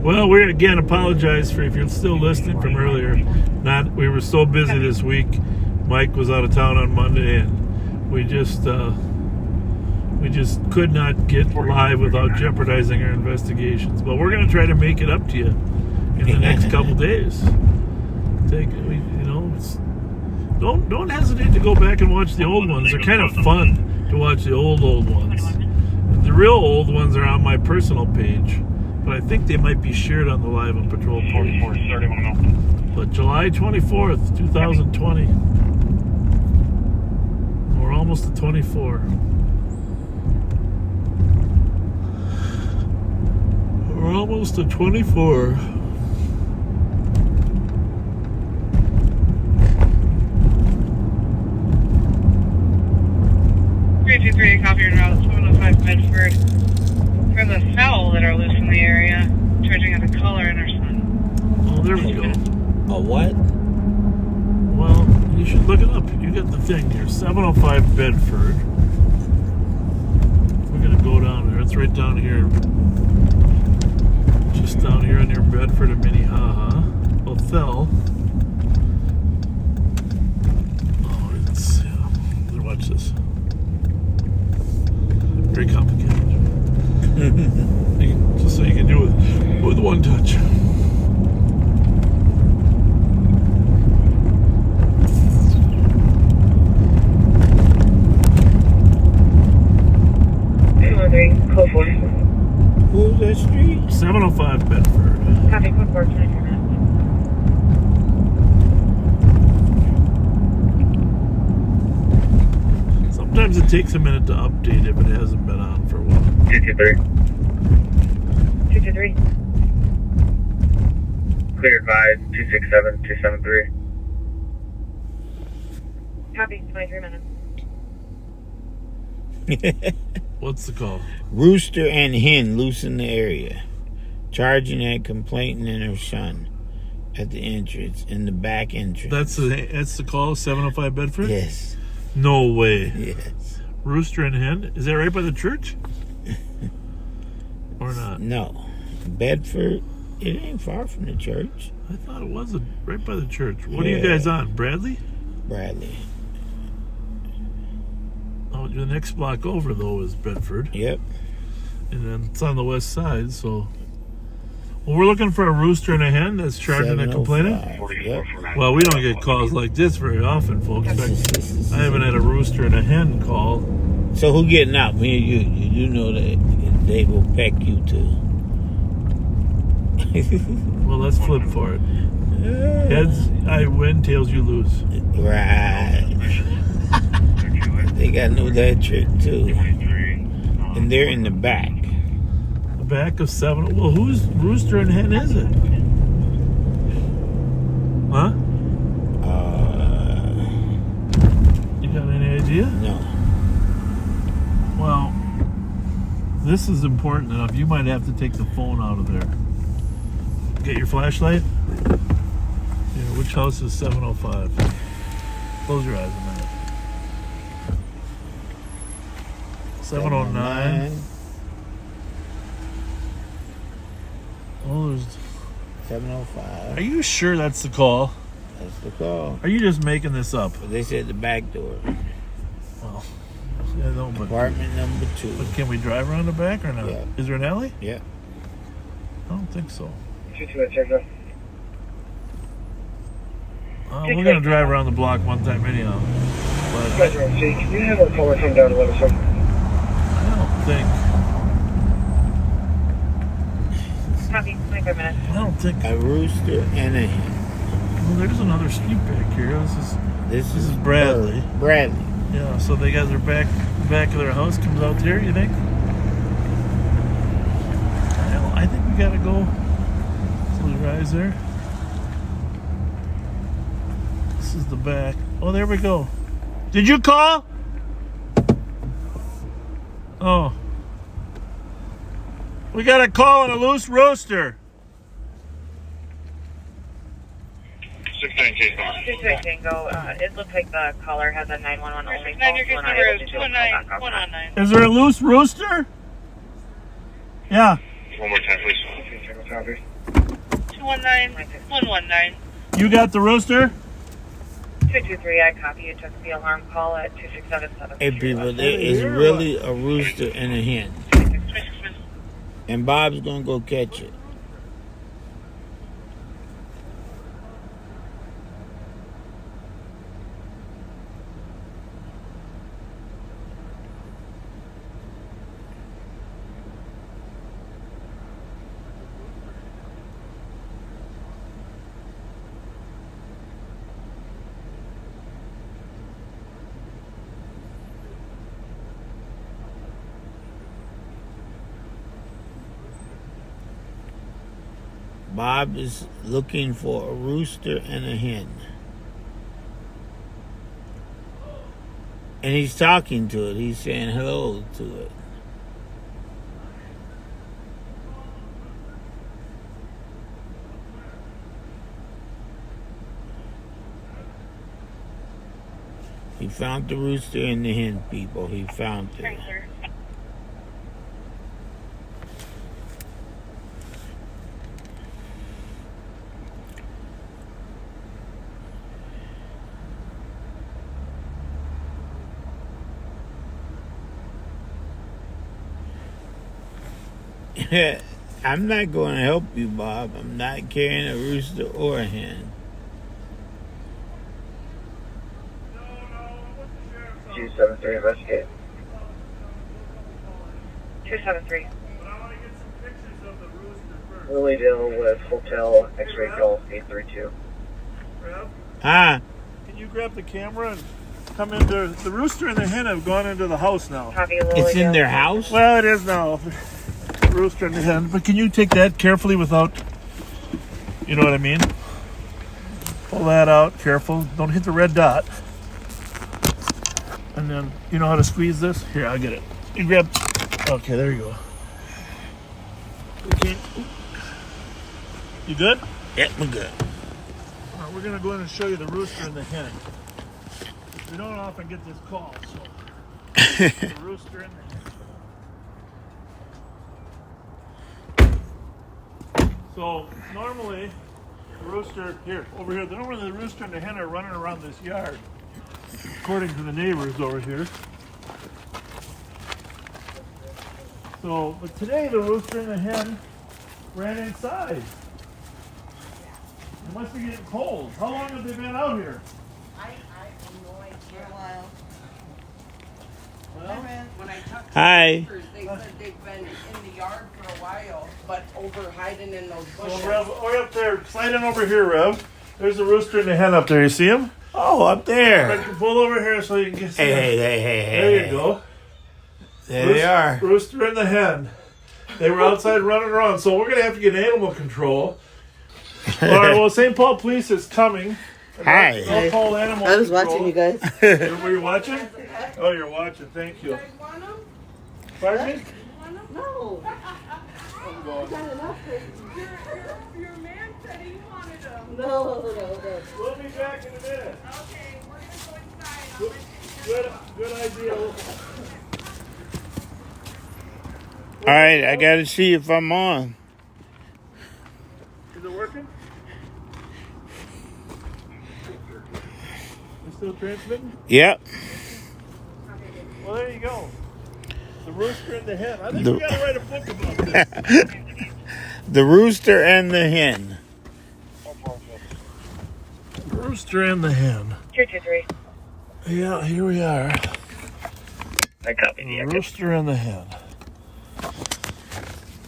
Speaker 4: Well, we again apologize for if you're still listening from earlier. We were so busy this week. Mike was out of town on Monday, and we just could not get live without jeopardizing our investigations. But we're going to try to make it up to you in the next couple days. Don't hesitate to go back and watch the old ones. They're kind of fun to watch the old ones. The real old ones are on my personal page. But I think they might be shared on the Live on Patrol page. But July 24th, 2020. We're almost at 24. We're almost at 24.
Speaker 3: Copy your route 705 Bedford. For the fowl that are loose in the area, charging out a collar in our sun.
Speaker 4: Oh, there we go.
Speaker 5: A what?
Speaker 4: Well, you should look it up. You got the thing here. 705 Bedford. We're going to go down there. It's right down here. Just down here near Bedford and Minnehaha. Othel. Oh, let's watch this. Very complicated. Just so you can do it with takes a minute to update if it hasn't been on for a while.
Speaker 7: 223.
Speaker 6: 223.
Speaker 7: Clear advise 267, 273.
Speaker 6: Copy, 23 minutes.
Speaker 4: What's the call?
Speaker 5: Rooster and hen loose in the area. Charging at complainant and her son at the entrance, in the back entrance.
Speaker 4: That's the call, 705 Bedford?
Speaker 5: Yes.
Speaker 4: No way.
Speaker 5: Yes.
Speaker 4: Rooster and hen? Is that right by the church? Or not?
Speaker 5: No. Bedford, it ain't far from the church.
Speaker 4: I thought it was right by the church. What are you guys on? Bradley?
Speaker 5: Bradley.
Speaker 4: Oh, the next block over, though, is Bedford.
Speaker 5: Yep.
Speaker 4: And then it's on the west side, so... Well, we're looking for a rooster and a hen that's charging and complaining.
Speaker 5: 705. Yep.
Speaker 4: Well, we don't get calls like this very often, folks. In fact, I haven't had a rooster and a hen call.
Speaker 5: So who getting out? Me or you? You know that they will peck you too.
Speaker 4: Well, let's flip for it. Heads, I win. Tails, you lose.
Speaker 5: Right. They got to know that trick too. And they're in the back.
Speaker 4: The back of 7. Well, whose rooster and hen is it? Huh? You got any idea?
Speaker 5: No.
Speaker 4: Well, this is important enough. You might have to take the phone out of there. Get your flashlight. Yeah, which house is 705? Close your eyes a minute. 709. Oh, there's...
Speaker 5: 705.
Speaker 4: Are you sure that's the call?
Speaker 5: That's the call.
Speaker 4: Are you just making this up?
Speaker 5: They said the back door.
Speaker 4: Well, yeah, no, but
Speaker 5: Apartment number 2.
Speaker 4: can we drive around the back or not?
Speaker 5: Yeah.
Speaker 4: Is there an alley?
Speaker 5: Yeah.
Speaker 4: I don't think so.
Speaker 7: 228,
Speaker 4: We're going to drive around the block one time anyhow. But
Speaker 7: Ramsey, can you have a caller come down to let us know?
Speaker 4: I don't think...
Speaker 6: Copy, 25 minutes.
Speaker 4: I don't think...
Speaker 5: A rooster and a hen.
Speaker 4: Well, there's another street back here. This is Bradley.
Speaker 5: Bradley.
Speaker 4: Yeah, so they got their back of their house comes out here, you think? I think we gotta go. Close your eyes there. This is the back. Oh, there we go. Did you call? Oh. We got a call on a loose rooster.
Speaker 2: 69 case on.
Speaker 6: 228 Tango, it looks like the caller has a 911 only phone.
Speaker 3: Your case number is 219.
Speaker 4: Is there a loose rooster? Yeah.
Speaker 2: One more time, please.
Speaker 3: 219-119.
Speaker 4: You got the rooster?
Speaker 6: 223, I copy. You took the alarm call at 2677.
Speaker 5: Hey people, there is really a rooster and a hen. And Bob's gonna go catch it. Bob is looking for a rooster and a hen. And he's talking to it. He's saying hello to it. He found the rooster and the hen, people. He found it. I'm not going to help you, Bob. I'm not carrying a rooster or a hen.
Speaker 7: 273, investigate.
Speaker 6: 273.
Speaker 7: Lilydale with Hotel X-Ray Golf 832.
Speaker 4: Rev,
Speaker 5: Huh?
Speaker 4: can you grab the camera and come into the rooster and the hen have gone into the house now.
Speaker 6: Copy, Lily.
Speaker 5: It's in their house?
Speaker 4: Well, it is now. The rooster and the hen. But can you take that carefully without, you know what I mean? Pull that out, careful. Don't hit the red dot. And then, you know how to squeeze this? Here, I'll get it. You grab, okay, there you go. Okay. You good?
Speaker 5: Yep, we're good.
Speaker 4: All right, we're gonna go in and show you the rooster and the hen. We don't often get this call, so. The rooster and the hen. So, normally, the rooster, here, over here, normally the rooster and the hen are running around this yard, according to the neighbors over here. So, but today the rooster and the hen ran inside. It must be getting cold. How long have they been out here?
Speaker 10: I have no idea. For a while.
Speaker 4: Well,
Speaker 10: When I talked to
Speaker 5: Hi.
Speaker 10: the neighbors, they said they've been in the yard for a while, but over hiding in those bushes.
Speaker 4: well, Rev, way up there, slide in over here, Rev. There's the rooster and the hen up there. You see them?
Speaker 5: Oh, up there.
Speaker 4: Pull over here so you can get see them.
Speaker 5: Hey.
Speaker 4: There you go.
Speaker 5: There they are.
Speaker 4: Rooster and the hen. They were outside running around, so we're going to have to get animal control. All right, well, St. Paul Police is coming.
Speaker 5: Hi.
Speaker 4: I'll call animal
Speaker 8: I was
Speaker 4: control.
Speaker 8: watching you guys.
Speaker 4: Were you watching? Oh, you're watching. Thank you.
Speaker 10: Want 'em?
Speaker 4: Pardon me?
Speaker 8: No.
Speaker 4: I'm going.
Speaker 10: Your man said he wanted them.
Speaker 8: No.
Speaker 4: We'll be back in a minute.
Speaker 10: Okay, we're gonna go inside.
Speaker 4: Good idea.
Speaker 5: All right, I got to see if I'm on.
Speaker 4: Is it working? You still transmitting?
Speaker 5: Yep.
Speaker 4: Well, there you go. The rooster and the hen. I think we got to write a book about this.
Speaker 5: The rooster and the hen.
Speaker 4: Rooster and the hen.
Speaker 6: 223.
Speaker 4: Yeah, here we are.
Speaker 6: I copy
Speaker 4: The rooster and the hen.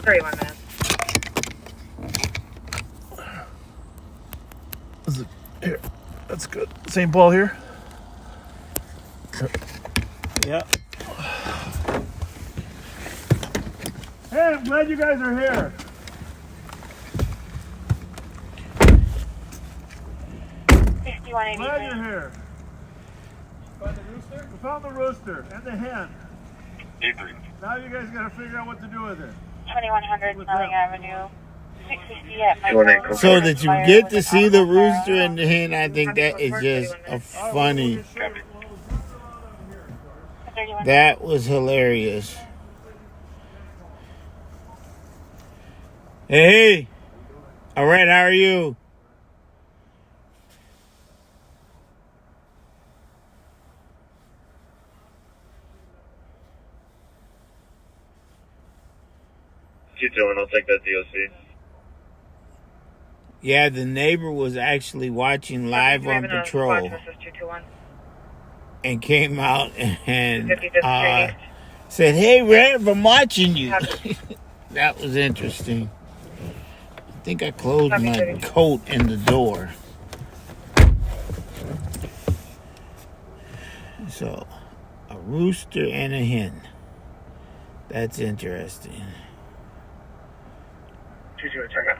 Speaker 6: 31 minutes.
Speaker 4: Is it here? That's good. St. Paul here.
Speaker 5: Yeah.
Speaker 4: Hey, I'm glad you guys are here. Glad you're here. Find the rooster? We found the rooster and the hen. Now you guys got to figure out what to do with it.
Speaker 3: 2100
Speaker 4: With
Speaker 3: Snelling
Speaker 4: them.
Speaker 3: Avenue. 650 at my
Speaker 5: So that you get to see the rooster and the hen, I think that is just a funny. That was hilarious. Hey. All right, how are you?
Speaker 7: Keep doing, I'll take that DOC.
Speaker 5: Yeah, the neighbor was actually watching live on patrol and came out and said, "Hey, Rev, I'm watching you." That was interesting. I think I closed my coat in the door. So, a rooster and a hen. That's interesting.
Speaker 7: 2-0, check out.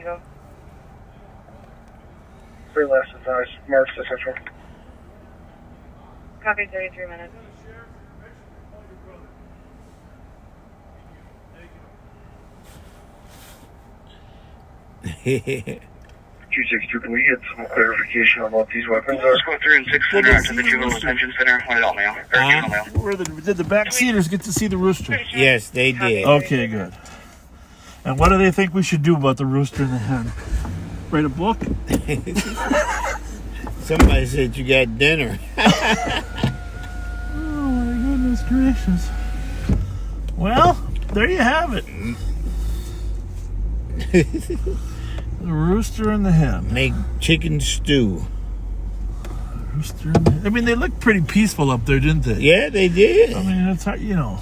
Speaker 6: Go.
Speaker 7: Three last advice, March to Central.
Speaker 6: Copy, 33 minutes.
Speaker 7: Q62, can we get some clarification on what these weapons are?
Speaker 2: Let's go through and 600 to the juvenile detention center. Adult male. Or juvenile male.
Speaker 4: Did the back seaters get to see the rooster?
Speaker 5: Yes, they did.
Speaker 4: Okay, good. And what do they think we should do about the rooster and the hen? Write a book?
Speaker 5: Somebody said you got dinner.
Speaker 4: Oh my goodness gracious. Well, there you have it. The rooster and the hen.
Speaker 5: Make chicken stew.
Speaker 4: Rooster and the hen. I mean, they looked pretty peaceful up there, didn't they?
Speaker 5: Yeah, they did.
Speaker 4: I mean, it's hard, you know.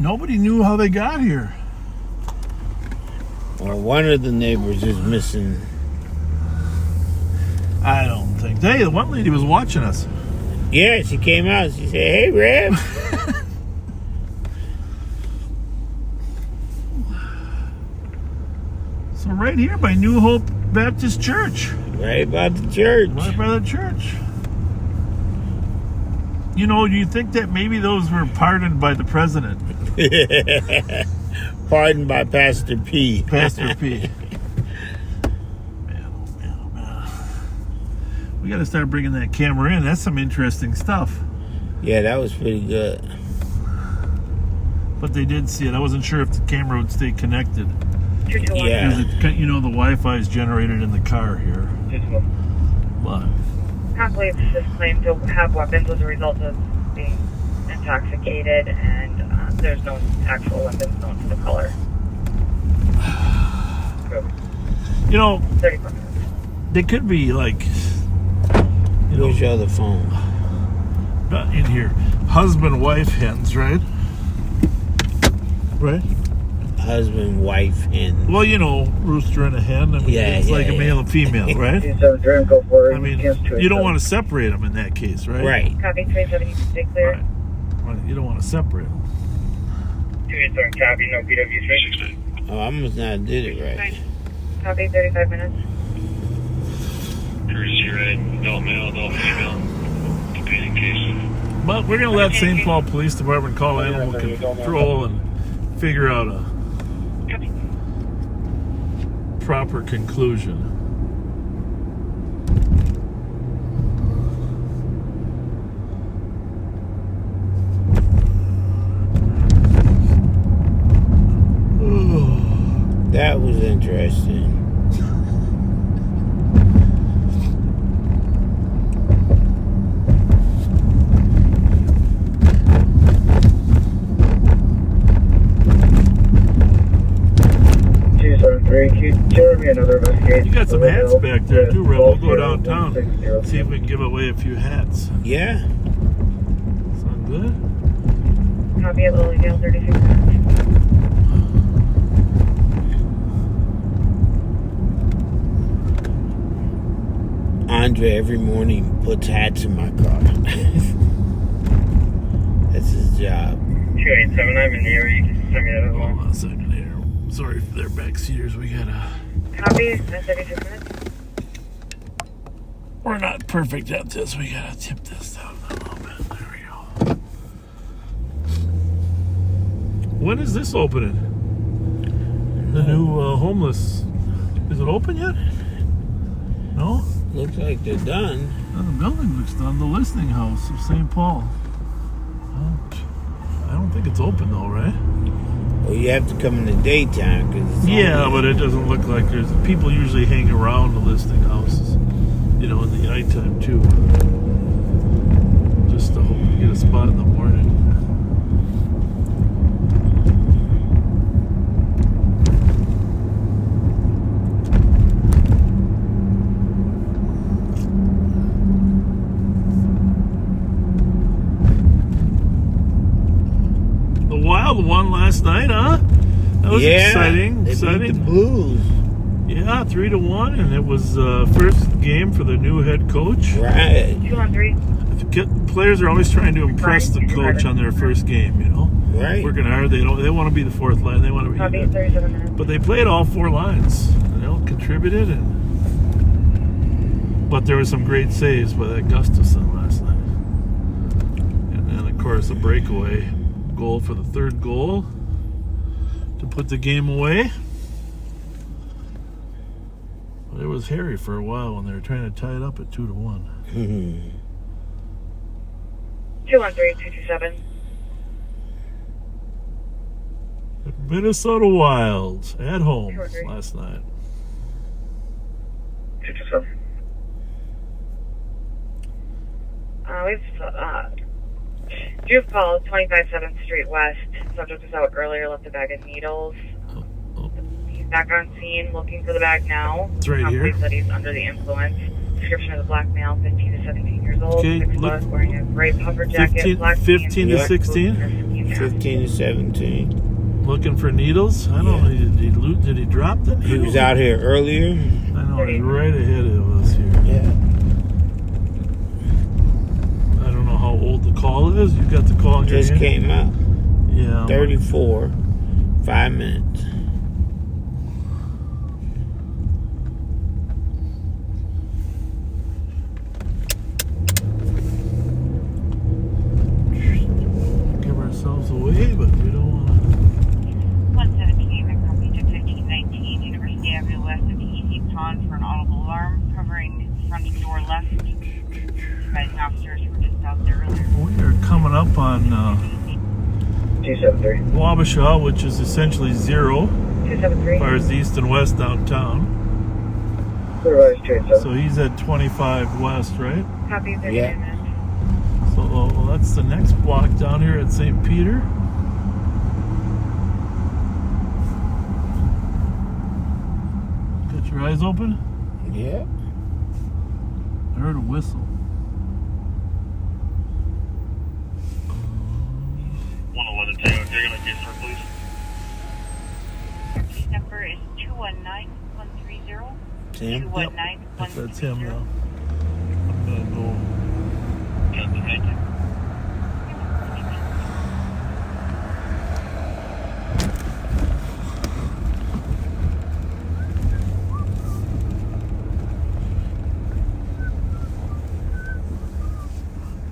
Speaker 4: Nobody knew how they got here.
Speaker 5: Well, one of the neighbors is missing.
Speaker 4: I don't think. Hey, the one lady was watching us.
Speaker 5: Yeah, she came out. She said, "Hey, Rev."
Speaker 4: So right here by New Hope Baptist Church.
Speaker 5: Right about the church.
Speaker 4: Right by the church. You know, do you think that maybe those were pardoned by the president?
Speaker 5: Pardoned by Pastor P.
Speaker 4: Pastor P. Man. We got to start bringing that camera in. That's some interesting stuff.
Speaker 5: Yeah, that was pretty good.
Speaker 4: But they did see it. I wasn't sure if the camera would stay connected.
Speaker 5: Yeah.
Speaker 4: Because you know the Wi-Fi is generated in the car here. But
Speaker 6: Contemplates his claim to have weapons as a result of being intoxicated, and there's no actual weapons known to the caller.
Speaker 4: you know,
Speaker 6: 34 minutes.
Speaker 4: they could be like, you know,
Speaker 5: Where's your other phone?
Speaker 4: in here, husband-wife hens, right? Right?
Speaker 5: Husband, wife, and
Speaker 4: Well, you know, rooster and a hen. I mean, it's like a male and female, right? I mean, you don't want to separate them in that case, right?
Speaker 5: Right.
Speaker 6: Copy 370, stay clear.
Speaker 4: Right. Well, you don't want to separate them.
Speaker 7: 287, copy, no PW3.
Speaker 5: Oh, I must not did it right.
Speaker 6: Copy 35 minutes.
Speaker 2: Courtesy red, no male, no female. Competing cases.
Speaker 4: But we're going to let St. Paul Police Department call animal control and figure out a proper conclusion.
Speaker 5: That was interesting.
Speaker 7: Jeremy, another investigation.
Speaker 4: You got some hats back there too, Red. We'll go downtown, see if we can give away a few hats.
Speaker 5: Yeah.
Speaker 4: Sound good?
Speaker 6: Copy at Lily Dale, 36 minutes.
Speaker 5: Andre every morning puts hats in my car. That's his job.
Speaker 7: 287, I'm in the area. You can send me that as well.
Speaker 4: Hold on a second here. Sorry for their backseaters. We gotta.
Speaker 6: Copy at 36 minutes.
Speaker 4: We're not perfect at this. We gotta tip this down a little bit. There we go. When is this opening? The new homeless. Is it open yet? No?
Speaker 5: Looks like they're done.
Speaker 4: Oh, the building looks done. The listening house of St. Paul. I don't think it's open though, right?
Speaker 5: Well, you have to come in the daytime because
Speaker 4: Yeah, but it doesn't look like there's people usually hang around the listing houses, you know, in the nighttime too, just to hope you get a spot in the morning. The Wild won last night, huh? That was exciting.
Speaker 5: They
Speaker 4: Exciting.
Speaker 5: beat the Blues.
Speaker 4: Yeah, 3-1, and it was first game for the new head coach.
Speaker 5: Right.
Speaker 6: 213.
Speaker 4: Players are always trying to impress the coach on their first game, you know.
Speaker 5: Right.
Speaker 4: Working hard. They want to be the fourth line. They want to
Speaker 6: Copy
Speaker 4: be.
Speaker 6: at 37 minutes.
Speaker 4: But they played all four lines. You know, contributed, but there were some great saves by that Gustafson last night. And then, of course, a breakaway goal for the third goal to put the game away. But it was hairy for a while when they were trying to tie it up at 2-1.
Speaker 6: 213-227.
Speaker 4: Minnesota Wilds at home last night.
Speaker 7: 227.
Speaker 6: You've called 25 7th Street West. Subject was out earlier, left a bag of needles. He's back on scene, looking for the bag now.
Speaker 4: It's right here.
Speaker 6: Said he's under the influence. Description of the black male, 15 to 17 years old.
Speaker 4: Okay,
Speaker 6: Six
Speaker 4: look.
Speaker 6: plus, wearing a gray puffer jacket,
Speaker 4: 15
Speaker 6: black
Speaker 4: 15 to
Speaker 6: jeans,
Speaker 4: 16?
Speaker 6: blue
Speaker 5: 15 to 17.
Speaker 4: Looking for needles? I don't know. Did he drop them?
Speaker 5: He was out here earlier.
Speaker 4: I know, he's right ahead of us here.
Speaker 5: Yeah.
Speaker 4: I don't know how old the call is. You got the call in your
Speaker 5: Just
Speaker 4: hand?
Speaker 5: came out.
Speaker 4: Yeah.
Speaker 5: 34. 5 minutes.
Speaker 4: Give ourselves away, but we don't want to.
Speaker 3: 117, and copy to 1519, University Avenue west of EC Pond for an audible alarm, covering front door left. Guys and officers were just out there earlier.
Speaker 4: We are coming up on
Speaker 7: 273.
Speaker 4: Wabasha, which is essentially zero,
Speaker 6: 273.
Speaker 4: as far as east and west downtown.
Speaker 7: Supervised 287.
Speaker 4: So he's at 25 west, right?
Speaker 6: Copy 30
Speaker 5: Yeah.
Speaker 6: minutes.
Speaker 4: So that's the next block down here at St. Peter. Got your eyes open?
Speaker 5: Yeah.
Speaker 4: I heard a whistle.
Speaker 2: 111 Tango, taking a case, sir, please.
Speaker 3: Case number is 219130.
Speaker 5: Tim?
Speaker 3: 219130.
Speaker 4: That's him now. I'm gonna go.
Speaker 2: Thank you.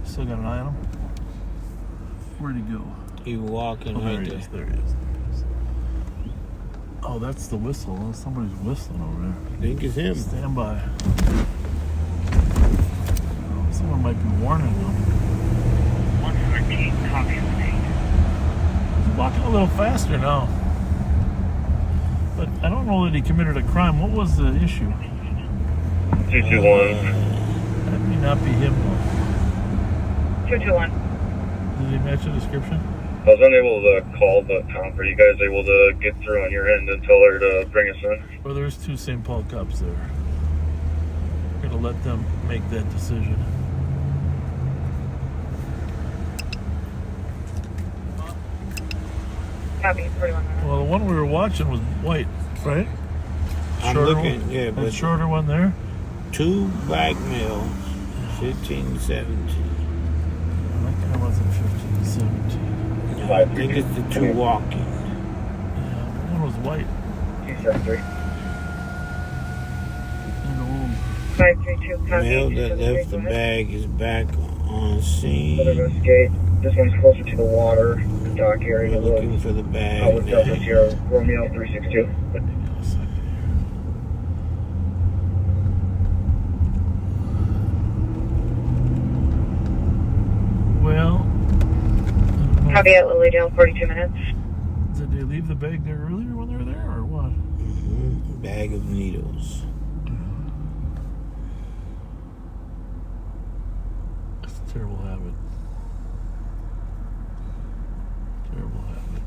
Speaker 4: Still got an eye on him? Where'd he go?
Speaker 5: He walking
Speaker 4: Oh, there
Speaker 5: right
Speaker 4: he
Speaker 5: there.
Speaker 4: is. There he is. Oh, that's the whistle. Somebody's whistling over there.
Speaker 5: I think it's him.
Speaker 4: Stand by. Oh, someone might be warning them.
Speaker 2: 113, copy of the date.
Speaker 4: He's walking a little faster now. But I don't know that he committed a crime. What was the issue?
Speaker 7: 221.
Speaker 4: That may not be him though.
Speaker 6: 221.
Speaker 4: Did he match the description?
Speaker 7: I was unable to call the comp. Are you guys able to get through on your end and tell her to bring us in?
Speaker 4: Well, there's two St. Paul cops there. We're gonna let them make that decision.
Speaker 6: Copy 41 minutes.
Speaker 4: Well, the one we were watching was white, right?
Speaker 5: I'm
Speaker 4: Shorter
Speaker 5: looking,
Speaker 4: one?
Speaker 5: yeah,
Speaker 4: That
Speaker 5: but
Speaker 4: shorter one there?
Speaker 5: 2 black males, 15 to 17.
Speaker 4: That guy wasn't 15, 17.
Speaker 5: I think it's the 2 walking.
Speaker 4: Yeah, the one was white.
Speaker 7: 273.
Speaker 4: And old.
Speaker 6: 532. Copy.
Speaker 5: Male that
Speaker 6: 273,
Speaker 5: left the
Speaker 6: go ahead.
Speaker 5: bag is back on
Speaker 7: Let's
Speaker 5: scene.
Speaker 7: investigate. This one's closer to the water, the dock area.
Speaker 5: We're looking for the bag
Speaker 7: with Delta
Speaker 5: now.
Speaker 7: Sierra Romeo 362.
Speaker 4: Well, I don't know.
Speaker 6: Copy at Lilydale 42 minutes.
Speaker 4: Did they leave the bag there earlier when they were there, or what?
Speaker 5: Bag of needles.
Speaker 4: It's a terrible habit. Terrible habit.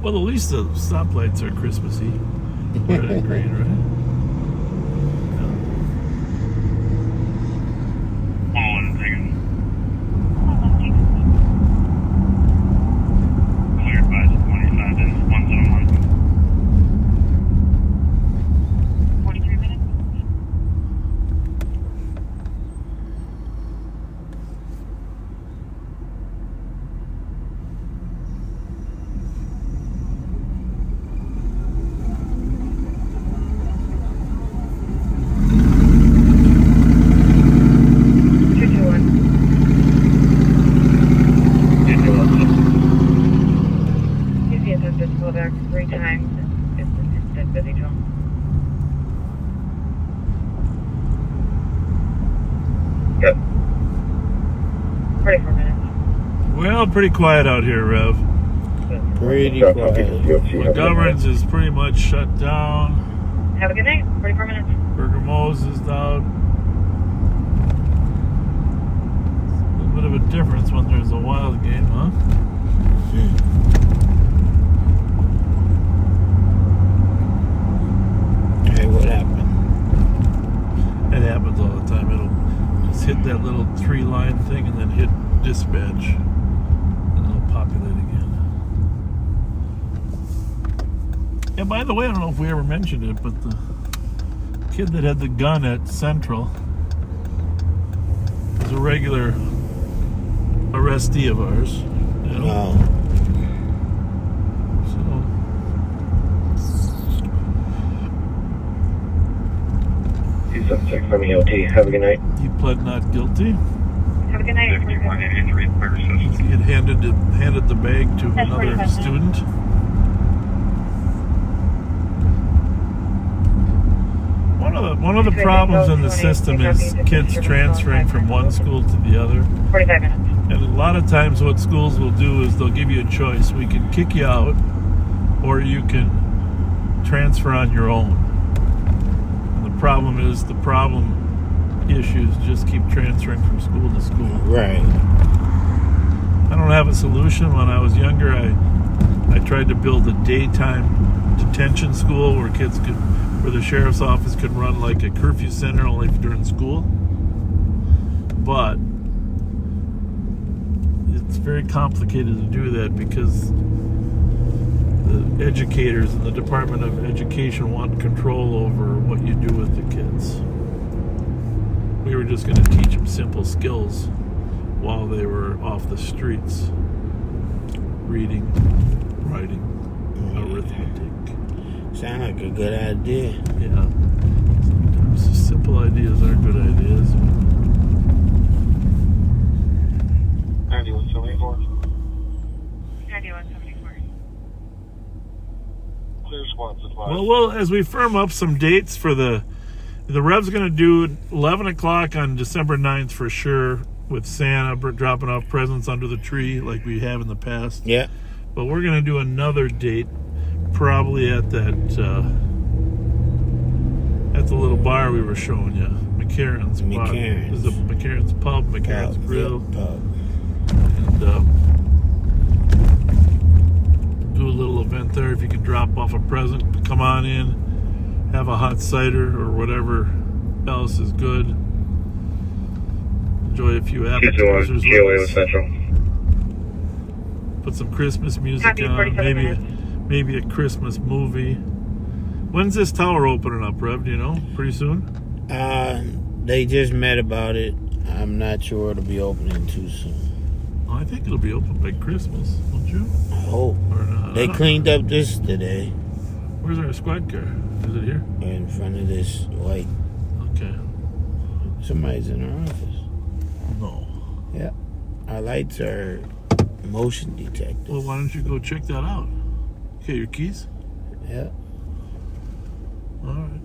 Speaker 4: Well, at least the stoplights are Christmassy. Red and green, right? Yeah.
Speaker 2: 111 Tango. Cleared by 25 and 101.
Speaker 3: 43 minutes.
Speaker 4: Well, pretty quiet out here, Rev.
Speaker 5: Pretty quiet.
Speaker 4: McGovern's is pretty much shut down.
Speaker 6: Have a good night. 44 minutes.
Speaker 4: Burger Mo's is down. A little bit of a difference when there's a wild game, huh?
Speaker 5: Hey, what happened?
Speaker 4: It happens all the time. It'll just hit that little 3-line thing and then hit dispatch. And it'll populate again. Yeah, by the way, I don't know if we ever mentioned it, but the kid that had the gun at Central is a regular arrestee of ours. You know?
Speaker 5: No.
Speaker 7: So 276 from EOT. Have a good night.
Speaker 4: he pled not guilty.
Speaker 6: Have a good night.
Speaker 2: 5183, clear assistance.
Speaker 4: He had handed the bag to
Speaker 6: That's
Speaker 4: another
Speaker 6: 45 minutes.
Speaker 4: student. One of the problems in the system is kids transferring from one school to the other.
Speaker 6: 45 minutes.
Speaker 4: And a lot of times what schools will do is they'll give you a choice. We can kick you out, or you can transfer on your own. And the problem is the problem issues just keep transferring from school to school.
Speaker 5: Right.
Speaker 4: I don't have a solution. When I was younger, I tried to build a daytime detention school where the sheriff's office could run like a curfew center only during school. But it's very complicated to do that because the educators in the Department of Education want control over what you do with the kids. We were just going to teach them simple skills while they were off the streets. Reading, writing, arithmetic.
Speaker 5: Sound like a good idea.
Speaker 4: Yeah. Sometimes simple ideas are good ideas.
Speaker 2: 9174.
Speaker 6: 9174.
Speaker 2: Clear squad supply.
Speaker 4: Well, as we firm up some dates for the Rev's going to do 11 o'clock on December 9th for sure, with Santa dropping off presents under the tree like we have in the past.
Speaker 5: Yeah.
Speaker 4: But we're going to do another date probably at that at the little bar we were showing you, McCarran's bar.
Speaker 5: McCarran's.
Speaker 4: There's a McCarran's pub, McCarran's grill.
Speaker 5: Pub.
Speaker 4: And do a little event there. If you can drop off a present, come on in, have a hot cider or whatever else is good. Enjoy a few appetizers.
Speaker 7: KOA with Central.
Speaker 4: Put some Christmas music
Speaker 6: Happy
Speaker 4: on,
Speaker 6: 47
Speaker 4: maybe a Christmas movie. When's this tower opening up, Rev? Do you know? Pretty soon?
Speaker 5: They just met about it. I'm not sure it'll be opening too soon.
Speaker 4: Oh, I think it'll be open by Christmas, don't you?
Speaker 5: I hope.
Speaker 4: Or not?
Speaker 5: They cleaned up this today
Speaker 4: Where's our squad car? Is it here?
Speaker 5: in front of this white.
Speaker 4: Okay.
Speaker 5: Somebody's in our office.
Speaker 4: No.
Speaker 5: Yeah. Our lights are motion detectors.
Speaker 4: Well, why don't you go check that out? Okay, your keys?
Speaker 5: Yeah.
Speaker 4: All right.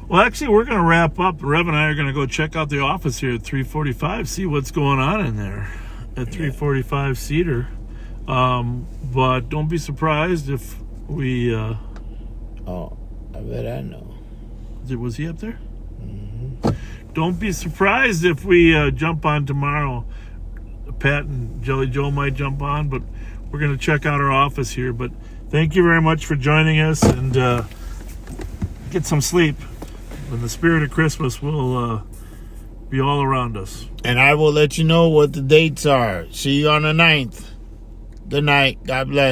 Speaker 4: Well, actually, we're going to wrap up. Rev and I are going to go check out the office here at 345, see what's going on in there at 345 Cedar. But don't be surprised if we...
Speaker 5: Oh, I bet I know.
Speaker 4: Was he up there?
Speaker 5: Mm-hmm.
Speaker 4: Don't be surprised if we jump on tomorrow. Pat and Jelly Joe might jump on, but we're going to check out our office here. But thank you very much for joining us, and get some sleep. And the spirit of Christmas will be all around us.
Speaker 5: And I will let you know what the dates are. See you on the 9th. Good night. God bless.